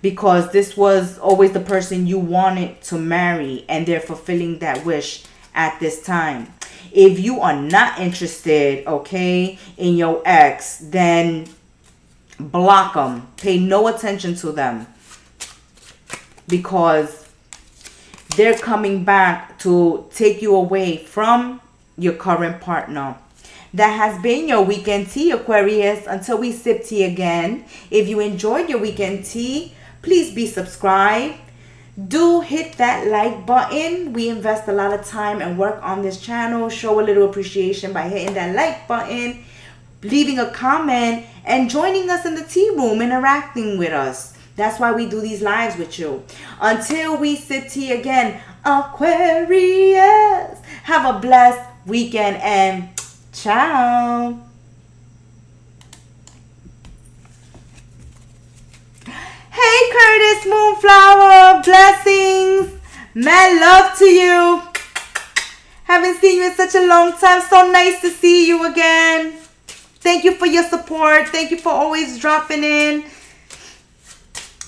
because this was always the person you wanted to marry, and they're fulfilling that wish at this time. If you are not interested, okay, in your ex, then block them. Pay no attention to them, because they're coming back to take you away from your current partner. That has been your weekend tea, Aquarius. Until we sip tea again, if you enjoyed your weekend tea, please be subscribed. Do hit that like button. We invest a lot of time and work on this channel. Show a little appreciation by hitting that like button, leaving a comment, and joining us in the tea room, interacting with us. That's why we do these lives with you. Until we sip tea again, Aquarius, have a blessed weekend and ciao. Hey Curtis Moonflower, blessings, mad love to you. Haven't seen you in such a long time. So nice to see you again. Thank you for your support. Thank you for always dropping in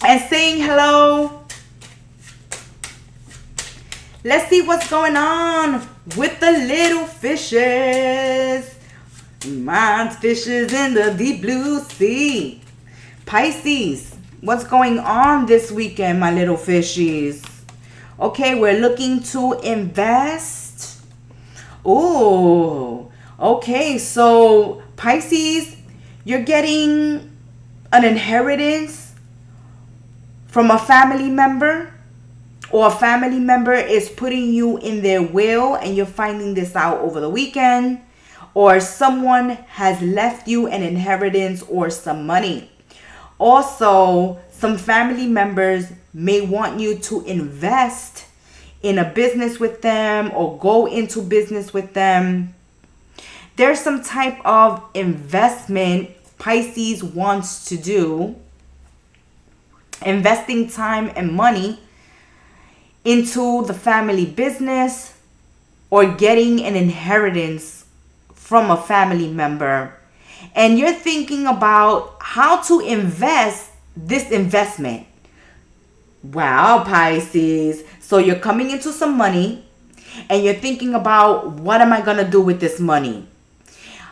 and saying hello. Let's see what's going on with the little fishes. Mine's fishes in the deep blue sea. Pisces, what's going on this weekend, my little fishies? Okay, we're looking to invest. Oh, okay. So Pisces, you're getting an inheritance from a family member, or a family member is putting you in their will and you're finding this out over the weekend, or someone has left you an inheritance or some money. Also, some family members may want you to invest in a business with them or go into business with them. There's some type of investment Pisces wants to do, investing time and money into the family business or getting an inheritance from a family member. And you're thinking about how to invest this investment. Wow, Pisces. So you're coming into some money and you're thinking about, what am I going to do with this money?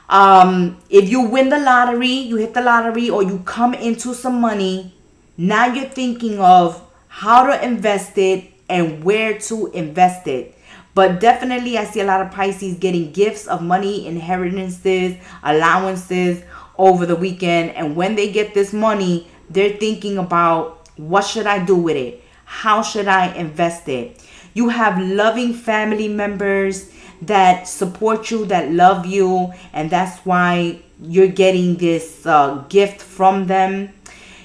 If you win the lottery, you hit the lottery, or you come into some money, now you're thinking of how to invest it and where to invest it. But definitely I see a lot of Pisces getting gifts of money, inheritances, allowances over the weekend. And when they get this money, they're thinking about, what should I do with it? How should I invest it? You have loving family members that support you, that love you, and that's why you're getting this gift from them.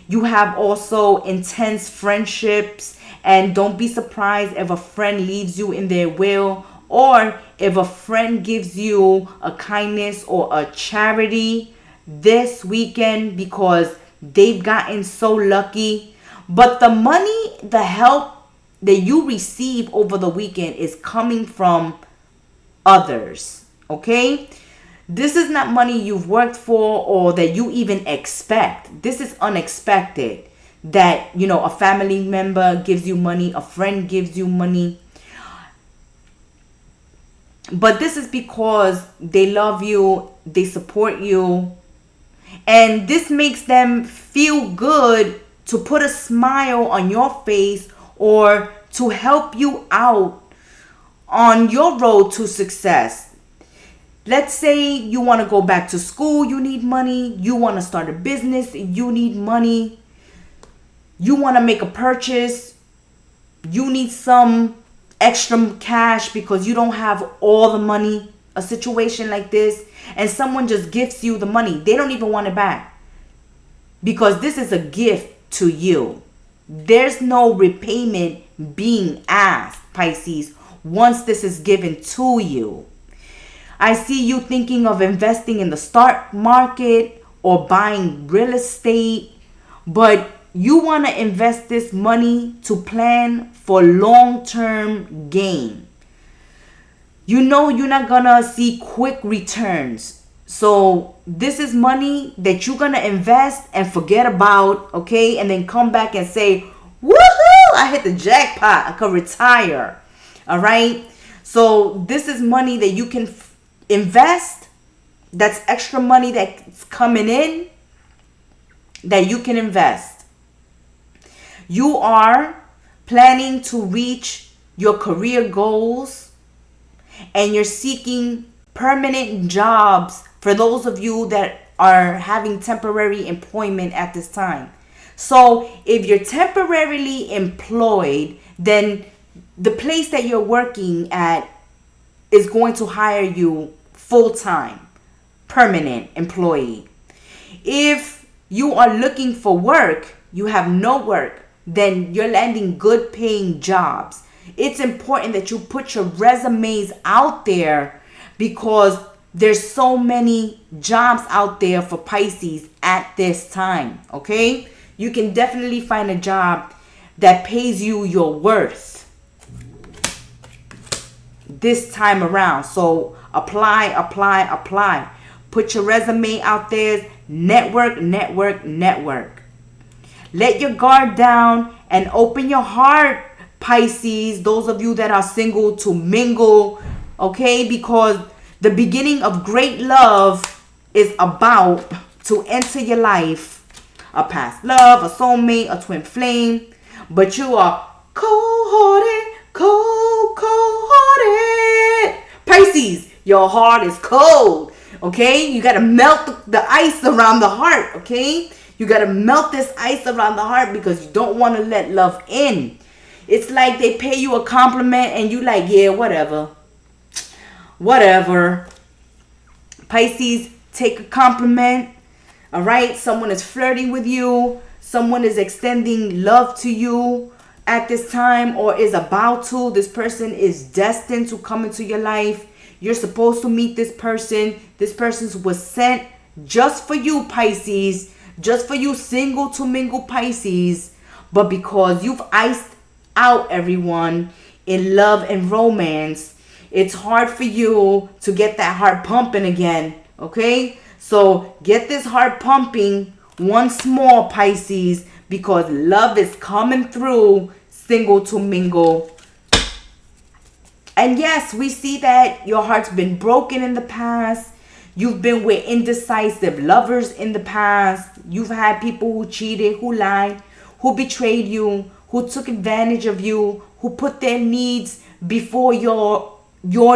You have also intense friendships, and don't be surprised if a friend leaves you in their will, or if a friend gives you a kindness or a charity this weekend because they've gotten so lucky. But the money, the help that you receive over the weekend is coming from others, okay? This is not money you've worked for or that you even expect. This is unexpected, that, you know, a family member gives you money, a friend gives you money. But this is because they love you, they support you, and this makes them feel good to put a smile on your face or to help you out on your road to success. Let's say you want to go back to school, you need money. You want to start a business, you need money. You want to make a purchase, you need some extra cash because you don't have all the money. A situation like this, and someone just gifts you the money. They don't even want it back because this is a gift to you. There's no repayment being asked, Pisces, once this is given to you. I see you thinking of investing in the stock market or buying real estate, but you want to invest this money to plan for long-term gain. You know you're not going to see quick returns. So this is money that you're going to invest and forget about, okay? And then come back and say, woohoo, I hit the jackpot. I could retire. All right? So this is money that you can invest. That's extra money that's coming in that you can invest. You are planning to reach your career goals, and you're seeking permanent jobs For those of you that are having temporary employment at this time. So if you're temporarily employed, then the place that you're working at is going to hire you full-time, permanent employee. If you are looking for work, you have no work, then you're landing good paying jobs. It's important that you put your resumes out there because there's so many jobs out there for Pisces at this time, okay? You can definitely find a job that pays you your worth this time around. So apply. Put your resume out there. Network. Let your guard down and open your heart, Pisces. Those of you that are single, to mingle, okay? Because the beginning of great love is about to enter your life. A past love, a soulmate, a twin flame. But you are cold-hearted. Pisces, your heart is cold, okay? You got to melt the ice around the heart, okay? You got to melt this ice around the heart because you don't want to let love in. It's like they pay you a compliment and you like, yeah, whatever. Pisces, take a compliment. All right, someone is flirting with you. Someone is extending love to you at this time or is about to. This person is destined to come into your life. You're supposed to meet this person. This person was sent just for you, Pisces. Just for you single to mingle Pisces. But because you've iced out everyone in love and romance, it's hard for you to get that heart pumping again, okay? So get this heart pumping once more, Pisces, because love is coming through single to mingle. And yes, we see that your heart's been broken in the past. You've been with indecisive lovers in the past. You've had people who cheated, who lied, who betrayed you, who took advantage of you, who put their needs before your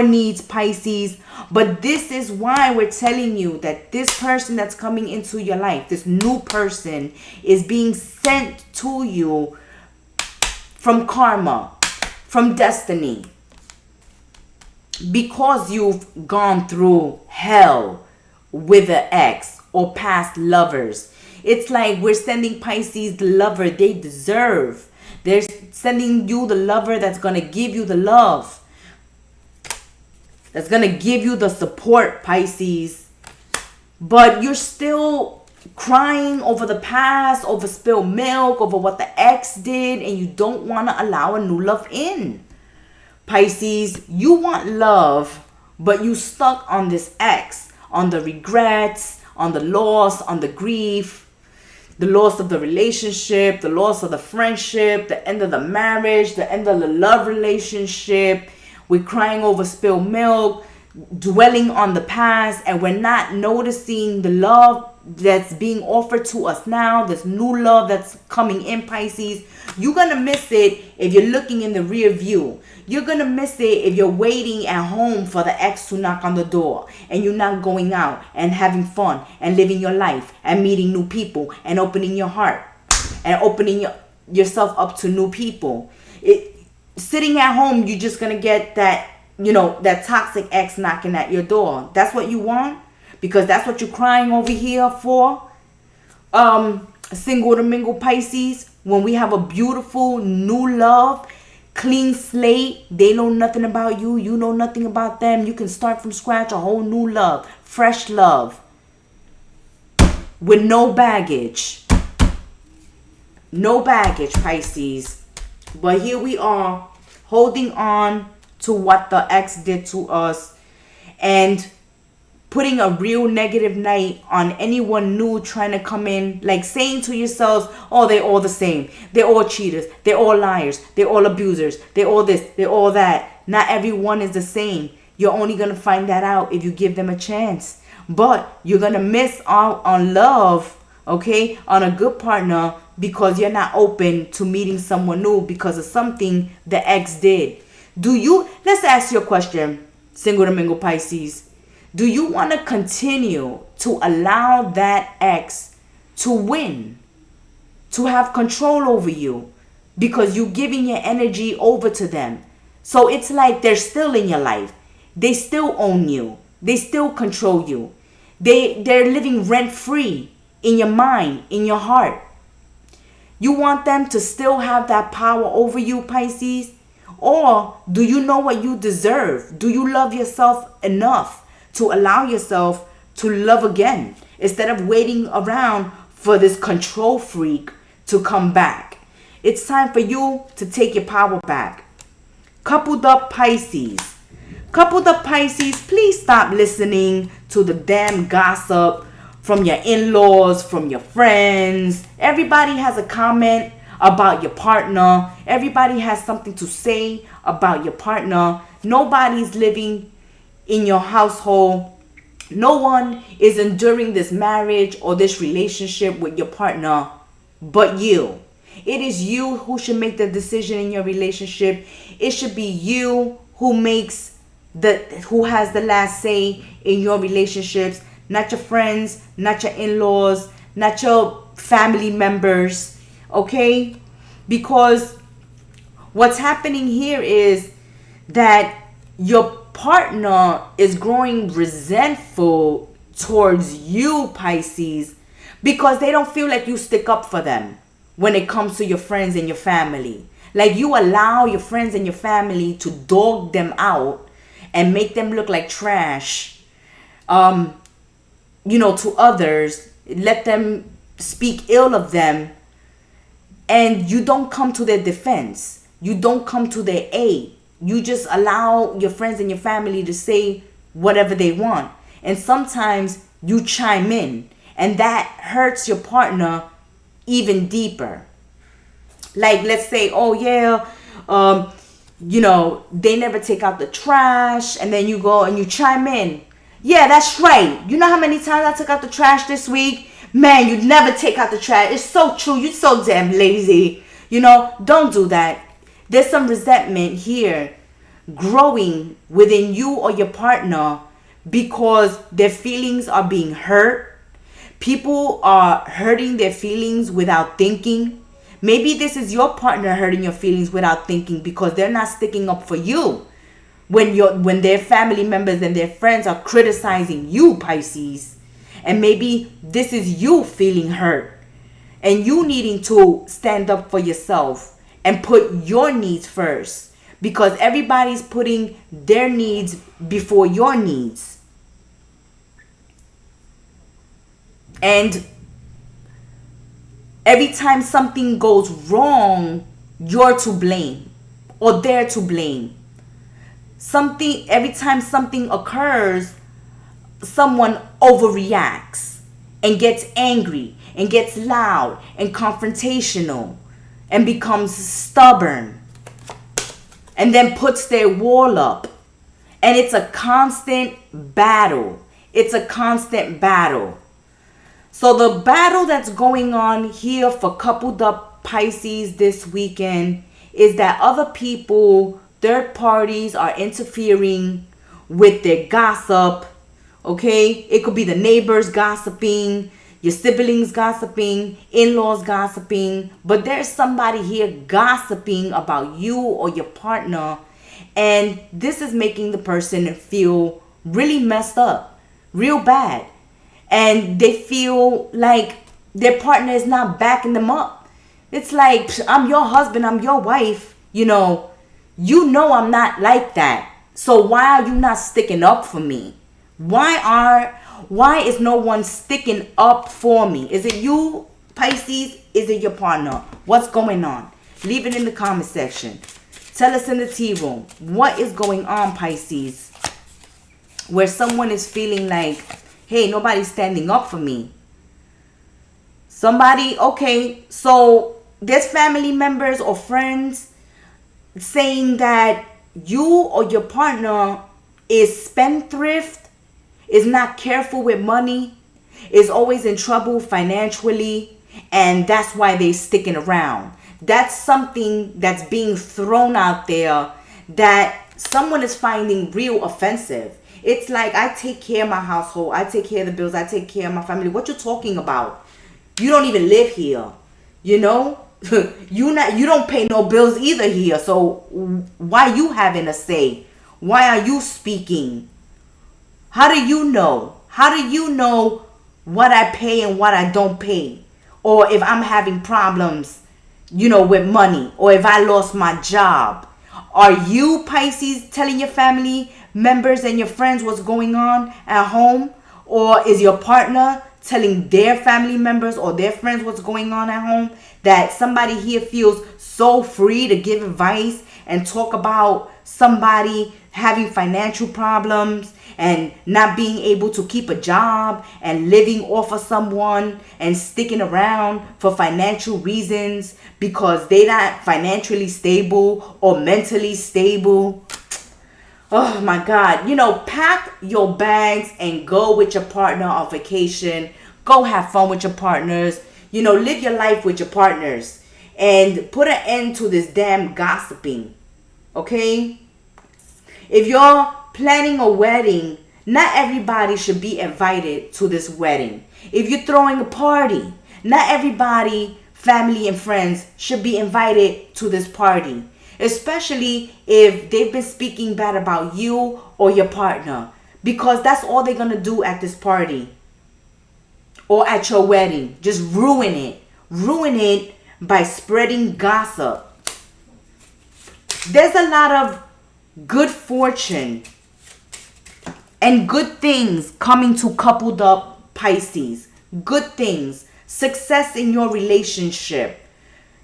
needs, Pisces. But this is why we're telling you that this person that's coming into your life, this new person, is being sent to you from karma, from destiny, because you've gone through hell with an ex or past lovers. It's like we're sending Pisces the lover they deserve. They're sending you the lover that's going to give you the love, that's going to give you the support, Pisces. But you're still crying over the past, over spilled milk, over what the ex did, and you don't want to allow a new love in. Pisces, you want love, but you stuck on this ex, on the regrets, on the loss, on the grief, the loss of the relationship, the loss of the friendship, the end of the marriage, the end of the love relationship. We're crying over spilled milk, dwelling on the past, and we're not noticing the love that's being offered to us now, this new love that's coming in, Pisces. You're going to miss it if you're looking in the rear view. You're going to miss it if you're waiting at home for the ex to knock on the door and you're not going out and having fun and living your life and meeting new people and opening your heart and opening yourself up to new people. Sitting at home, you're just going to get that, that toxic ex knocking at your door. That's what you want? Because that's what you're crying over here for? Single to mingle, Pisces, when we have a beautiful new love, clean slate, they know nothing about you, you know nothing about them. You can start from scratch, a whole new love, fresh love, with no baggage. No baggage, Pisces. But here we are, holding on to what the ex did to us and putting a real negative light on anyone new trying to come in, like saying to yourselves, oh, they're all the same. They're all cheaters. They're all liars. They're all abusers. They're all this. They're all that. Not everyone is the same. You're only going to find that out if you give them a chance. But you're going to miss out on love, okay, on a good partner, because you're not open to meeting someone new because of something the ex did. Let's ask you a question, single to mingle Pisces. Do you want to continue to allow that ex to win, to have control over you, because you're giving your energy over to them? So it's like they're still in your life. They still own you. They still control you. They're living rent free in your mind, in your heart. You want them to still have that power over you, Pisces? Or do you know what you deserve? Do you love yourself enough to allow yourself to love again, instead of waiting around for this control freak to come back? It's time for you to take your power back. Coupled up Pisces. Coupled up Pisces, please stop listening to the damn gossip from your in-laws, from your friends. Everybody has a comment about your partner. Everybody has something to say about your partner. Nobody's living in your household. No one is enduring this marriage or this relationship with your partner but you. It is you who should make the decision in your relationship. It should be you who has the last say in your relationships, not your friends, not your in-laws, not your family members, okay? Because what's happening here is that your partner is growing resentful towards you, Pisces, because they don't feel like you stick up for them when it comes to your friends and your family. Like, you allow your friends and your family to dog them out and make them look like trash, to others. Let them speak ill of them, and you don't come to their defense. You don't come to their aid. You just allow your friends and your family to say whatever they want. And sometimes you chime in, and that hurts your partner even deeper. Like, let's say, oh yeah, they never take out the trash, and then you go and you chime in. Yeah, that's right. You know how many times I took out the trash this week? Man, you never take out the trash. It's so true. You're so damn lazy. Don't do that. There's some resentment here growing within you or your partner because their feelings are being hurt. People are hurting their feelings without thinking. Maybe this is your partner hurting your feelings without thinking because they're not sticking up for you when their family members and their friends are criticizing you, Pisces. And maybe this is you feeling hurt and you needing to stand up for yourself and put your needs first, because everybody's putting their needs before your needs. And every time something goes wrong, you're to blame or they're to blame. Every time something occurs, someone overreacts and gets angry and gets loud and confrontational and becomes stubborn and then puts their wall up. And it's a constant battle. It's a constant battle. So the battle that's going on here for coupled up Pisces this weekend is that other people, third parties, are interfering with their gossip. Okay, it could be the neighbors gossiping, your siblings gossiping, in-laws gossiping, but there's somebody here gossiping about you or your partner, and this is making the person feel really messed up, real bad, and they feel like their partner is not backing them up. It's like, I'm your husband, I'm your wife, you know I'm not like that, so why are you not sticking up for me? Why is no one sticking up for me? Is it you, Pisces? Is it your partner? What's going on? Leave it in the comment section. Tell us in the tea room. What is going on, Pisces? Where someone is feeling like, hey, nobody's standing up for me. Somebody, okay, so there's family members or friends saying that you or your partner is spendthrift, is not careful with money, is always in trouble financially, and that's why they're sticking around. That's something that's being thrown out there that someone is finding real offensive. It's like, I take care of my household. I take care of the bills. I take care of my family. What you talking about? You don't even live here. You know? You don't pay no bills either here. So why you having a say? Why are you speaking? How do you know? How do you know what I pay and what I don't pay? Or if I'm having problems, with money, or if I lost my job. Are you, Pisces, telling your family members and your friends what's going on at home? Or is your partner telling their family members or their friends what's going on at home? That somebody here feels so free to give advice and talk about somebody having financial problems and not being able to keep a job and living off of someone and sticking around for financial reasons because they're not financially stable or mentally stable. Oh my God. Pack your bags and go with your partner on vacation. Go have fun with your partners. Live your life with your partners. And put an end to this damn gossiping. Okay? If you're planning a wedding, not everybody should be invited to this wedding. If you're throwing a party, not everybody, family and friends, should be invited to this party. Especially if they've been speaking bad about you or your partner. Because that's all they're going to do at this party. Or at your wedding. Just ruin it. Ruin it by spreading gossip. There's a lot of good fortune and good things coming to coupled up Pisces. Good things. Success in your relationship.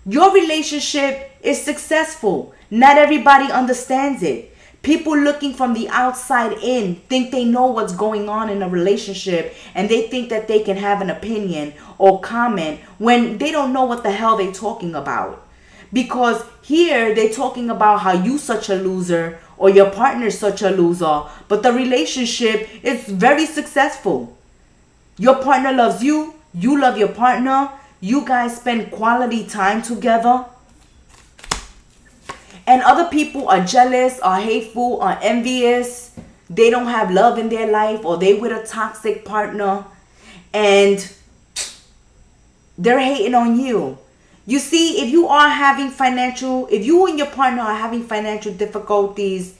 Your relationship is successful. Not everybody understands it. People looking from the outside in think they know what's going on in a relationship, and they think that they can have an opinion or comment when they don't know what the hell they're talking about. Because here they're talking about how you such a loser or your partner's such a loser, but the relationship is very successful. Your partner loves you, you love your partner, you guys spend quality time together. And other people are jealous, are hateful, are envious. They don't have love in their life, or they with a toxic partner and they're hating on you. You see, if you and your partner are having financial difficulties,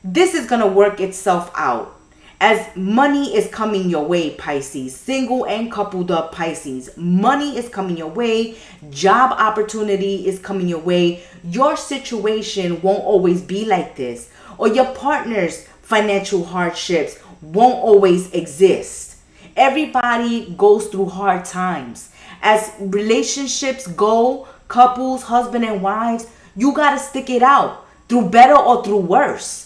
this is going to work itself out. As money is coming your way, Pisces, single and coupled up Pisces, money is coming your way, job opportunity is coming your way. Your situation won't always be like this, or your partner's financial hardships won't always exist. Everybody goes through hard times. As relationships go, couples, husband and wives, you got to stick it out through better or through worse.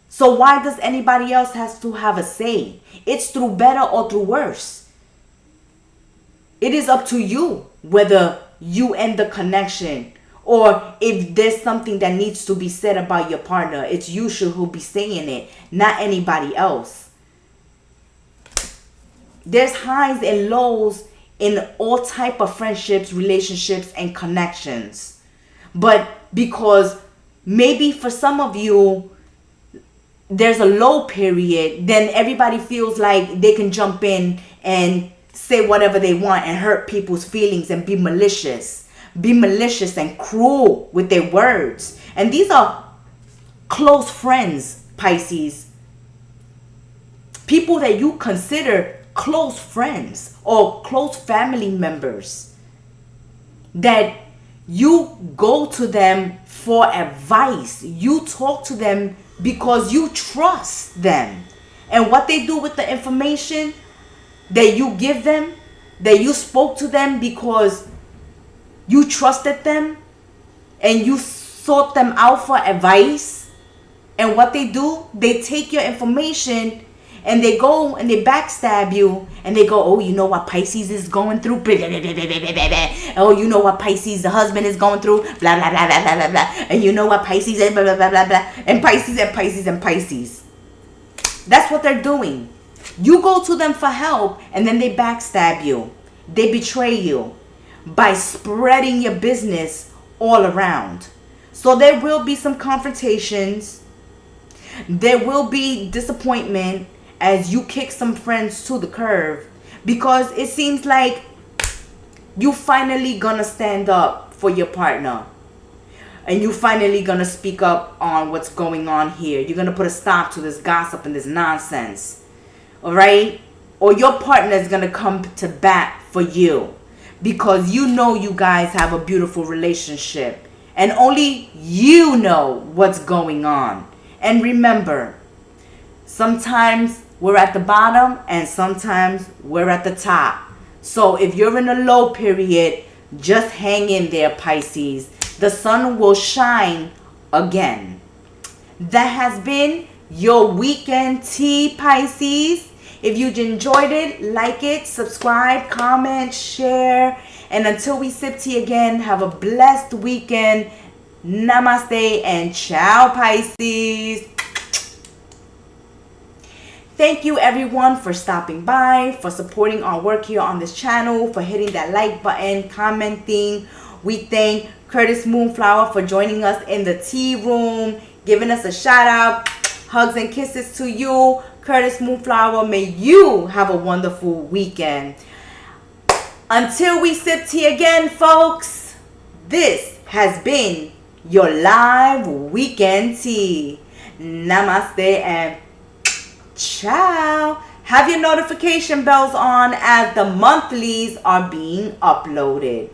So why does anybody else has to have a say? It's through better or through worse. It is up to you whether you end the connection, or if there's something that needs to be said about your partner. It's you who'll be saying it, not anybody else. There's highs and lows in all type of friendships, relationships, and connections. But because maybe for some of you, there's a low period, then everybody feels like they can jump in and say whatever they want and hurt people's feelings and be malicious and cruel with their words. And these are close friends, Pisces. People that you consider close friends or close family members, that you go to them for advice. You talk to them because you trust them. And what they do with the information that you give them, that you spoke to them because you trusted them and you sought them out for advice. And what they do, they take your information and they go and they backstab you, and they go, oh, you know what Pisces is going through? Oh, you know what Pisces, the husband, is going through? Blah, blah, blah, blah, blah, blah, blah. And you know what Pisces is? Blah, blah, blah, blah, blah. And Pisces and Pisces and Pisces. That's what they're doing. You go to them for help, and then they backstab you. They betray you by spreading your business all around. So there will be some confrontations. There will be disappointment as you kick some friends to the curb, because it seems like you finally gonna stand up for your partner. And you finally gonna speak up on what's going on here. You're gonna put a stop to this gossip and this nonsense. Alright? Or your partner is gonna come to bat for you. Because you know you guys have a beautiful relationship. And only you know what's going on. And remember, sometimes we're at the bottom and sometimes we're at the top. So if you're in a low period, just hang in there, Pisces. The sun will shine again. That has been your weekend tea, Pisces. If you enjoyed it, like it, subscribe, comment, share. And until we sip tea again, have a blessed weekend. Namaste and ciao, Pisces. Thank you everyone for stopping by, for supporting our work here on this channel, for hitting that like button, commenting. We thank Curtis Moonflower for joining us in the tea room, giving us a shout out. Hugs and kisses to you, Curtis Moonflower. May you have a wonderful weekend. Until we sip tea again, folks, this has been your live weekend tea. Namaste and ciao. Have your notification bells on as the monthlies are being uploaded.